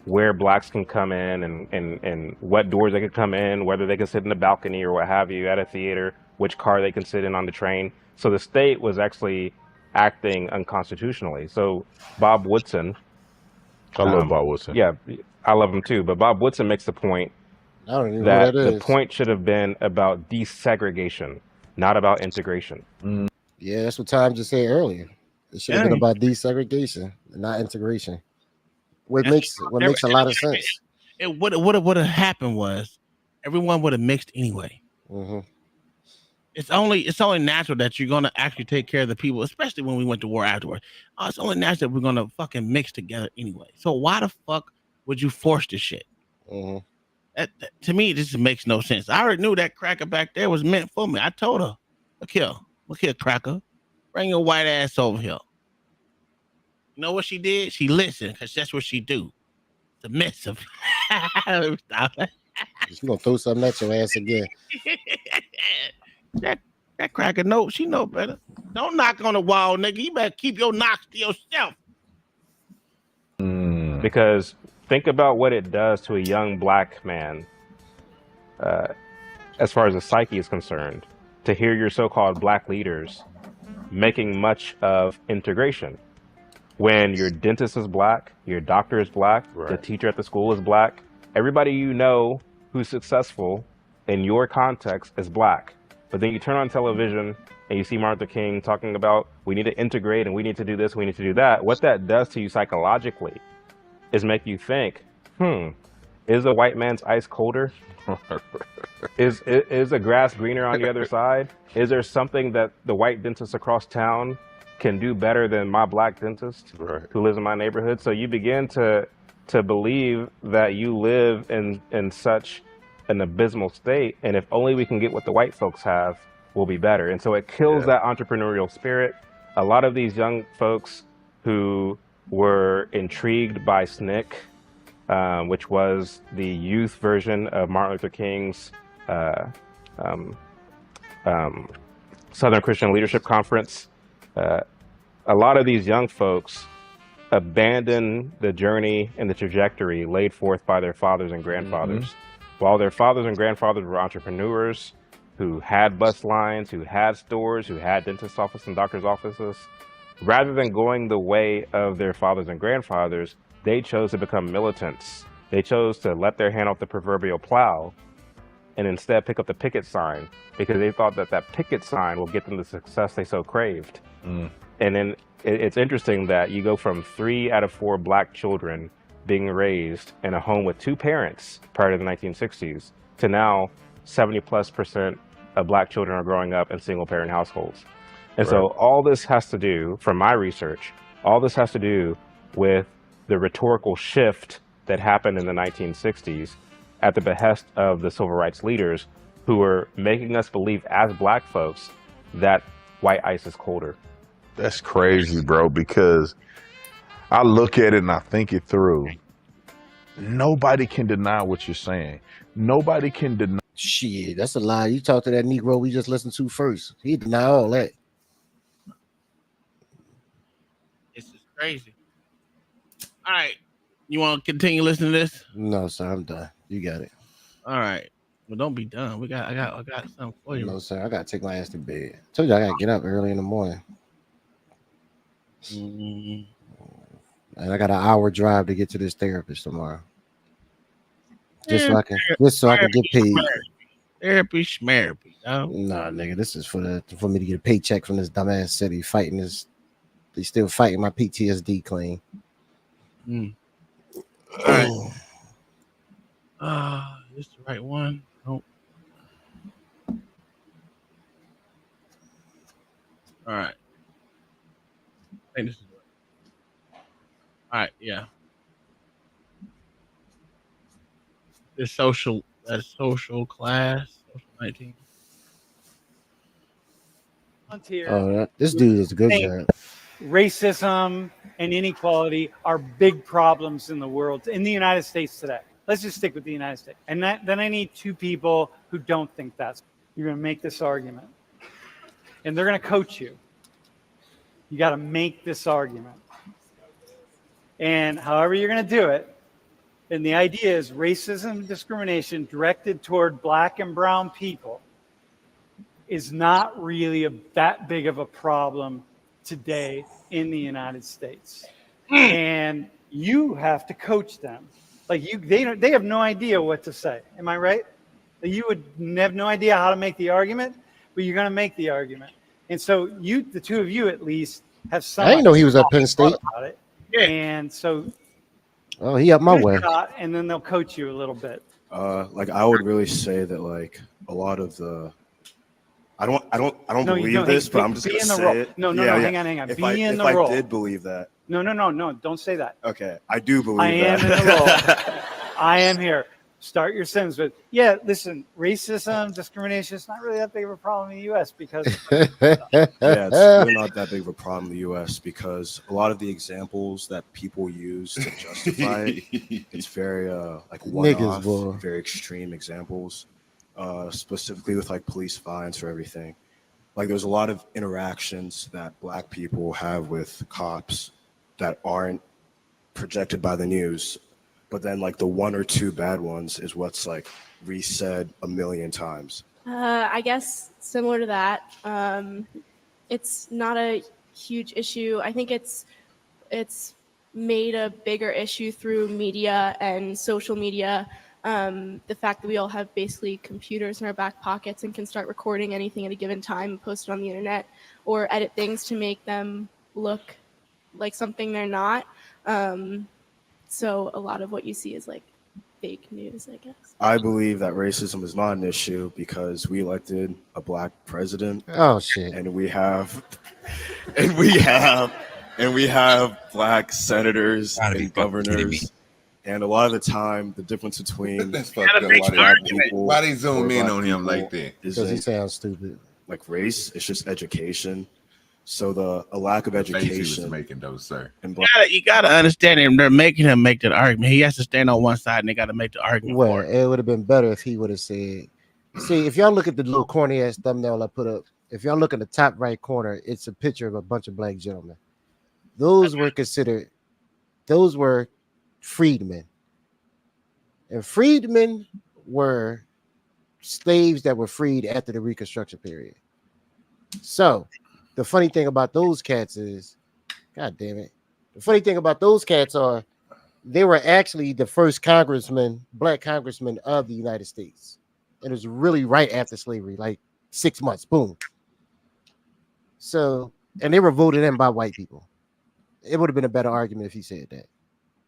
where blacks can come in and what doors they could come in, whether they can sit in the balcony or what have you at a theater, which car they can sit in on the train. So the state was actually acting unconstitutionally. So Bob Woodson. I love Bob Woodson. Yeah, I love him too. But Bob Woodson makes the point I don't even that know what that the is. point should have been about desegregation, not about integration. Yeah, that's what Tom just said earlier. It should have been about desegregation, not integration. What makes a lot of sense. What have happened was everyone would have mixed anyway. Mm-hmm. It's only natural that you're gonna actually take care of the people, especially when we went to war afterwards. It's only natural that we're gonna fucking mix together anyway. So why the fuck would you force this shit? Mm-hmm. That, to me, this makes no sense. I already knew that cracker back there was meant for me. I told her, look here, cracker, bring your white ass over here. You know what she did? She listened because that's what she do. Submissive. Stop. She's gonna throw something at your ass again. That cracker know she know better. Don't knock on the wall, nigga. You better keep your knocks to yourself. Because think about what it does to a young black man, as far as the psyche is concerned, to hear your so-called black leaders making much of integration. When your dentist is black, your doctor is black, the teacher at the school is black, everybody you know who's successful in your context is black. But then you turn on television and you see Martin Luther King talking about we need to integrate and we need to do this, we need to do that. What that does to you psychologically is make you think, is a white man's ice colder? Is the grass greener on the other side? Is there something that the white dentist across town can do better than my black dentist who lives in my neighborhood? So you begin to believe that you live in such an abysmal state, and if only we can get what the white folks have, we'll be better. And so it kills that entrepreneurial spirit. A lot of these young folks who were intrigued by SNCC, which was the youth version of Martin Luther King's Southern Christian Leadership Conference. A lot of these young folks abandon the journey and the trajectory laid forth by their fathers and grandfathers. While their fathers and grandfathers were entrepreneurs who had bus lines, who had stores, who had dentist offices and doctor's offices, rather than going the way of their fathers and grandfathers, they chose to become militants. They chose to let their hand off the proverbial plow and instead pick up the picket sign because they thought that that picket sign will get them the success they so craved. And then it's interesting that you go from 3 out of 4 black children being raised in a home with 2 parents prior to the 1960s to now 70+% of black children are growing up in single parent households. And so all this has to do, from my research, all this has to do with the rhetorical shift that happened in the 1960s at the behest of the civil rights leaders who were making us believe as black folks that white ice is colder. That's crazy, bro, because I look at it and I think it through. Nobody can deny what you're saying. Nobody can deny. Shit, that's a lie. You talk to that Negro we just listened to first. He deny all that. This is crazy. All right. You want to continue listening to this? No, sir, I'm done. You got it. All right. Well, don't be done. I got something for you. No, sir, I gotta take my ass to bed. Told you I gotta get up early in the morning. And I got an hour drive to get to this therapist tomorrow. Just so I can get paid. Therapy schmerapy. No? Nah, nigga, this is for me to get a paycheck from this dumbass city fighting this. They still fighting my PTSD claim. All right. This is the right one. Nope. All right. I think this is right. All right, yeah. This social class, social 19. Oh, this dude is a good job. Racism and inequality are big problems in the world, in the United States today. Let's just stick with the United States. And then I need 2 people who don't think that's. You're going to make this argument. And they're going to coach you. You got to make this argument. And however you're going to do it, and the idea is racism and discrimination directed toward black and brown people is not really that big of a problem today in the United States. And you have to coach them. Like they have no idea what to say. Am I right? You would have no idea how to make the argument, but you're going to make the argument. And so the 2 of you at least have some. I didn't know he was at Penn State. About it. Yeah. And so. Oh, he up my way. And then they'll coach you a little bit. Like I would really say that like a lot of the. I don't believe this, but I'm just gonna say it. No, hang on. If Be in the role. I did believe that. No, don't say that. Okay, I do believe I am that. in the role. I am here. Start your sentence with, yeah, listen, racism, discrimination, it's not really that big of a problem in the U.S. because... it's really not that big of a problem in the U.S. because a lot of the examples that people use to justify it, it's very, like one-off, very extreme examples, specifically with, like, police fines for everything. Like, there's a lot of interactions that Black people have with cops that aren't projected by the news. But then, like, the 1 or 2 bad ones is what's, like, resaid a million times. I guess similar to that. It's not a huge issue. I think it's made a bigger issue through media and social media. The fact that we all have basically computers in our back pockets and can start recording anything at a given time and post it on the internet or edit things to make them look like something they're not. So a lot of what you see is like fake news, I guess. I believe that racism is not an issue because we elected a Black president. Oh shit! And we have Black senators and governors. And a lot of the time, the difference between That's fucked up. Why they zoom in on him like that? Because he sounds stupid. Like race, it's just education. So a lack of education. Making those, sir. You gotta understand him. They're making him make that argument. He has to stand on one side, and they got to make the argument. Well, it would have been better if he would have said, "See, if y'all look at the little corny ass thumbnail I put up, if y'all look in the top right corner, it's a picture of a bunch of Black gentlemen. Those were considered those were freedmen. And freedmen were slaves that were freed after the Reconstruction period. So the funny thing about those cats is, God damn it. The funny thing about those cats are they were actually the first black congressmen of the United States. And it was really right after slavery, like 6 months, boom. So, and they were voted in by white people. It would have been a better argument if he said that,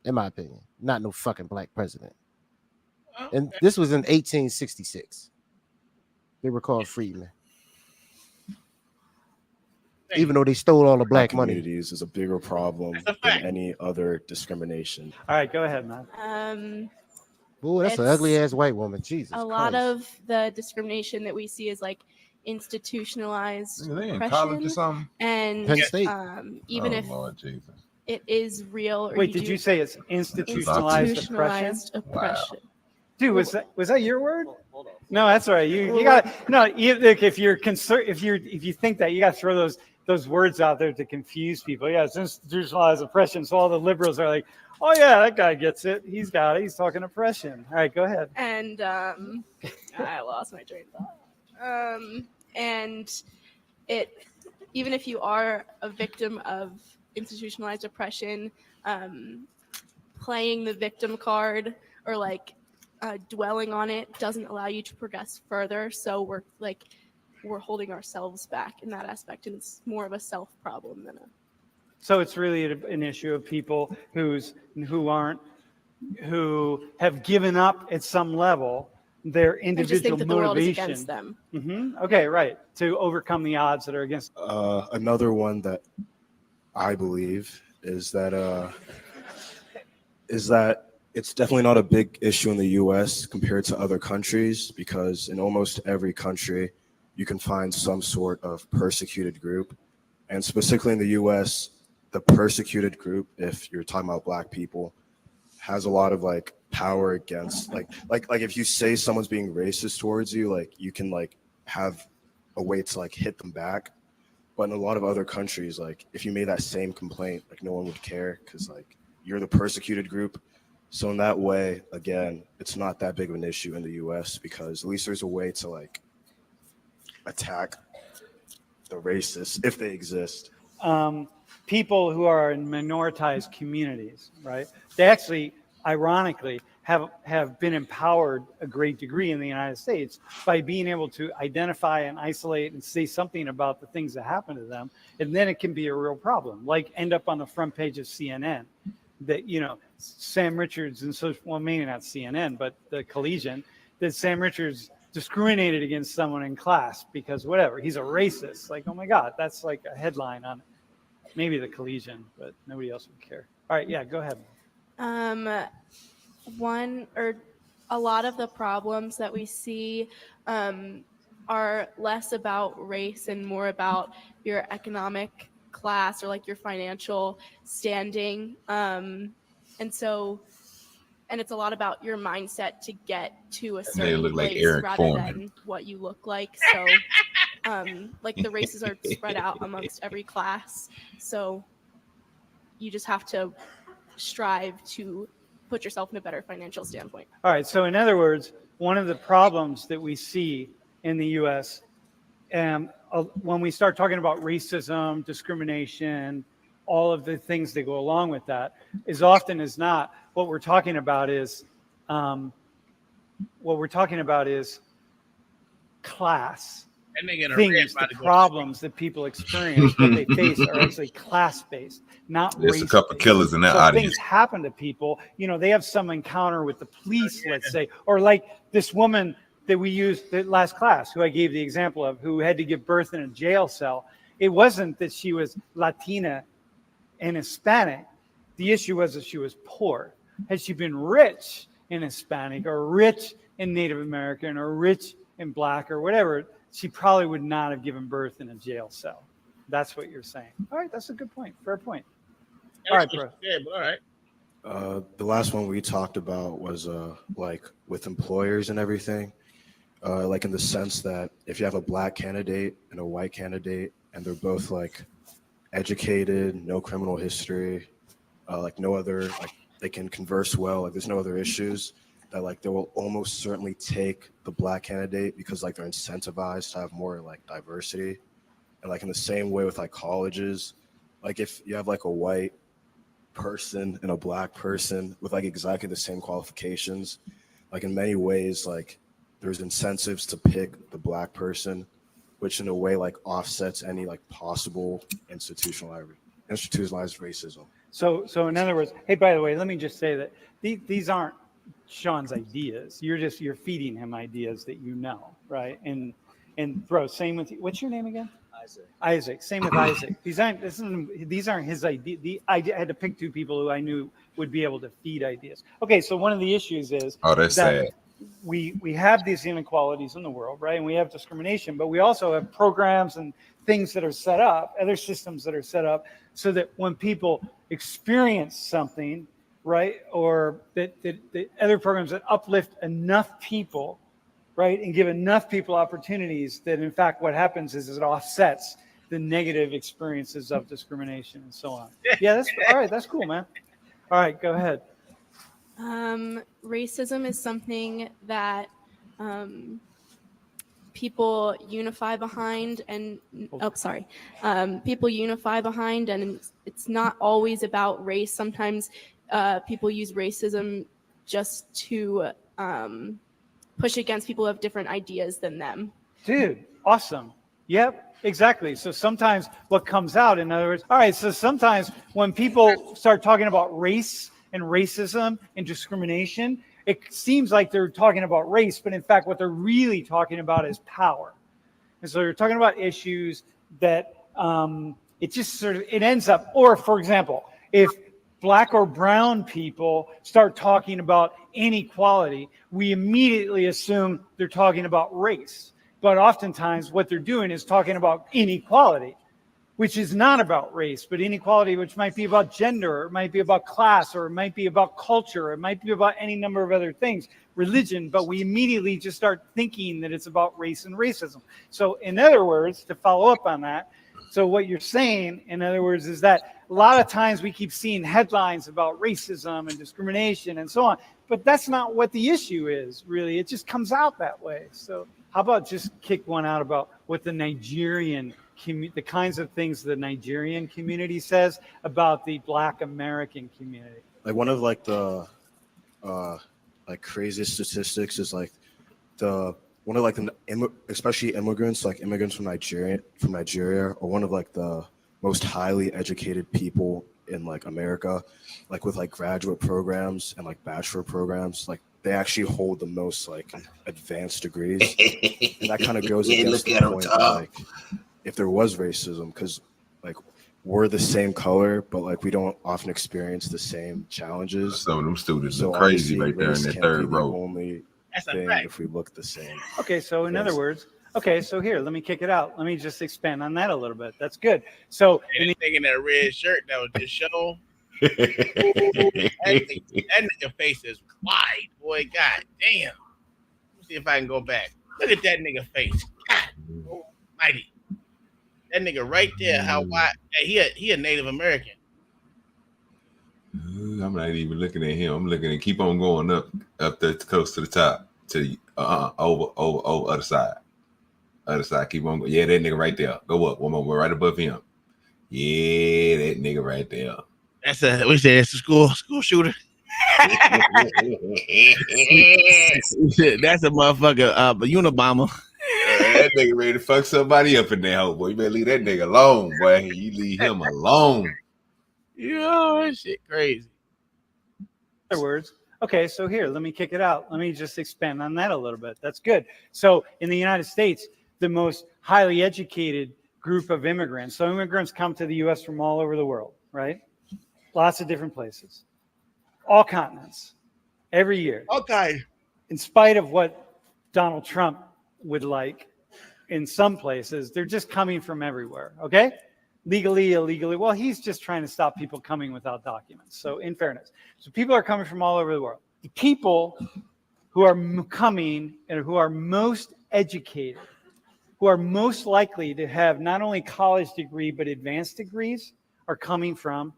in my opinion. Not no fucking black president. And this was in 1866. They were called freedmen. Even though they stole all the black money. Communities is a bigger problem than any other discrimination. All right, go ahead, man. Oh, that's an It's- ugly ass white woman. Jesus. A lot Christ. of the discrimination that we see is like institutionalized Nigga, they in oppression, college or something? and Penn State. Even Oh, if Lord Jesus. it is real. Or Wait, did you say it's institutionalized oppression? oppression? Dude, was that your word? No, that's all right. You got look, if you're if you think that, you got to throw those words out there to confuse people. Yeah, it's institutionalized oppression. So all the liberals are like, oh yeah, that guy gets it. He's got it. He's talking oppression. All right, go ahead. And I lost my train of thought. And it, even if you are a victim of institutionalized oppression, playing the victim card or like dwelling on it doesn't allow you to progress further. So we're holding ourselves back in that aspect, and it's more of a self problem than a. So it's really an issue of people who have given up at some level their I just individual think that the world is motivation. against them. Okay, right. To overcome the odds that are against. Another one that I believe is that it's definitely not a big issue in the U.S. compared to other countries, because in almost every country you can find some sort of persecuted group, and specifically in the U.S., the persecuted group, if you're talking about black people, has a lot of like power against like if you say someone's being racist towards you, like you can like have a way to like hit them back. But in a lot of other countries, like if you made that same complaint, like no one would care because like you're the persecuted group. So in that way, again, it's not that big of an issue in the US because at least there's a way to like attack the racists if they exist. People who are in minoritized communities, right? They actually, ironically, have been empowered a great degree in the United States by being able to identify and isolate and say something about the things that happen to them, and then it can be a real problem. Like end up on the front page of CNN, that Sam Richards and maybe not CNN, but the Collegian, that Sam Richards discriminated against someone in class because whatever, he's a racist. Like, oh my God, that's like a headline on maybe the Collegian, but nobody else would care. All right, yeah, go ahead. A lot of the problems that we see are less about race and more about your economic class or like your financial standing. And it's a lot about your mindset to get to a certain look like place Eric rather Foreman. than what you look like. So like the races are spread out amongst every class. So you just have to strive to put yourself in a better financial standpoint. All right. So in other words, one of the problems that we see in the U.S. When we start talking about racism, discrimination, all of the things that go along with that, is often as not what we're talking about is class. And they get a Things, red the problems that people experience, what they face are actually class-based, not There's race. a couple killers in that So audience. things happen to people. They have some encounter with the police, let's say, or like this woman that we used the last class, who I gave the example of, who had to give birth in a jail cell. It wasn't that she was Latina and Hispanic. The issue was that she was poor. Had she been rich in Hispanic or rich in Native American or rich in Black or whatever, she probably would not have given birth in a jail cell. That's what you're saying. All right, that's a good point. Fair point. All right, bro. Yeah, but all right. The last one we talked about was like with employers and everything, like in the sense that if you have a black candidate and a white candidate and they're both like educated, no criminal history, like no other, like they can converse well, like there's no other issues, that like they will almost certainly take the black candidate because like they're incentivized to have more like diversity. And like in the same way with like colleges, like if you have like a white person and a black person with like exactly the same qualifications, like in many ways, like there's incentives to pick the black person, which in a way like offsets any like possible institutionalized racism. So in other words, hey, by the way, let me just say that these aren't Sean's ideas. You're feeding him ideas that you know, right? And bro, same with you. What's your name again? Isaac. Same with Isaac. These aren't his ideas. I had to pick two people who I knew would be able to feed ideas. Okay, so one of the issues is that's sad. We have these inequalities in the world, right? And we have discrimination, but we also have programs and things that are set up, other systems that are set up, so that when people experience something, right, or that other programs that uplift enough people, right, and give enough people opportunities, that in fact what happens is it offsets the negative experiences of discrimination and so on. Yeah, that's all right. That's cool, man. All right, go ahead. Racism is something that people unify behind, and people unify behind, and it's not always about race. Sometimes people use racism just to push against people who have different ideas than them. Dude, awesome. Yep, exactly. So sometimes what comes out, in other words, all right, so sometimes when people start talking about race and racism and discrimination, it seems like they're talking about race, but in fact, what they're really talking about is power. And so they're talking about issues that it just sort of, it ends up, or for example, if Black or brown people start talking about inequality, we immediately assume they're talking about race. But oftentimes what they're doing is talking about inequality, which is not about race, but inequality, which might be about gender, or it might be about class, or it might be about culture, or it might be about any number of other things, religion, but we immediately just start thinking that it's about race and racism. So in other words, to follow up on that, so what you're saying, in other words, is that a lot of times we keep seeing headlines about racism and discrimination and so on, but that's not what the issue is, really. It just comes out that way. So how about just kick one out about what the Nigerian the kinds of things the Nigerian community says about the Black American community? Like one of like the like craziest statistics is like one of like especially immigrants, like immigrants from Nigeria are one of like the most highly educated people in like America, like with like graduate programs and like bachelor programs, like they actually hold the most like advanced degrees. And that kind of goes against the point that, like, if there was racism, because like we're the same color, but like we don't often experience the same challenges. Some of them students are crazy right there in the third row. Only thing if we look the same. Okay, so in other words, okay, so here, let me kick it out. Let me just expand on that a little bit. That's good. So anything in that red shirt that was just show. that nigga face is wide, boy. God damn. Let's see if I can go back. Look at that nigga face. God almighty. That nigga right there, how wide? Hey, he a Native American. I'm not even looking at him. I'm looking at keep on going up there close to the top to over other side. Other side, keep on going. Yeah, that nigga right there. Go up one more, right above him. Yeah, that nigga right there. That's we say it's a school shooter. That's a motherfucker, Unabomber. That nigga ready to fuck somebody up in there, hoe, boy. You better leave that nigga alone, boy. You leave him alone. Yo, that shit crazy. In other words, okay, so here, let me kick it out. Let me just expand on that a little bit. That's good. So in the United States, the most highly educated group of immigrants. So immigrants come to the U.S. from all over the world, right? Lots of different places, all continents, every year. Okay. In spite of what Donald Trump would like in some places, they're just coming from everywhere, okay? Legally, illegally. Well, he's just trying to stop people coming without documents. So in fairness, so people are coming from all over the world. The people who are coming and who are most educated, who are most likely to have not only college degree, but advanced degrees are coming from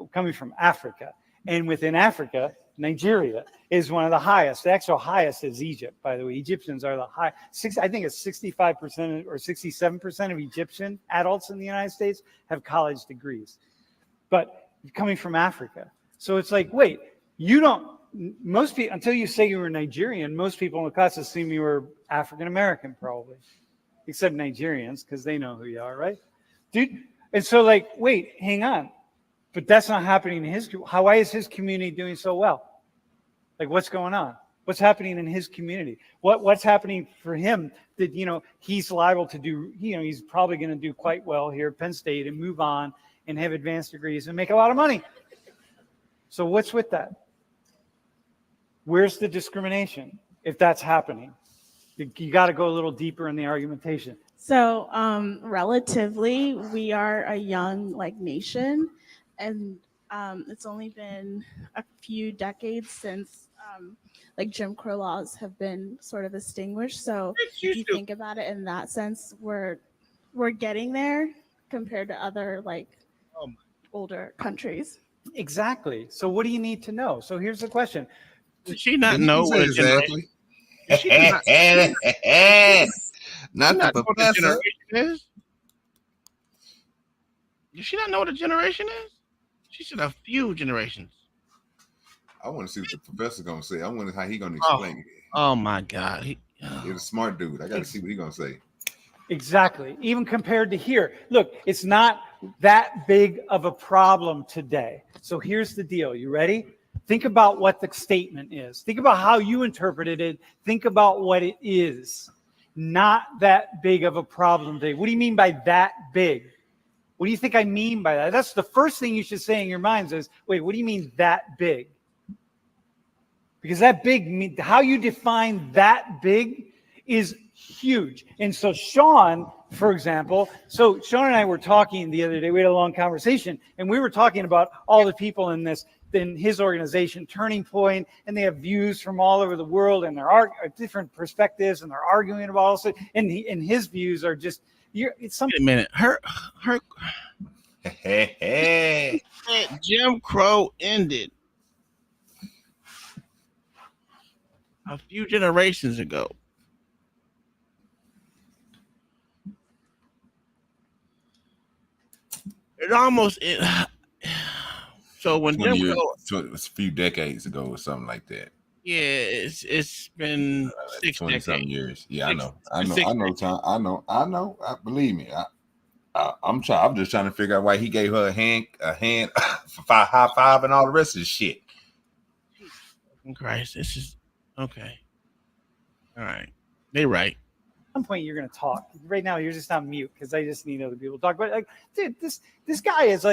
Africa, And within Africa, Nigeria is one of the highest. The actual highest is Egypt, by the way. Egyptians are the high. I think it's 65% or 67% of Egyptian adults in the United States have college degrees. But coming from Africa. So it's like, wait, you don't, most people, until you say you were Nigerian, most people in the class assume you were African-American probably, except Nigerians, because they know who you are, right? Dude, and so like, wait, hang on. But that's not happening in his, why is his community doing so well? Like, what's going on? What's happening in his community? What's happening for him that, you know, he's liable to do, you know, he's probably going to do quite well here at Penn State and move on and have advanced degrees and make a lot of money. So what's with that? Where's the discrimination if that's happening? You got to go a little deeper in the argumentation. So relatively, we are a young nation, and it's only been a few decades since Jim Crow laws have been sort of extinguished. So if you think about it in that sense, we're getting there compared to other older countries. Exactly. So what do you need to know? So here's the question. Does she not know what exactly? Not the professor. Does she not know what a generation is? She should have few generations. I want to see what the professor's gonna say. I wonder how he's gonna explain it. Oh my God. He's a smart dude. I gotta see what he's gonna say. Exactly. Even compared to here. Look, it's not that big of a problem today. So here's the deal. You ready? Think about what the statement is. Think about how you interpreted it. Think about what it is. Not that big of a problem today. What do you mean by that big? What do you think I mean by that? That's the first thing you should say in your minds is, wait, what do you mean that big? Because that big, how you define that big is huge. And so Sean, for example, so Sean and I were talking the other day, we had a long conversation, and we were talking about all the people in his organization, Turning Point, and they have views from all over the world, and there are different perspectives, and they're arguing about all this, and his views are just, it's something. Wait a minute, Jim Crow ended a few generations ago. It almost so when Jim Crow, so it was a few decades ago or something like that. Yeah, it's been 20-something years. Yeah, I know. Believe me, I'm just trying to figure out why he gave her a hand for high five and all the rest of the shit. Christ, this is okay. All right, they right. At some point you're gonna talk. Right now you're just on mute because I just need other people to talk. But dude, this guy is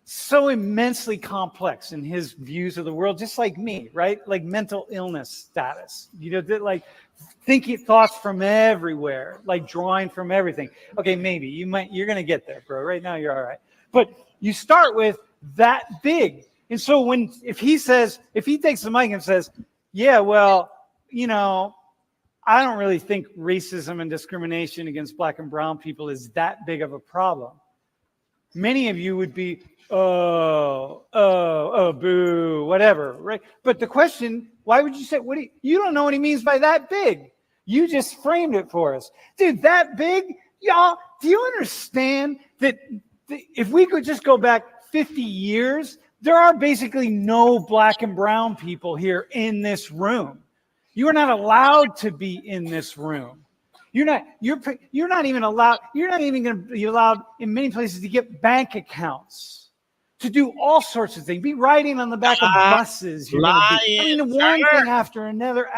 so immensely complex in his views of the world, just like me, right? Like mental illness status, thinking thoughts from everywhere, drawing from everything. Okay, maybe you're gonna get there, bro. Right now you're all right, but you start with that big. And so if he takes the mic and says, yeah, well, I don't really think racism and discrimination against Black and brown people is that big of a problem. Many of you would be, oh, boo, whatever, right? But the question, why would you say, you don't know what he means by that big. You just framed it for us. Dude, that big, y'all, do you understand that if we could just go back 50 years, there are basically no Black and brown people here in this room. You are not allowed to be in this room. You're not even allowed. You're not even going to be allowed in many places to get bank accounts, to do all sorts of things. Be riding on the back of buses. One thing after another.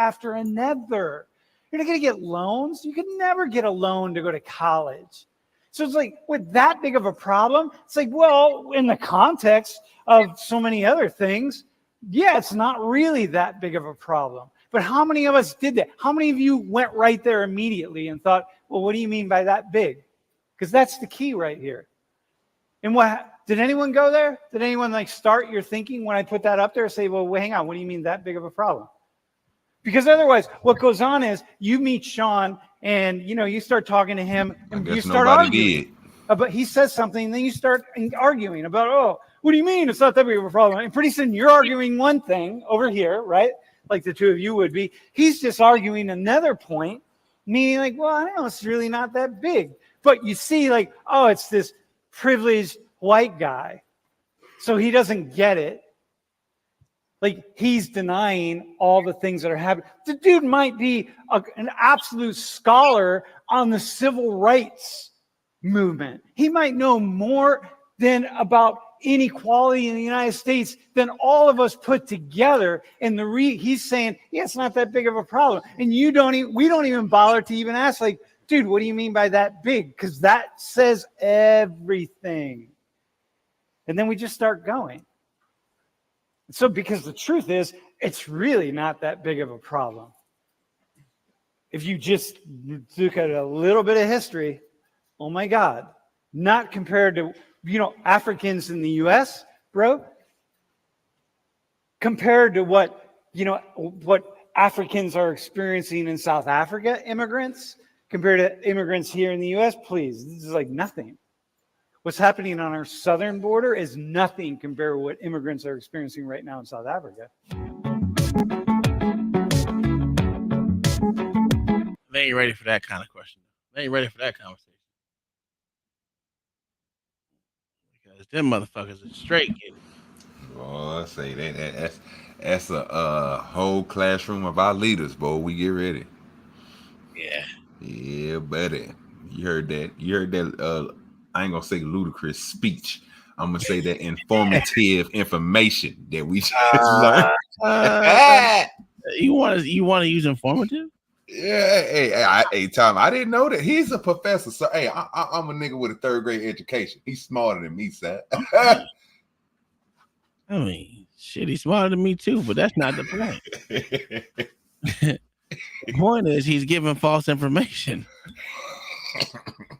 You're not going to get loans. You could never get a loan to go to college. So it's with that big of a problem, it's well, in the context of so many other things, yeah, it's not really that big of a problem. But how many of us did that? How many of you went right there immediately and thought, well, what do you mean by that big? Because that's the key right here. And did anyone go there? Did anyone start your thinking when I put that up there? Say, well, hang on, what do you mean that big of a problem? Because otherwise, what goes on is you meet Sean and you start talking to him and you start arguing. But he says something, and then you start arguing about, What do you mean it's not that big of a problem? And pretty soon you're arguing one thing over here, right? Like the two of you would be. He's just arguing another point, meaning like, well, I don't know, it's really not that big. But you see, like, oh, it's this privileged white guy. So he doesn't get it. Like, he's denying all the things that are happening. The dude might be an absolute scholar on the civil rights movement. He might know more than about inequality in the United States than all of us put together. And he's saying, yeah, it's not that big of a problem. And we don't even bother to even ask, like, dude, what do you mean by that big? Because that says everything. And then we just start going. So, because the truth is, it's really not that big of a problem. If you just look at a little bit of history, oh my God, not compared to, Africans in the US, bro, compared to what Africans are experiencing in South Africa, immigrants, compared to immigrants here in the US, please, this is like nothing. What's happening on our southern border is nothing compared to what immigrants are experiencing right now in South Africa. They ain't ready for that kind of question. They ain't ready for that conversation. Because them motherfuckers are straight getting. Oh, I say that's a whole classroom of our leaders, boy. We get ready. Yeah. Yeah, buddy. You heard that. I ain't gonna say ludicrous speech. I'm gonna say that informative information that we just learned. You want to use informative? Yeah, hey, Tom, I didn't know that he's a professor. So, hey, I'm a nigga with a 3rd grade education. He's smarter than me, son. I mean, shit, he's smarter than me too, but that's not the point. The point is he's giving false information.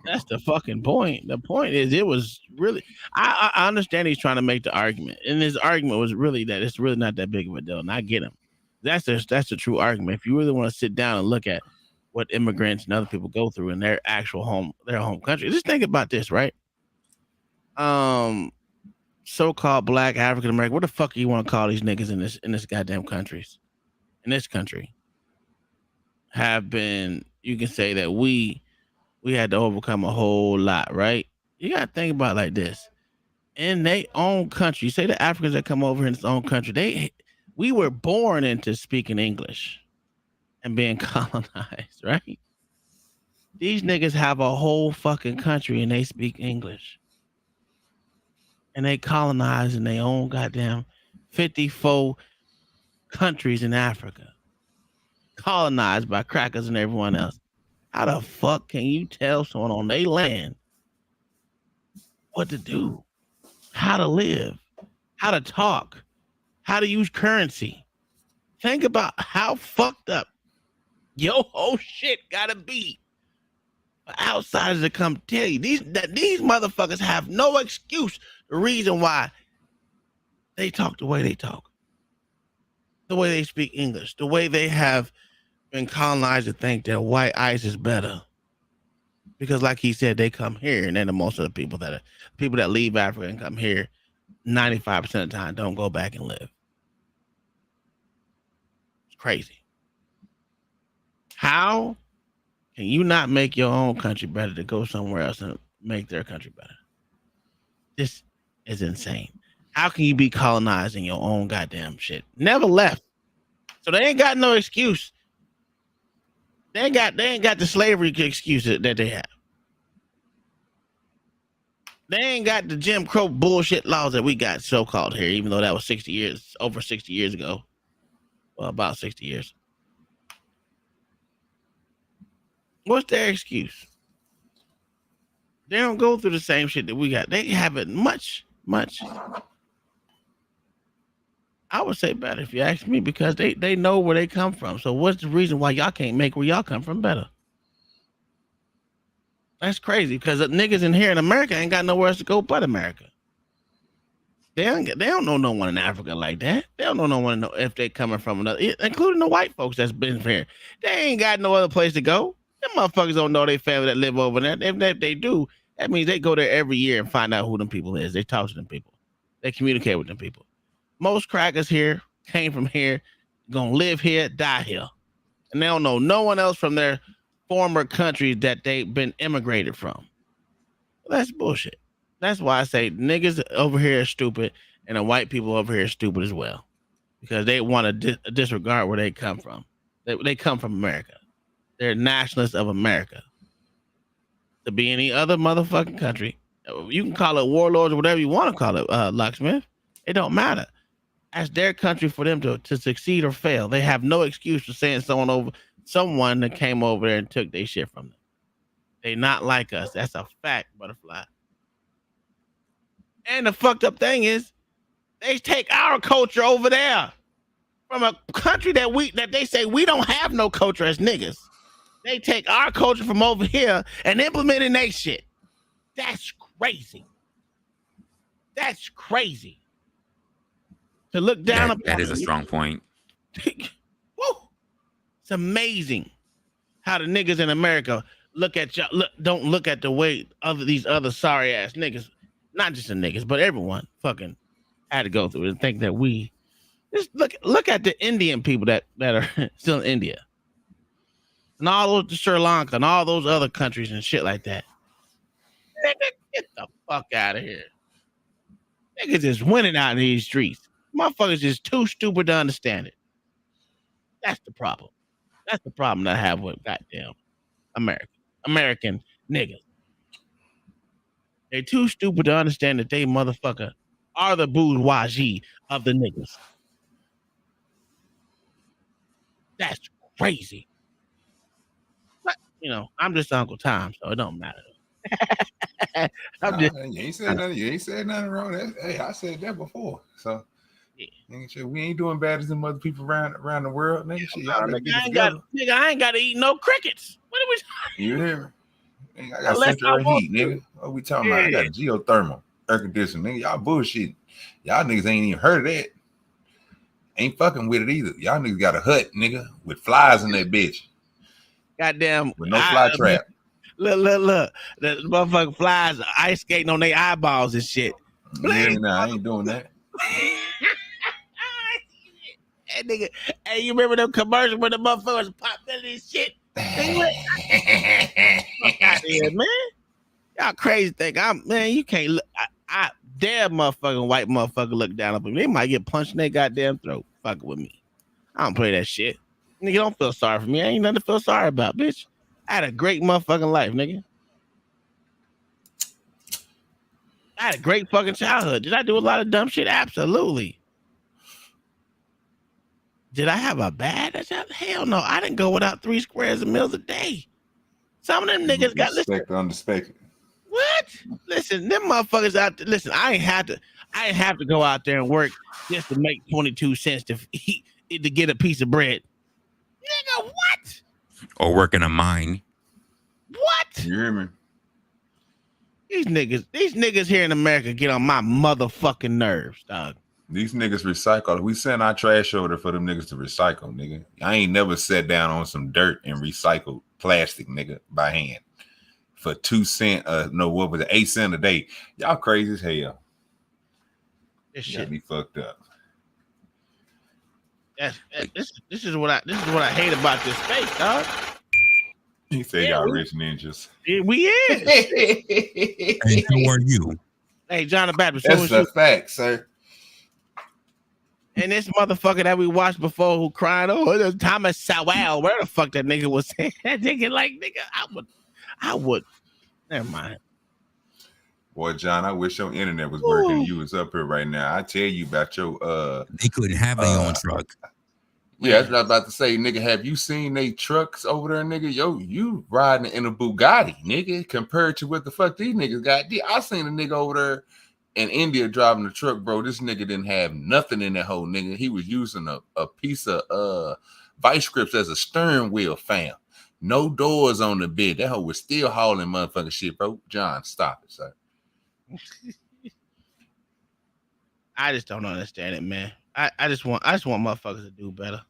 That's the fucking point. The point is it was really, I understand he's trying to make the argument, and his argument was really that it's really not that big of a deal, and I get him. That's the true argument. If you really want to sit down and look at what immigrants and other people go through in their actual home country, just think about this, right? So-called Black African American, what the fuck do you want to call these niggas in this goddamn countries? In this country, have been, you can say that we had to overcome a whole lot, right? You got to think about it like this. In their own country, you say the Africans that come over in its own country, we were born into speaking English and being colonized, right? These niggas have a whole fucking country and they speak English. And they colonize in their own goddamn 54 countries in Africa. Colonized by crackers and everyone else. How the fuck can you tell someone on their land what to do, how to live, how to talk, how to use currency? Think about how fucked up your whole shit gotta be for outsiders to come tell you these motherfuckers have no excuse. The reason why they talk the way they talk, the way they speak English, the way they have been colonized to think that white ice is better, because like he said, they come here, and then most of the people that leave Africa and come here, 95% of the time don't go back and live. It's crazy. How can you not make your own country better to go somewhere else and make their country better? This is insane. How can you be colonized in your own goddamn shit? Never left. So they ain't got no excuse. They ain't got the slavery excuse that they have. They ain't got the Jim Crow bullshit laws that we got so-called here, even though that was over 60 years ago. Well, about 60 years. What's their excuse? They don't go through the same shit that we got. They have it much, I would say better if you ask me, because they know where they come from. So what's the reason why y'all can't make where y'all come from better? That's crazy, because the niggas in here in America ain't got nowhere else to go but America. They don't know no one in Africa like that. They don't know no one if they coming from another, including the white folks that's been here. They ain't got no other place to go. Them motherfuckers don't know their family that live over there. If they do, that means they go there every year and find out who them people is. They talk to them people. They communicate with them people. Most crackers here came from here, gonna live here, die here. And they don't know no one else from their former country that they've been immigrated from. That's bullshit. That's why I say niggas over here are stupid and the white people over here are stupid as well. Because they want to disregard where they come from. They come from America. They're nationalists of America. To be any other motherfucking country, you can call it warlords or whatever you want to call it, Locksmith. It don't matter. That's their country for them to succeed or fail. They have no excuse for saying someone that came over there and took their shit from them. They not like us. That's a fact, Butterfly. And the fucked up thing is, they take our culture over there from a country that they say we don't have no culture as niggas. They take our culture from over here and implement in their shit. That's crazy. That's crazy. To look down upon that is a strong point. Woo. It's amazing how the niggas in America look at y'all. Don't look at the way these other sorry ass niggas, not just the niggas, but everyone fucking had to go through it and think that we just look at the Indian people that are still in India and all those Sri Lanka and all those other countries and shit like that. Nigga, get the fuck out of here. Niggas just winning out in these streets. Motherfuckers just too stupid to understand it. That's the problem. That's the problem I have with goddamn American niggas. They too stupid to understand that they motherfucker are the bourgeoisie of the niggas. That's crazy. But, I'm just Uncle Tom, so it don't matter. You ain't said nothing. You ain't said nothing wrong. Hey, I said that before. So nigga, we ain't doing bad as them other people around the world. Nigga, shit, I ain't got to eat no crickets. What are we? You hear me? Nigga, I got central heat, nigga. What we talking about? I got geothermal air conditioning. Nigga, y'all bullshit. Y'all niggas ain't even heard of that. Ain't fucking with it either. Y'all niggas got a hut, nigga, with flies in that bitch. Goddamn. With no fly trap. Look. The motherfucking flies ice skating on their eyeballs and shit. Yeah, nah, I ain't doing that. That nigga, hey, you remember them commercials where the motherfuckers pop in this shit? Fuck out here, man. Y'all crazy think you can't look. I dare motherfucking white motherfucker look down up on me. They might get punched in their goddamn throat fucking with me. I don't play that shit. Nigga, don't feel sorry for me. I ain't nothing to feel sorry about, bitch. I had a great motherfucking life, nigga. I had a great fucking childhood. Did I do a lot of dumb shit? Absolutely. Did I have a bad childhood? Hell no. I didn't go without 3 squares of meals a day. Some of them niggas got unexpected. What? Listen, them motherfuckers out there. Listen, I ain't have to go out there and work just to make 22 cents to get a piece of bread. Nigga, what? Or work in a mine. What? You hear me? These niggas here in America get on my motherfucking nerves, dog. These niggas recycle. We send our trash over there for them niggas to recycle, nigga. I ain't never sat down on some dirt and recycled plastic, nigga, by hand. For 2 cents, what was it, 8 cents a day? Y'all crazy as hell. This shit got me fucked up. This is what I hate about this space, dog. He said y'all rich ninjas. We is. And so are you. Hey, John the Baptist. That's a fact, sir. And this motherfucker that we watched before who crying, there's Thomas Sowell. Where the fuck that nigga was saying? That nigga I would. Never mind. Boy, John, I wish your internet was working. You was up here right now. I tell you about your They couldn't have their own truck. Yeah, that's what I was about to say, nigga. Have you seen they trucks over there, nigga? Yo, you riding in a Bugatti, nigga, compared to what the fuck these niggas got. I seen a nigga over there in India driving a truck, bro. This nigga didn't have nothing in that whole nigga. He was using a piece of vice grips as a steering wheel, fam. No doors on the bed. That hoe was still hauling motherfucking shit, bro. John, stop it, sir. I just don't understand it, man. I just want motherfuckers to do better.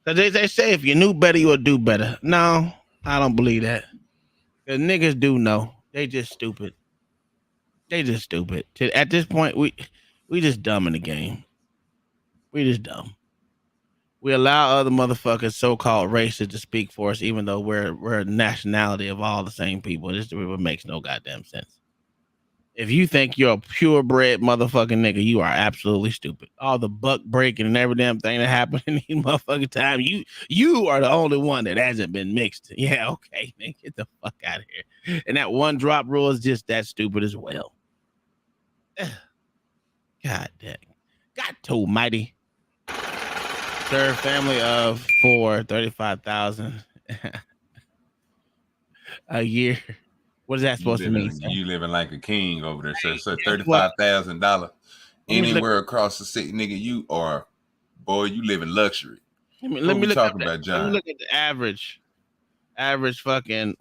Cause they say if you knew better, you would do better. No, I don't believe that. Cause niggas do know. They just stupid. They just stupid. At this point, we just dumb in the game. We just dumb. We allow other motherfuckers, so-called races, to speak for us, even though we're a nationality of all the same people. This makes no goddamn sense. If you think you're a purebred motherfucking nigga, you are absolutely stupid. All the buck breaking and every damn thing that happened in these motherfucking time, you are the only one that hasn't been mixed. Yeah, okay, man, get the fuck out of here. And that one drop rule is just that stupid as well. God dang. God almighty. Third family of 4, 35,000 a year. What is that supposed to mean? You living like a king over there. So $35,000 anywhere across the city, nigga. You are, boy. You live in luxury. Let me look talking about, John. Let me look at the average fucking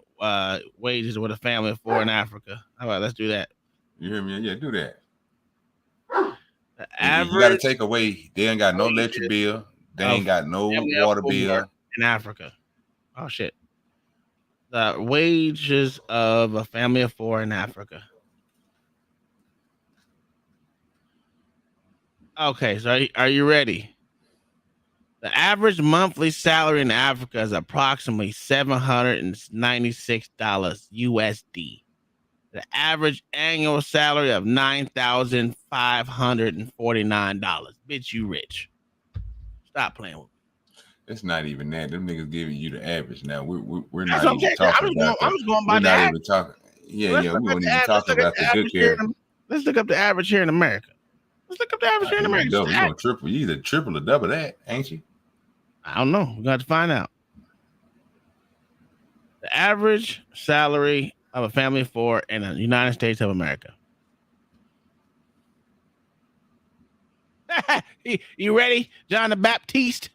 wages with a family of 4 in Africa. How about let's do that? You hear me? Yeah, do that. The average, you got to take away. They ain't got no electric bill. They ain't got no water bill in Africa. Oh shit. The wages of a family of 4 in Africa. Okay, so are you ready? The average monthly salary in Africa is approximately $796 USD. The average annual salary of $9,549. Bitch, you rich. Stop playing with me. It's not even that. Them niggas giving you the average now. We're not even talking about that. I was going by that. We're not even talking. Yeah, we weren't even talking about the good care. Let's look up the average here in America. You gonna triple? You either triple or double that, ain't you? I don't know. We're gonna have to find out. The average salary of a family of 4 in the United States of America. You ready, John the Baptiste?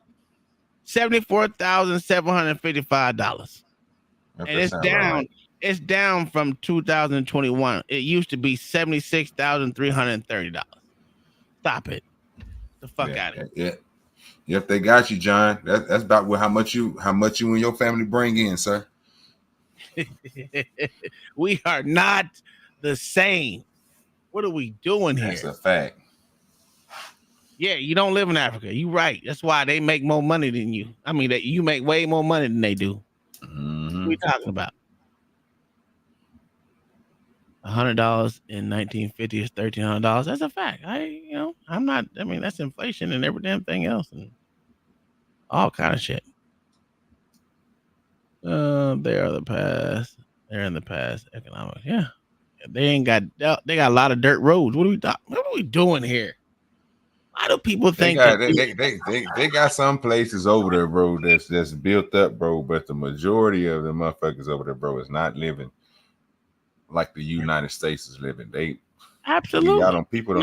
$74,755. And it's down. Right. It's down from 2021. It used to be $76,330. Stop it. Get the fuck out of here. Yeah. If they got you, John, that's about how much you and your family bring in, sir. We are not the same. What are we doing here? That's a fact. Yeah, you don't live in Africa. You right. That's why they make more money than you. I mean, that you make way more money than they do. Mm-hmm. What are we talking about? $100 in 1950 is $1,300. That's a fact. I'm not. I mean, that's inflation and every damn thing else and all kind of shit. They are the past. They're in the past. Economics. Yeah, they ain't got. They got a lot of dirt roads. What are we doing here? Why do people think they got some places over there, bro, that's built up, bro, but the majority of the motherfuckers over there, bro, is not living like the United States is living. They absolutely people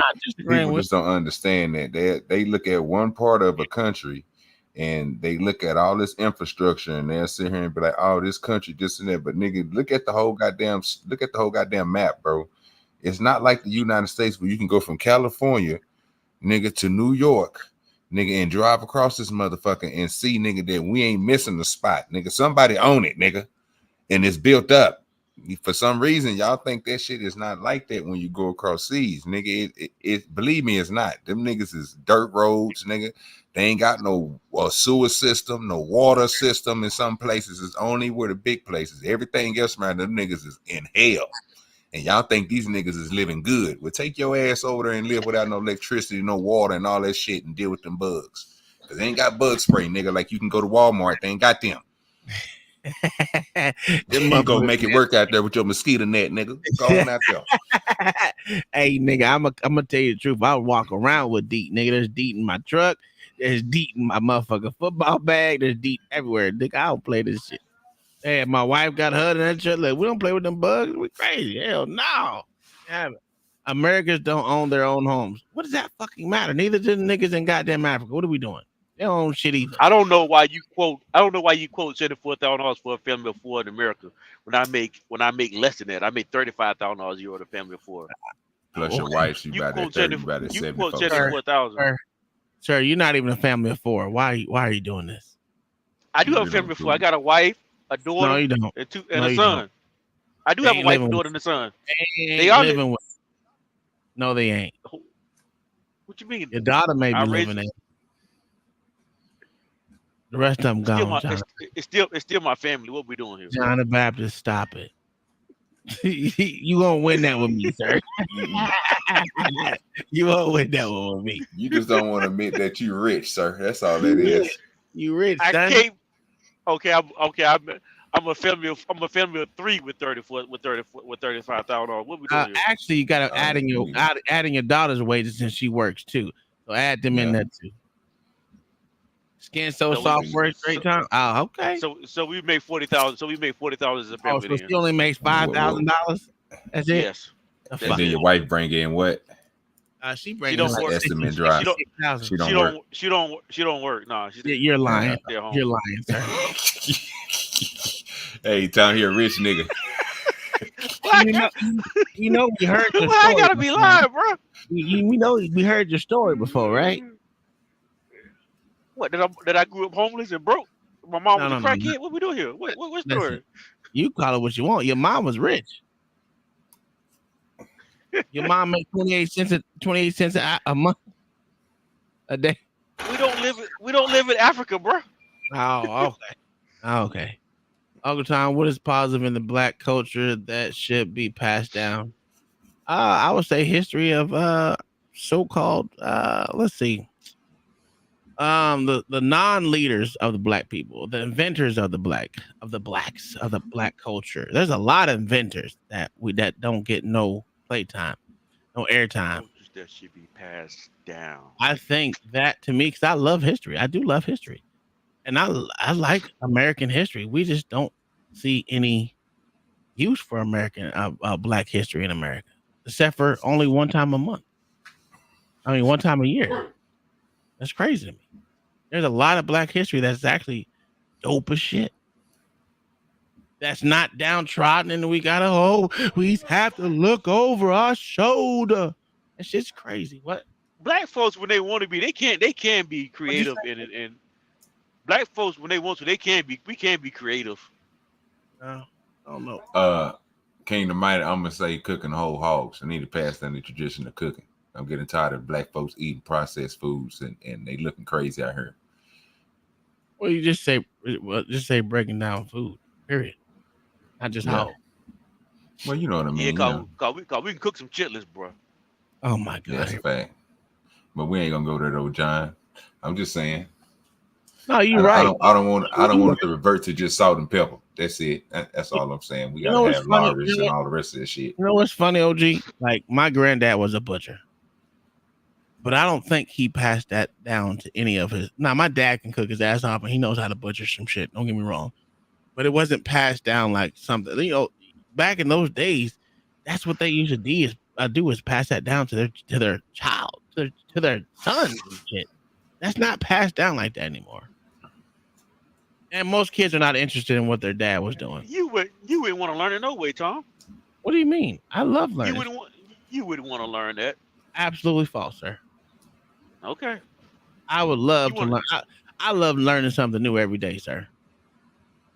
just don't understand that. They look at one part of a country and they look at all this infrastructure and they'll sit here and be like, oh, this country, this and that. But nigga, look at the whole goddamn map, bro. It's not like the United States where you can go from California, nigga, to New York, nigga, and drive across this motherfucker and see, nigga, that we ain't missing the spot, nigga. Somebody own it, nigga, and it's built up. For some reason, y'all think that shit is not like that when you go across seas, nigga. It believe me, it's not. Them niggas is dirt roads, nigga. They ain't got no sewer system, no water system. In some places, it's only where the big places. Everything else around them niggas is in hell. And y'all think these niggas is living good. Well, take your ass over there and live without no electricity, no water, and all that shit and deal with them bugs. Because they ain't got bug spray, nigga, like you can go to Walmart. They ain't got them. Them motherfuckers go make it work out there with your mosquito net, nigga. Go on out there. Hey, nigga, I'm gonna tell you the truth. I walk around with DEET, nigga. There's DEET in my truck. There's DEET in my motherfucking football bag. There's DEET everywhere, nigga. I don't play this shit. Hey, my wife got her in that shit. Like, we don't play with them bugs. We crazy. Hell no. Americans don't own their own homes. What does that fucking matter? Neither do the niggas in goddamn Africa. What are we doing? They don't own shit either. I don't know why you quote $74,000 for a family of 4 in America when I make less than that. I make $35,000 a year with a family of 4. Plus your wife, you about at 74,000. Sir, you're not even a family of 4. Why are you doing this? I do have a family of 4. I got a wife, a daughter, no, you don't. and a son. I do have a wife, a daughter, and a son. They are living with. No, they ain't. What you mean? Your daughter may be I raised- living there. The rest of them It's still, gone. my, John, it's still my family. What we doing here? John the Baptist, stop it. You gonna win that with me, sir. You won't win that one with me. You just don't want to admit that you rich, sir. That's all that is. You rich, I son. can't. Okay, I'm a family of 3 with 35,000. What we doing here? Actually, you got to adding your daughter's wages since she works too. So add them in there too. Skin so soft for a straight time. Oh, okay. So we make 40,000. So we make 40,000 as a family. So she only makes $5,000. That's it. Yes. And then your wife bring in what? She brings don't in work. Estimate drive. She don't work. She don't work. No, You're lying. Stay at home. You're lying, sir. Hey, down here, rich nigga. You know we heard your Why I story gotta be before. lying, bro? We know we heard your story before, right? What that I grew up homeless and broke? My mom was No, a no, crackhead. no. What we doing here? What Listen, story? you call it what you want. Your mom was rich. Your mom made 28 cents a month, a day. We don't live in Africa, bro. Oh, okay. Okay. Uncle Tom, what is positive in the black culture that should be passed down? I would say history of so-called let's see. The non-leaders of the black people, the inventors of the black culture. There's a lot of inventors that don't get no playtime, no airtime. That should be passed down. I think that to me, because I love history. I do love history. And I like American history. We just don't see any use for American black history in America, except for only one time a month. I mean, one time a year. That's crazy to me. There's a lot of black history that's actually dope as shit. That's not downtrodden, and we have to look over our shoulder. That shit's crazy. What? Black folks, when they want to be, they can be creative and black folks when they want to, we can be creative. I don't know. Kingdom Mighty, I'm gonna say cooking whole hogs. I need to pass down the tradition of cooking. I'm getting tired of black folks eating processed foods and they looking crazy out here. Well, you just say breaking down food. Period. Not just how. Well, you know what I mean. Yeah, cause we can cook some chitlins, bro. Oh my god, that's a fact. But we ain't gonna go there though, John. I'm just saying. No, you're right. I don't want it to revert to just salt and pepper. That's it. That's all I'm saying. We gotta have Lawrence and all the rest of this shit. You know what's funny, OG? Like my granddad was a butcher, but I don't think he passed that down to any of his. Now my dad can cook his ass off, and he knows how to butcher some shit. Don't get me wrong, but it wasn't passed down like something. You know, back in those days, that's what they used to do is pass that down to their child, to their sons and shit. That's not passed down like that anymore. And most kids are not interested in what their dad was doing. You wouldn't want to learn it no way, Tom. What do you mean? I love learning. You wouldn't want to learn that. Absolutely false, sir. Okay. I would love to learn. I love learning something new every day, sir.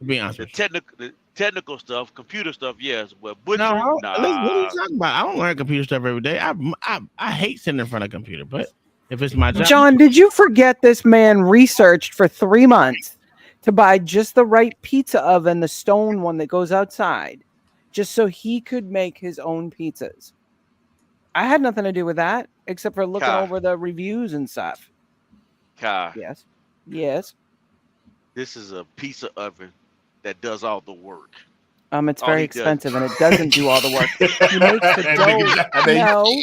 To be honest with you. The technical stuff, computer stuff, yes, but butcher, No, nah. what are you talking about? I don't learn computer stuff every day. I hate sitting in front of a computer, but if it's my job. John, did you forget this man researched for 3 months to buy just the right pizza oven, the stone one that goes outside, just so he could make his own pizzas? I had nothing to do with that except for looking over the reviews and stuff. Kai, Yes. this is a pizza oven that does all the work. It's All very he does- expensive and it doesn't do all the work. He makes the dough. No,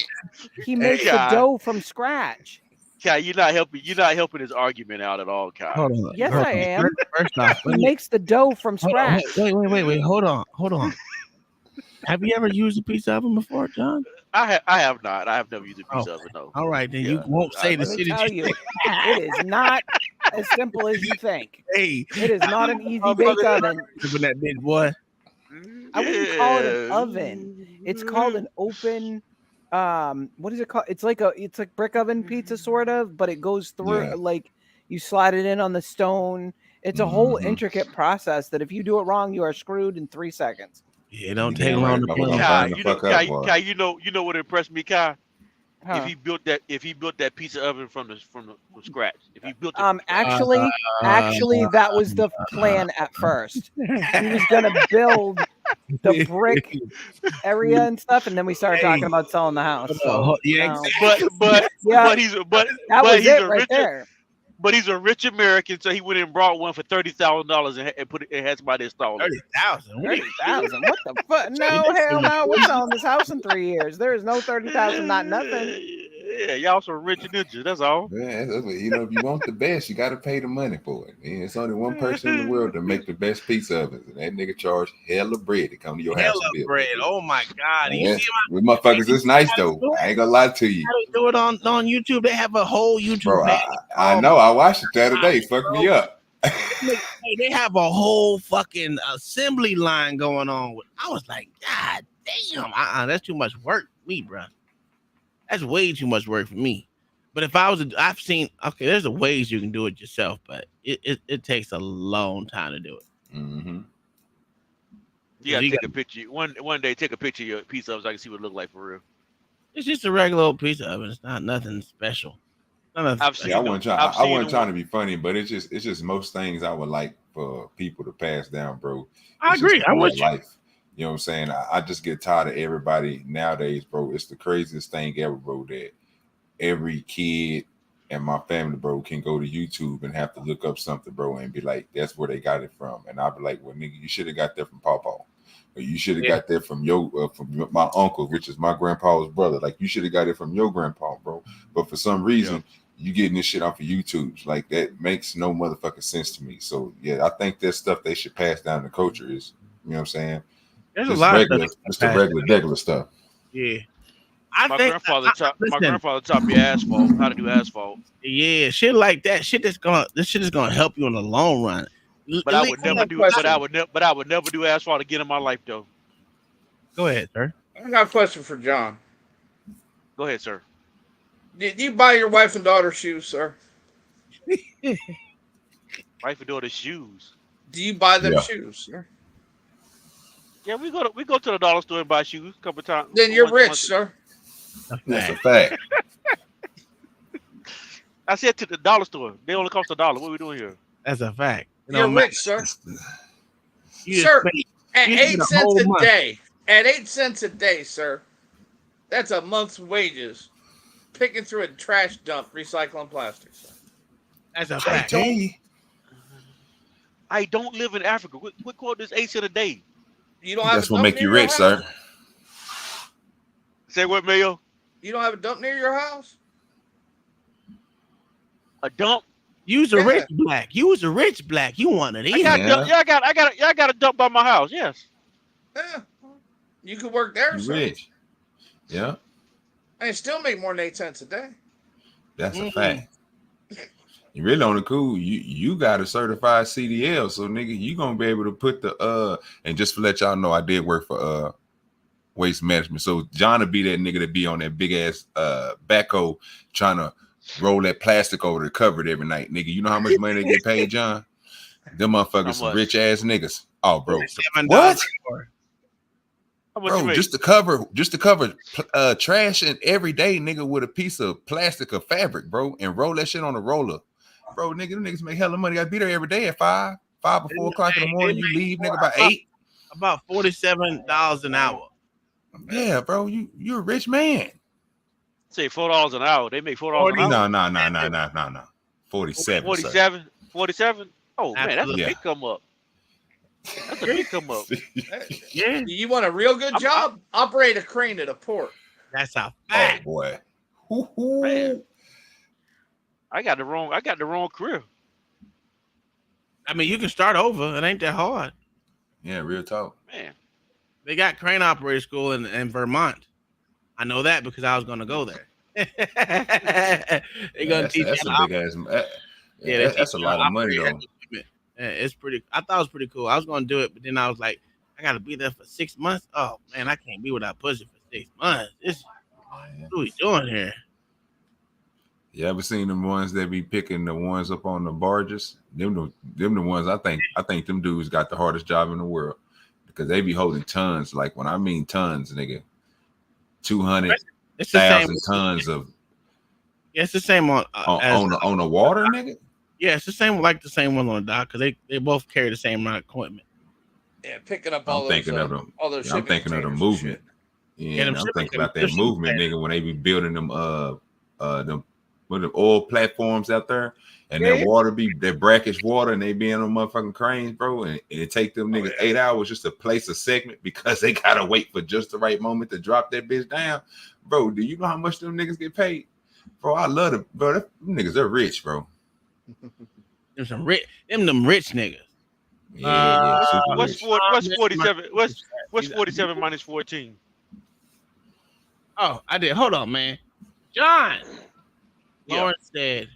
he makes the Kai. dough from scratch. Kai, you're not helping his argument out at all, Kai. Hold on. Yes, Hold I on. am. First off, He makes the dough from hold on. scratch. Wait. Hold on. Have you ever used a pizza oven before, John? I have not. I have never used a pizza oven, no. All right, then you won't say the Let me shit tell that you, you it is not as simple as you think. Hey, It is not an easy bake oven. Open that bitch, boy. I wouldn't call it an oven. It's called an open. What is it called? It's like brick oven pizza sort of, but it goes through like you slide it in on the stone. It's a whole intricate process that if you do it wrong, you are screwed in 3 seconds. Yeah, don't take long to put Kai, you know what impressed me, Kai? If he built that pizza oven from scratch, if he built it actually, that was the plan at first. He was gonna build the brick area and stuff, and then we started talking about selling the house. So, but he's a rich there. But he's a rich American, so he went and brought one for $30,000 and put it and had somebody install it. 30,000. What the fuck? No, hell no. We're selling this house in 3 years. There is no 30,000, not nothing. Yeah, y'all some rich ninjas. That's all. Man, you know, if you want the best, you got to pay the money for it. Man, it's only one person in the world to make the best pizza ovens, and that nigga charge hella bread to come to your house. Hella bread. Oh my God! Man, we motherfuckers, it's nice though. I ain't gonna lie to you. How they do it on YouTube? They have a whole YouTube. Bro, I know. I watched it the other day. Fuck me up. They have a whole fucking assembly line going on. I was like, God damn, that's too much work for me, bro. That's way too much work for me. But if I've seen, okay, there's a ways you can do it yourself, but it takes a long time to do it. Mm-hmm. You gotta take a picture. One day, take a picture of your pizza ovens so I can see what it look like for real. It's just a regular old pizza oven. It's not nothing special. I wasn't trying to be funny, but it's just most things I would like for people to pass down, bro. I agree. I'm with you. Life. You know what I'm saying? I just get tired of everybody nowadays, bro. It's the craziest thing ever, bro, that every kid and my family, bro, can go to YouTube and have to look up something, bro, and be like, that's where they got it from. And I'll be like, well, nigga, you should have got that from Pawpaw. Or you should have got that from my uncle, which is my grandpa's brother. Like, you should have got it from your grandpa, bro. But for some reason, you getting this shit off of YouTube. Like, that makes no motherfucking sense to me. So, yeah, I think that's stuff they should pass down to culture is, you know what I'm saying? There's a lot of just the regular stuff. Yeah. My grandfather taught me asphalt, how to do asphalt. Yeah, shit like that. This shit is gonna help you in the long run. But I would never do asphalt again in my life, though. Go ahead, sir. I got a question for John. Go ahead, sir. Did you buy your wife and daughter shoes, sir? Wife and daughter shoes. Do you buy them shoes, sir? Yeah, we go to the dollar store and buy shoes a couple of times. Then you're rich, sir. That's a fact. I said to the dollar store. They only cost $1. What are we doing here? That's a fact. You're rich, sir. Sir, at 8 cents a day. At 8 cents a day, sir. That's a month's wages. Picking through a trash dump, recycling plastic, sir. That's a fact. I don't live in Africa. What quote is 8 cents a day? You don't have that's what make you rich, sir. Say what, Mayo? You don't have a dump near your house? A dump? You's a rich black. You was a rich black. You one of these. I got a dump by my house. Yes. Yeah. You could work there, sir. Rich. Yeah. And still make more than 8 cents a day. That's a fact. You really on the cool. You got a certified CDL, so nigga, you gonna be able to put the and just to let y'all know, I did work for waste management. So John would be that nigga that be on that big ass backhoe trying to roll that plastic over to cover it every night. Nigga, you know how much money they get paid, John? Them motherfuckers some rich ass niggas. Oh, bro. What? Bro, just to cover trash and every day, nigga, with a piece of plastic or fabric, bro, and roll that shit on a roller. Bro, nigga, them niggas make hella money. I be there every day at 5 or 4 o'clock in the morning. You leave, nigga, about 8. About $47 an hour. Yeah, bro, you're a rich man. Say $4 an hour. They make $4 an hour. No. 47. 47. 47. Oh man, that's a big come up. That's a big come up. Yeah. You want a real good job? Operate a crane at a port. That's a fact. Oh boy. Man. I got the wrong career. I mean, you can start over. It ain't that hard. Yeah, real talk. Man. They got crane operator school in Vermont. I know that because I was going to go there. They're going to teach that's a big ass. That's a lot of money though. Yeah, it's pretty. I thought it was pretty cool. I was going to do it, but then I was like, I got to be there for 6 months. Oh man, I can't be without pussy for 6 months. What are we doing here? You ever seen them ones that be picking the ones up on the barges? Them the ones I think them dudes got the hardest job in the world because they be holding tons. Like when I mean tons, nigga, 200, It's the same. tons of. Yeah, it's the same on the water, nigga. Yeah, it's the same like the same one on the dock because they both carry the same amount of equipment. Yeah, picking up all those. I'm thinking of the movement. Yeah, I'm thinking about that movement, nigga. When they be building them oil platforms out there, and that water that brackish water, and they be in them motherfucking cranes, bro, and it take them niggas 8 hours just to place a segment because they gotta wait for just the right moment to drop that bitch down, bro. Do you know how much them niggas get paid, bro? I love it, bro. Them niggas, they're rich, bro. Them rich niggas. Yeah, what's 47? What's 47 minus 14? Oh, I did. Hold on, man. John. Lawrence said,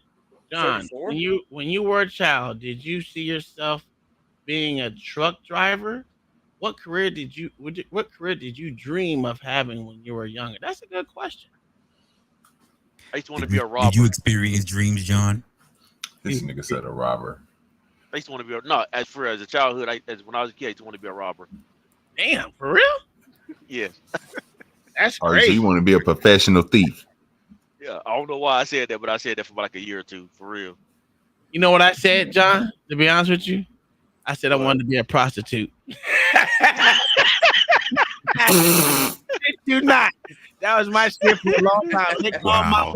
John, 34? when you were a child, did you see yourself being a truck driver? What career did you dream of having when you were younger? That's a good question. I used to want to be a robber. Did you experience dreams, John? This nigga said a robber. I used to want to be as a childhood. When I was a kid, I used to want to be a robber. Damn, for real? Yeah. That's Or great. do you want to be a professional thief? Yeah, I don't know why I said that, but I said that for like a year or two, for real. You know what I said, John? To be honest with you, I said I wanted to be a prostitute. Do not. That was my shit for a long time. They called my mom.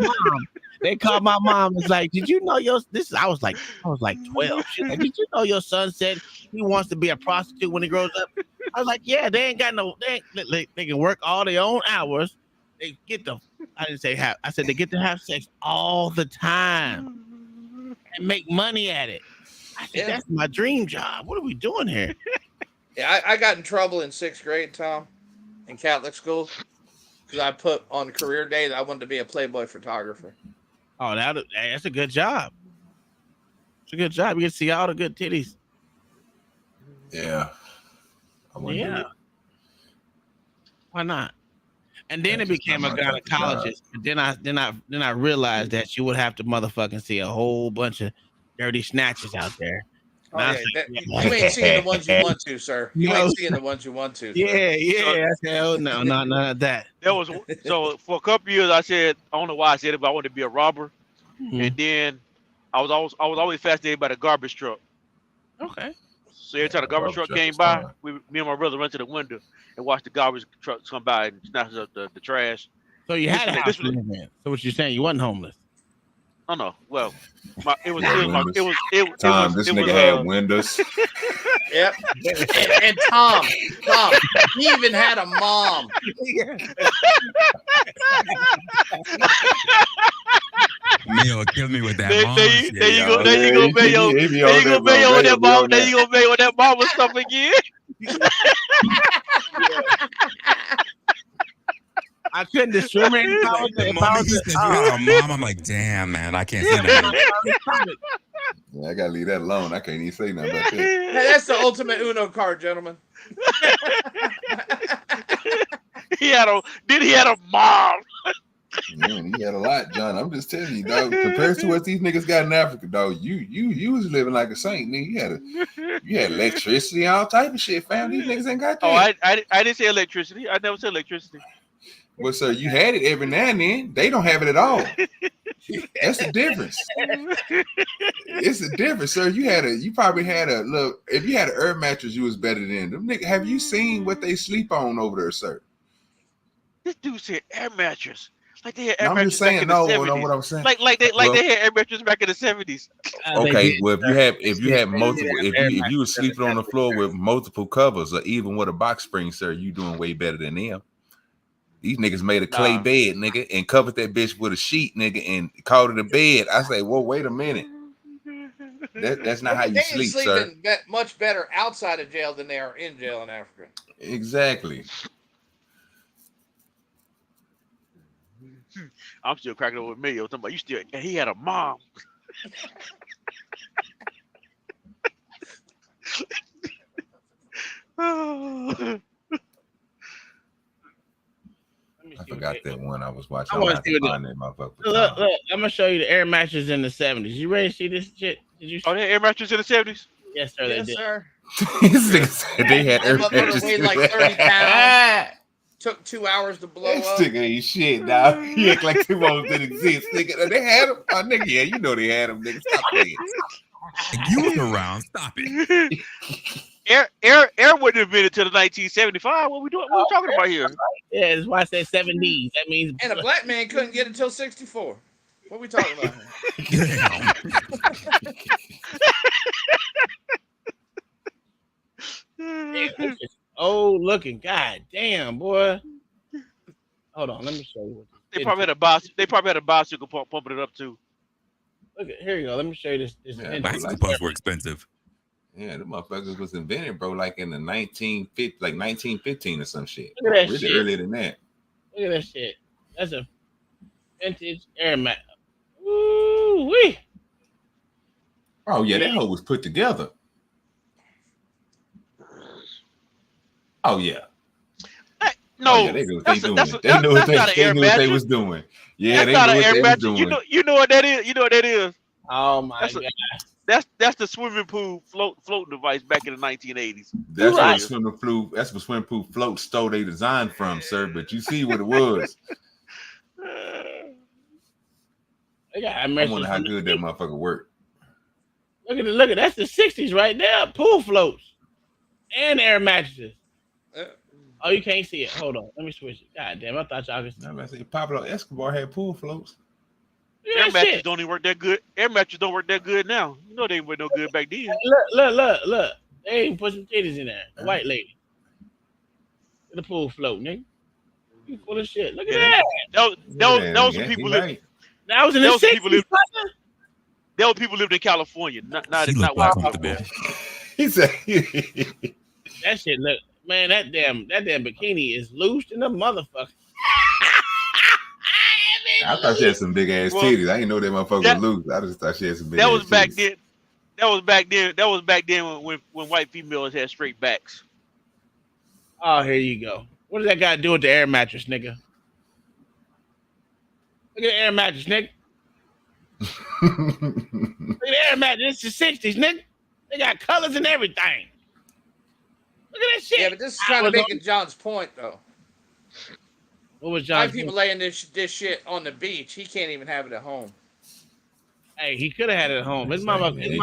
They called my mom. It's like, did you know I was like 12. She's like, did you know your son said he wants to be a prostitute when he grows up? I was like, yeah, they can work all their own hours. They get I didn't say have. I said they get to have sex all the time and make money at it. I said, that's my dream job. What are we doing here? Yeah, I got in trouble in 6th grade, Tom, in Catholic school, because I put on career day that I wanted to be a Playboy photographer. Oh, that's a good job. It's a good job. You can see all the good titties. Yeah. Yeah. Why not? And then it became a gynecologist. But then I realized that you would have to motherfucking see a whole bunch of dirty snatches out there. Oh, yeah. You ain't seeing the ones you want to, sir. You ain't seeing the ones you want to. Sir. Yeah. Hell no, none of that. That was so for a couple years. I said I don't know why I said it, but I wanted to be a robber. Mm-hmm. And then I was always fascinated by the garbage truck. Okay. So every time the garbage truck came by, me and my brother run to the window and watch the garbage trucks come by and snatch up the trash. So you had a house to live in. So what you're saying, you wasn't homeless? Oh no. Well, it was Tom, this nigga had windows. Yep. And Tom, he even had a mom. Neil, kill me with that. There you go, Mayo. There you go, Mayo, with that mom. There you go, Mayo, with that mama stuff again. I couldn't discriminate. He said you had a mom. I'm like, damn, man, I can't say that. Yeah, I gotta leave that alone. I can't even say nothing about that. Hey, that's the ultimate Uno card, gentlemen. He had a mom. Man, he had a lot, John. I'm just telling you, dog. Compared to what these niggas got in Africa, dog, you was living like a saint, nigga. You had electricity, all type of shit, fam. These niggas ain't got that. Oh, I didn't say electricity. I never said electricity. Well, sir, you had it every now and then. They don't have it at all. That's the difference. It's the difference, sir. You probably had a little. If you had an air mattress, you was better than them. Nigga, have you seen what they sleep on over there, sir? This dude said air mattress. Like they had air I'm mattress just saying, back in the 70s. what I'm saying. Like they had air mattress back in the 70s. Okay, well, if you had multiple, if you were sleeping on the floor with multiple covers, or even with a box spring, sir, you doing way better than them. These niggas made a clay bed, nigga, and covered that bitch with a sheet, nigga, and called it a bed. I say, well, wait a minute. That's not how you sleep, sir. Much better outside of jail than they are in jail in Africa. Exactly. I'm still cracking up with Mayo. Talking about he had a mom. I forgot that one I was watching. Look, I'm gonna show you the air mattress in the 70s. You ready to see this shit? Did you? Oh, they had air mattress in the 70s? Yes, sir. Yes, they did. sir. They had air mattresses. Weighed like 30 pounds. took 2 hours to blow This up. nigga ain't shit, dog. He act like two hoes didn't exist, nigga. They had him, oh, nigga. Yeah, you know they had him, nigga. Stop playing. You was around. Stop it. Air wouldn't have been until the 1975. What we doing? What we talking about here? Yeah, that's why I said 70s. That means And a black man couldn't get until 64. What we talking about here? Oh, looking, god damn, boy. Hold on, let me show you. What They probably had a bicycle. They probably had a bicycle pumping it up too. Look at here you go. Let me show you this. Yeah, Bicycle pumps were expensive. Yeah, the motherfuckers was invented, bro, like in the 1915 or some shit. Look at that Really shit. earlier than that. Look at that shit. That's a vintage Air Max. Ooh wee. Oh yeah, that hoe was put together. Oh yeah. No, Oh, yeah, they knew what they doing. that's They knew what not an they air knew what they mattress. was doing. Yeah, That's they not knew an what air they was mattress. doing. You know what that is. You know what that is. Oh my That's god. That's the swimming pool floating device back in the 1980s. That's Right. where swimming pool. That's where swimming pool floats stole their design from, sir. But you see what it was. They got I wonder how good that motherfucker worked. Look at it. Look at that's the 60s right there. Pool floats and air mattresses. Oh, you can't see it. Hold on. Let me switch it. God damn, I thought y'all could see. I'm about to say Pablo Escobar had pool floats. Air mattress don't even work that good. Air mattress don't work that good now. You know they ain't work no good back then. Look. They even put some titties in there. A white lady. In the pool float, nigga. You full of shit. Look at that. That was some people living. That was in the 60s. There were people living in California, not She not looked white. uncomfortable. He said that shit look, man, that damn bikini is loose in the motherfucker. I thought she had some big ass titties. I didn't know that motherfucker was loose. I just thought she had some big That ass was back titties. then. That was back then when white females had straight backs. Oh, here you go. What does that got to do with the air mattress, nigga? Look at the air mattress, nigga. Look at the air mattress. This is the 60s, nigga. They got colors and everything. Look at that shit. Yeah, but this is kind of making John's point, though. What was White John's people laying this shit on the beach. He can't even have it at home. Hey, he could have had it at home. His mama got he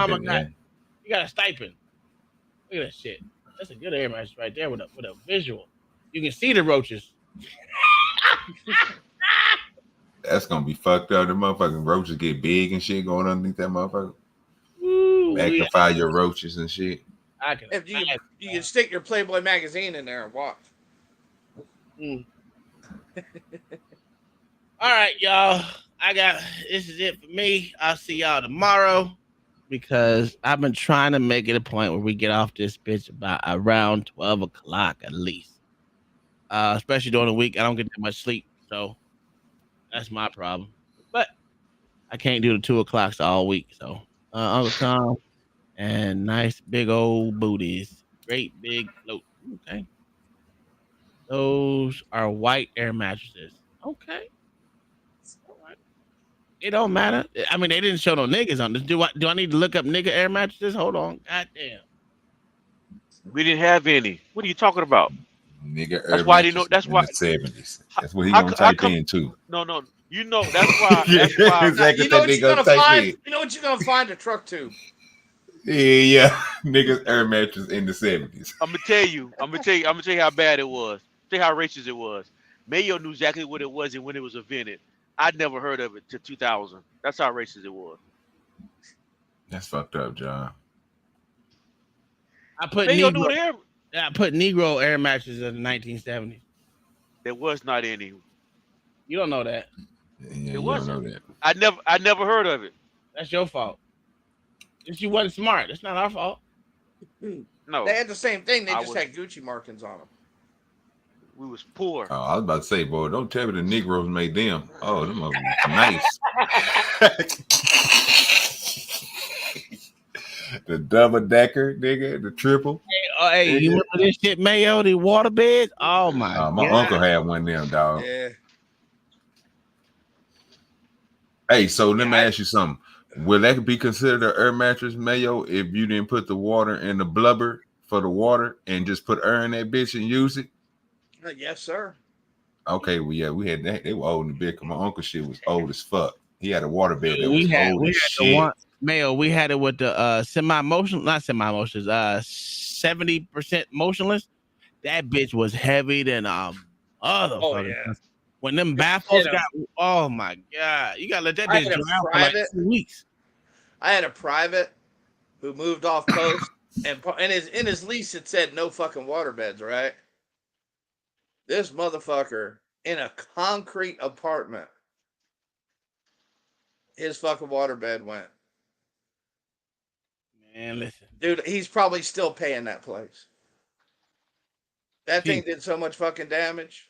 got a stipend. Look at that shit. That's a good air mattress right there with a visual. You can see the roaches. That's gonna be fucked up. The motherfucking roaches get big and shit going underneath that motherfucker. Ooh, Magnify your roaches and shit. If you can stick your Playboy magazine in there and watch. All right, y'all. This is it for me. I'll see y'all tomorrow because I've been trying to make it a point where we get off this bitch about around 12 o'clock at least. Especially during the week. I don't get that much sleep, so that's my problem. But I can't do the 2 o'clocks all week. So Uncle Tom and nice big old booties. Great big float. Okay. Those are white air mattresses. Okay. It don't matter. I mean, they didn't show no niggas on this. Do I need to look up nigga air mattresses? Hold on. God damn. We didn't have any. What are you talking about? Nigga, That's why they know. That's why. 70s. That's what he gonna type in too. No. You know that's why. That's why. Exactly. You know what They you're gonna gonna type find? in. You know what you're gonna find? A truck tube. Yeah. Niggas air mattress in the 70s. I'm gonna tell you how bad it was. Tell you how racist it was. Mayo knew exactly what it was and when it was invented. I'd never heard of it till 2000. That's how racist it was. That's fucked up, John. I put Mayo knew there. Negro air mattresses in the 1970s. There was not any. You don't know that. Yeah, It you don't wasn't. know that. I never heard of it. That's your fault. If you wasn't smart, that's not our fault. No. They had the same thing. They I just was- had Gucci markings on them. We was poor. Oh, I was about to say, boy, don't tell me the Negroes made them. Oh, them are nice. The double decker, nigga, the triple. Hey, you remember this shit, Mayo? The water beds? Oh my My God. uncle had one of them, dog. Yeah. Hey, so let me ask you something. Will that be considered an air mattress, Mayo, if you didn't put the water in the blubber for the water and just put air in that bitch and use it? Yes, sir. Okay, well, yeah, we had that. They were old in the bed. My uncle shit was old as fuck. He had a water bed that we was had old we as had shit. the one Mayo. We had it with the semi-motion, not semi-motions. 70% motionless. That bitch was heavy than other. Oh yeah. When them baffles got, oh my god, you gotta let that bitch drown for like 2 weeks. I had a private who moved off post, and in his lease it said no fucking water beds, right? This motherfucker in a concrete apartment, his fucking water bed went. Man, listen, dude, he's probably still paying that place. That thing did so much fucking damage.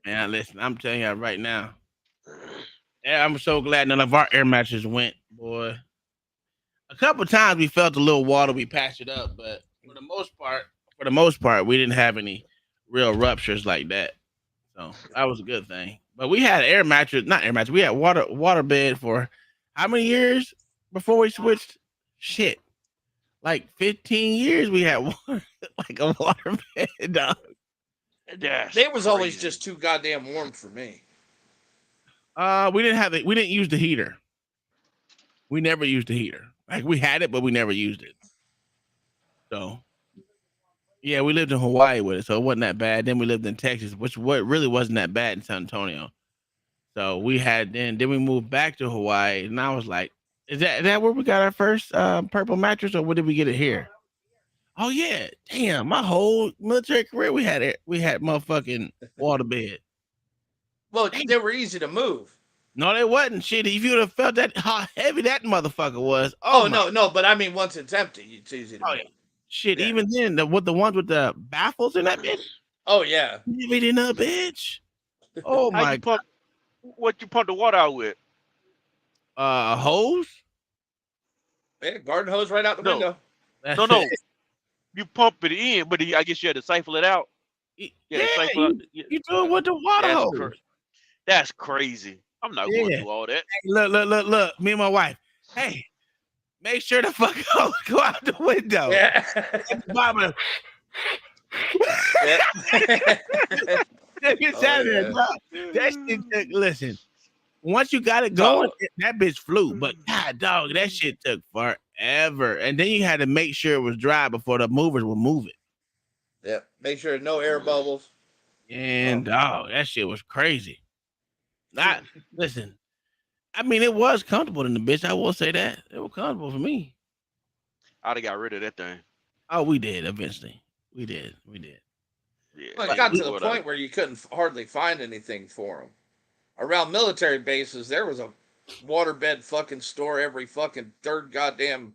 Man, listen, I'm telling you right now. Yeah, I'm so glad none of our air mattresses went, boy. A couple times we felt a little water, we patched it up, but for the most part, we didn't have any real ruptures like that. So that was a good thing. But we had we had water bed for how many years before we switched? Shit. Like 15 years we had like a water bed, dog. They was always just too goddamn warm for me. We didn't use the heater. We never used the heater. Like we had it, but we never used it. So yeah, we lived in Hawaii with it, so it wasn't that bad. Then we lived in Texas, which really wasn't that bad in San Antonio. So we had then we moved back to Hawaii, and I was like, is that where we got our first purple mattress, or where did we get it here? Oh yeah, damn! My whole military career, we had motherfucking water bed. Well, they were easy to move. No, they wasn't. Shit, if you would have felt that how heavy that motherfucker was. No, but I mean, once it's empty, it's easy to move. Yeah. Shit, even then, the ones with the baffles in that bitch. Oh yeah, heavy in a bitch. Oh my god! What you pump the water out with? A hose. Yeah, garden hose right out the window. No. You pump it in, but I guess you had to siphon it out. You do it with the water hose. That's crazy. I'm not going to do all that. Hey, look. Me and my wife. Hey, make sure the fuck go out the window. Yeah. Listen, once you got it going, that bitch flew. But god dog, that shit took forever. And then you had to make sure it was dry before the movers would move it. Yeah, make sure no air bubbles. And dog, that shit was crazy. Listen, I mean, it was comfortable in the bitch. I will say that. It was comfortable for me. I'd have got rid of that thing. Oh, we did eventually. We did. Yeah, well, it got to the point where you couldn't hardly find anything for them. Around military bases, there was a waterbed fucking store every fucking third goddamn,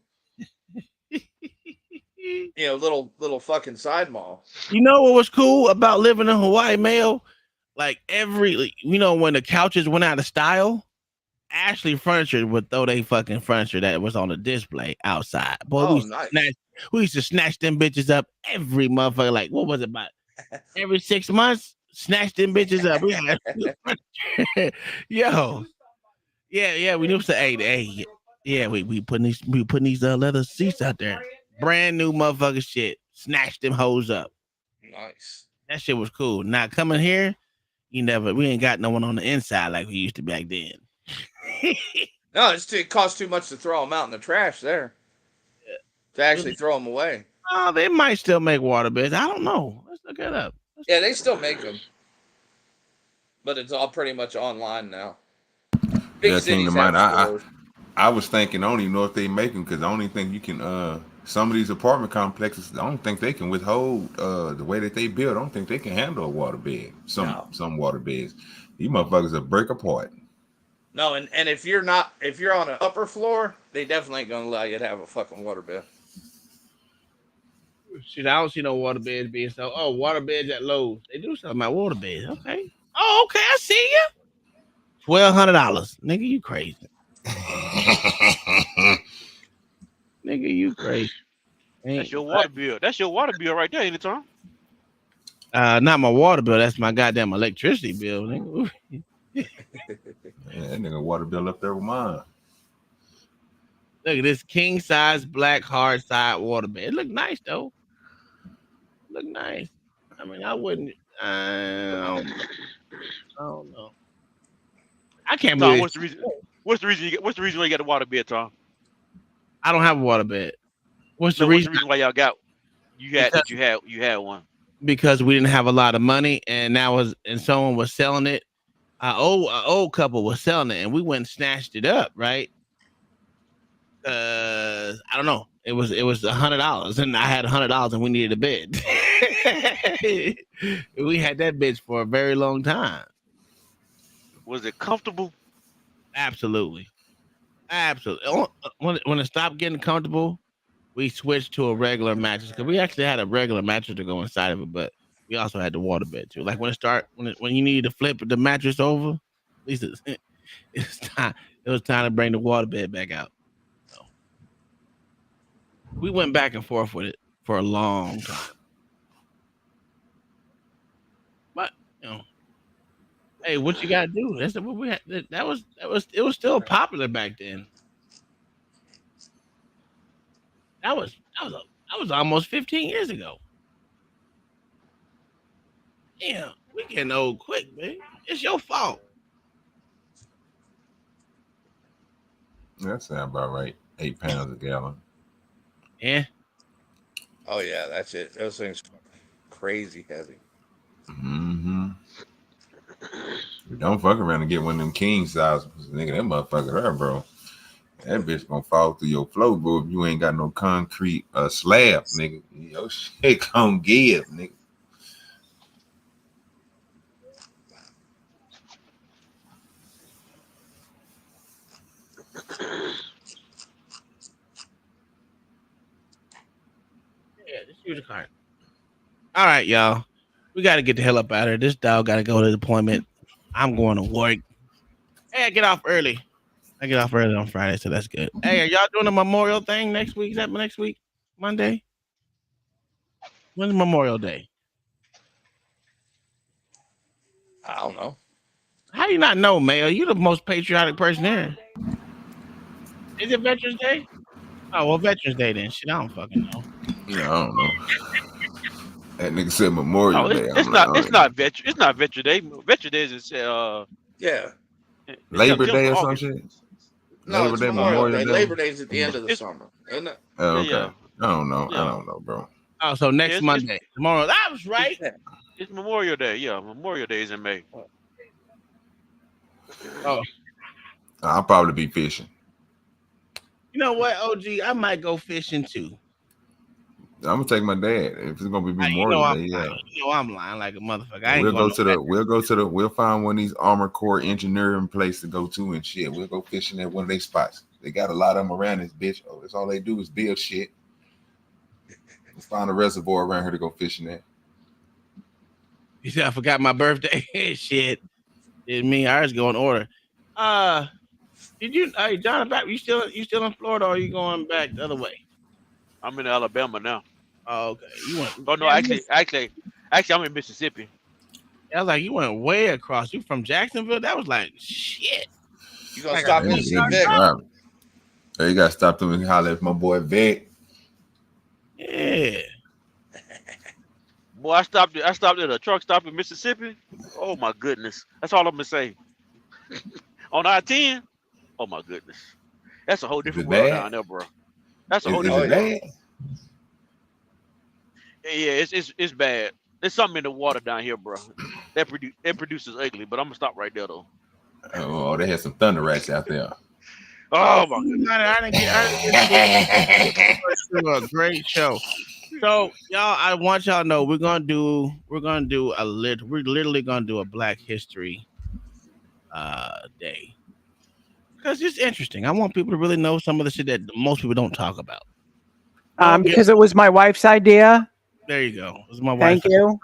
little fucking side mall. You know what was cool about living in Hawaii, Mayo? Like when the couches went out of style, Ashley Furniture would throw their fucking furniture that was on the display outside. Boy, we used to snatch them bitches up every motherfucker. Like, what was it about? Every 6 months, snatch them bitches up. We had, yo, yeah. We used to, we putting these leather seats out there, brand new motherfucker shit. Snatch them hoes up. Nice. That shit was cool. Now coming here, we ain't got no one on the inside like we used to back then. No, it costs too much to throw them out in the trash there. To actually throw them away. Oh, they might still make water beds. I don't know. Let's look it up. Yeah, they still make them, but it's all pretty much online now. Big cities have I was thinking, I don't even know if they make them because I only think you can. Some of these apartment complexes, I don't think they can withhold the way that they build. I don't think they can handle a water bed. Some water beds, these motherfuckers will break apart. No, and if you're on an upper floor, they definitely ain't gonna allow you to have a fucking water bed. Shit, I don't see no water beds being so. Oh, water beds at Lowe's. They do something about water beds. Okay. Oh, okay. I see you. $1,200, nigga. You crazy? Nigga, you crazy? That's your water bill. That's your water bill right there, anytime. Not my water bill. That's my goddamn electricity bill, nigga. Yeah, that nigga water bill up there with mine. Look at this king size black hard side water bed. It look nice though. Look nice. I mean, I wouldn't. I don't know. I can't Tom, believe. what's the reason? What's the reason? What's the reason why you got the water bed, Tom? I don't have a water bed. What's the No, what's reason? the reason why y'all got? You had one. Because we didn't have a lot of money, and someone was selling it. Our old couple was selling it, and we went and snatched it up, right? I don't know. It was $100, and I had $100, and we needed a bed. We had that bitch for a very long time. Was it comfortable? Absolutely. When it stopped getting comfortable, we switched to a regular mattress because we actually had a regular mattress to go inside of it, but we also had the water bed too. Like when you need to flip the mattress over, at least it's time. It was time to bring the water bed back out. So we went back and forth with it for a long time. But hey, what you gotta do? That's what we had. It was still popular back then. That was almost 15 years ago. Damn, we getting old quick, man. It's your fault. That sounds about right. 8 pounds a gallon. Yeah. Oh yeah, that's it. Those things crazy heavy. Mm-hmm. Don't fuck around and get one of them king size. Nigga, that motherfucker there, bro. That bitch gonna fall through your floor, bro. If you ain't got no concrete slab, nigga. Your shit gonna give, nigga. Yeah, just use a card. All right, y'all. We got to get the hell up out of here. This dog got to go to the appointment. I'm going to work. Hey, I get off early. On Friday, so that's good. Hey, are y'all doing a Memorial thing next week? Is that next week? Monday? When's Memorial Day? I don't know. How do you not know, Mayo? You're the most patriotic person here. Is it Veterans Day? Oh, well, Veterans Day then. Shit, I don't fucking know. Yeah, I don't know. That nigga said Memorial Day. It's not Veterans Day. Veterans Day is yeah. Labor Day or some shit. No, Labor it's Day, Memorial Memorial Day. Day. Labor Day's at the end of the summer, isn't it? Oh, okay. Yeah. I don't know. I don't know, bro. Oh, so next Monday. Tomorrow. That was right. It's Memorial Day. Yeah, Memorial Day is in May. Oh. I'll probably be fishing. You know what, OG? I might go fishing too. I'm gonna take my dad if it's gonna be Memorial Day. Yeah. I'm lying like a motherfucker. We'll find one of these Armor Corps engineering place to go to and shit. We'll go fishing at one of their spots. They got a lot of them around this bitch. Oh, that's all they do is build shit. Let's find a reservoir around here to go fishing at. You said I forgot my birthday. Shit. Didn't mean ours go in order. Did you John back? You still in Florida or are you going back the other way? I'm in Alabama now. Oh, okay. You went. Oh no, actually, I'm in Mississippi. I was like, you went way across. You from Jacksonville? That was like shit. You gonna stop me? Hey, you gotta stop them and holler at my boy Vic. Yeah. Boy, I stopped at a truck stop in Mississippi. Oh my goodness. That's all I'm gonna say. On I-10. Oh my goodness. That's a whole different world down there, bro. That's a whole different world. Yeah, it's bad. There's something in the water down here, bro. That produces ugly, but I'm gonna stop right there though. Oh, they had some thunder rats out there. Oh my goodness. I didn't get a great show. So y'all, I want y'all to know we're literally gonna do a Black History Day. Because it's interesting. I want people to really know some of the shit that most people don't talk about. Because it was my wife's idea. There you go. It was my Thank wife's you.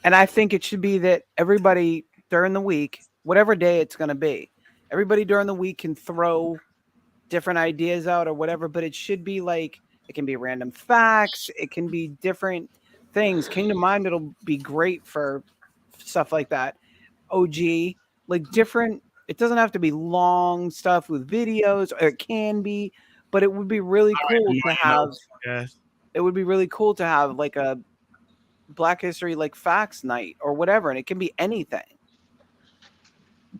And I think it should be that everybody during the week, whatever day it's going to be, everybody during the week can throw different ideas out or whatever, but it should be like, it can be random facts. It can be different things. Kingdom Mind, it'll be great for stuff like that. OG, like different. It doesn't have to be long stuff with videos, or it can be, but it would be really cool to have. Yes. It would be really cool to have like a Black History like Facts Night or whatever, and it can be anything.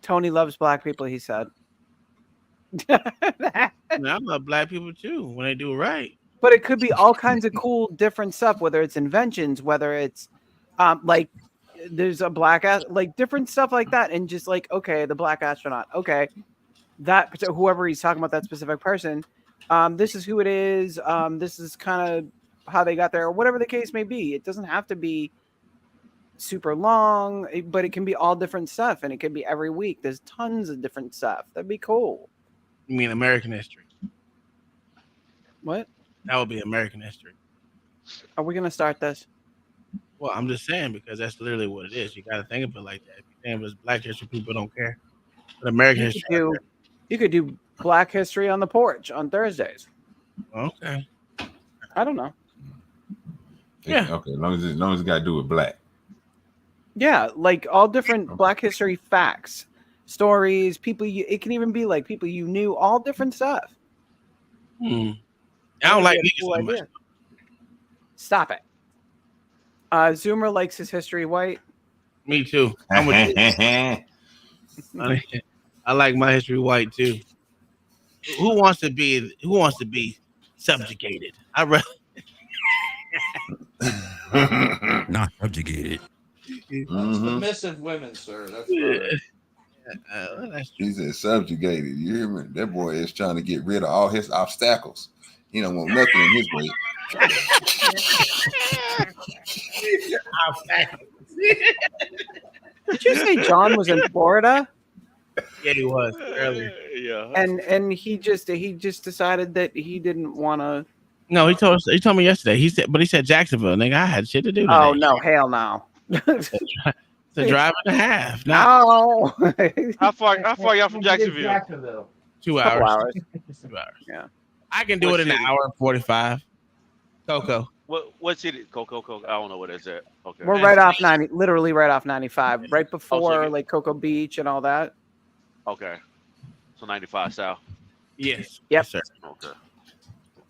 Tony loves black people, he said. I love black people too when they do it right. But it could be all kinds of cool, different stuff. Whether it's inventions, whether it's like there's a black like different stuff like that, and just like okay, the black astronaut. Okay, that whoever he's talking about, that specific person. This is who it is. This is kind of how they got there, or whatever the case may be. It doesn't have to be super long, but it can be all different stuff, and it can be every week. There's tons of different stuff. That'd be cool. You mean American history? What? That would be American history. Are we gonna start this? Well, I'm just saying because that's literally what it is. You got to think of it like that. If you think of it as Black history, people don't care. But American history, you could do Black History on the porch on Thursdays. Okay. I don't know. Yeah. Okay. As long as it got to do with black. Yeah, like all different Black History facts, stories, people. It can even be like people you knew, all different stuff. I don't like niggas so much. Stop it. Zoomer likes his history white. Me too. I'm with you. I like my history white too. Who wants to be subjugated? I rather not subjugated. Submissive women, sir. That's right. He said subjugated. You hear me? That boy is trying to get rid of all his obstacles. He don't want nothing in his way. Did you say John was in Florida? Yeah, he was earlier. Yeah. And he just decided that he didn't want to. No, he told me yesterday. He said Jacksonville. Nigga, I had shit to do today. Oh no, hell no. It's a drive and a half. No. How far y'all from Jacksonville? 2 hours. 2 hours. Yeah. I can do it in an hour and 45. Coco. What city? Coco. I don't know what it's at. Okay. We're right off 90, literally right off 95, right before like Cocoa Beach and all that. Okay. So 95 south. Yes. Yep. Yes, sir. Okay.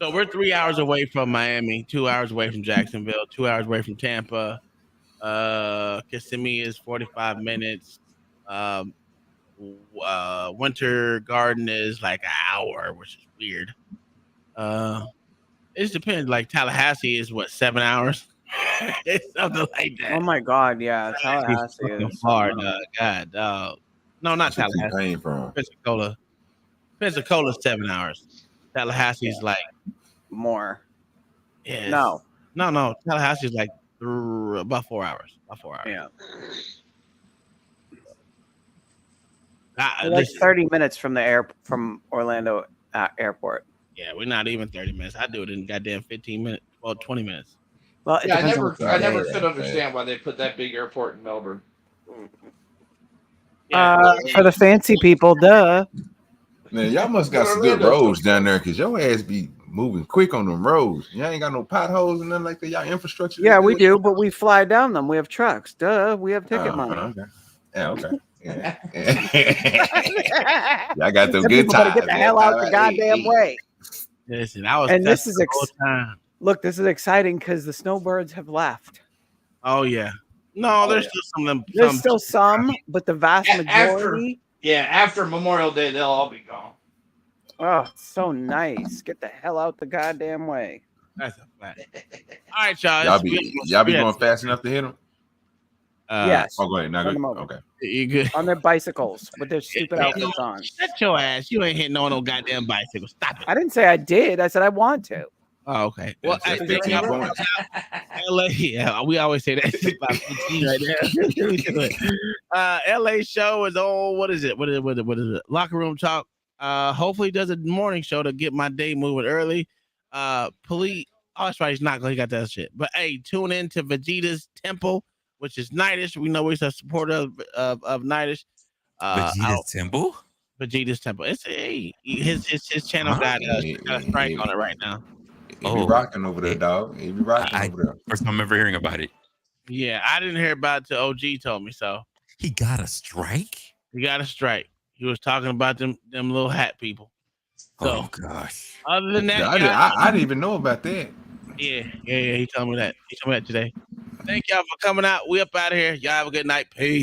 So we're 3 hours away from Miami, 2 hours away from Jacksonville, 2 hours away from Tampa. Kissimmee is 45 minutes. Winter Garden is like an hour, which is weird. It just depends. Like Tallahassee is what, 7 hours? It's something like that. Oh my God, yeah, Tallahassee is hard. God, no, not Tallahassee. Came from Pensacola's 7 hours. Tallahassee's like more. Yeah. No. Tallahassee's like about 4 hours. Yeah. Like like 30 minutes from from Orlando airport. Yeah, we're not even 30 minutes. I do it in goddamn 15 minutes. Well, 20 minutes. Well, yeah, I never could understand why they put that big airport in Melbourne. For the fancy people, duh. Man, y'all must got some good roads down there because your ass be moving quick on them roads. Y'all ain't got no potholes and nothing like that. Y'all infrastructure. Yeah, we do, but we fly down them. We have trucks. Duh, we have ticket money. Okay. Yeah, okay. Yeah. Y'all got them good times. Get the hell out the goddamn way. Listen, I was. And this is time. Look, this is exciting because the snowbirds have left. Oh yeah. No, there's still some of them. There's still some, but the vast majority. After Memorial Day, they'll all be gone. Oh, it's so nice. Get the hell out the goddamn way. That's a fact. All right, y'all. Y'all be going fast enough to hit them? Yes. Oh, go ahead. Now, okay. You good? On their bicycles with their stupid outfits on. Shut your ass. You ain't hitting on no goddamn bicycle. Stop it. I didn't say I did. I said I want to. Oh, okay. Well, LA, yeah, we always say that. About 15 right there. LA show is on. What is it? What is it? Locker room talk. Hopefully does a morning show to get my day moving early. Police. Oh, that's right. He's not going. He got that shit. But hey, tune in to Vegeta's Temple, which is Nightish. We know he's a supporter of Nightish. Vegeta's Temple. Vegeta's Temple. It's his channel got a strike on it right now. He be rocking over there, dog. He be rocking over there. First time I'm ever hearing about it. Yeah, I didn't hear about it till OG told me so. He got a strike? He got a strike. He was talking about them little hat people. So, oh gosh. Other than that, I didn't even know about that. Yeah. He told me that. He told me that today. Thank y'all for coming out. We up out of here. Y'all have a good night. Peace.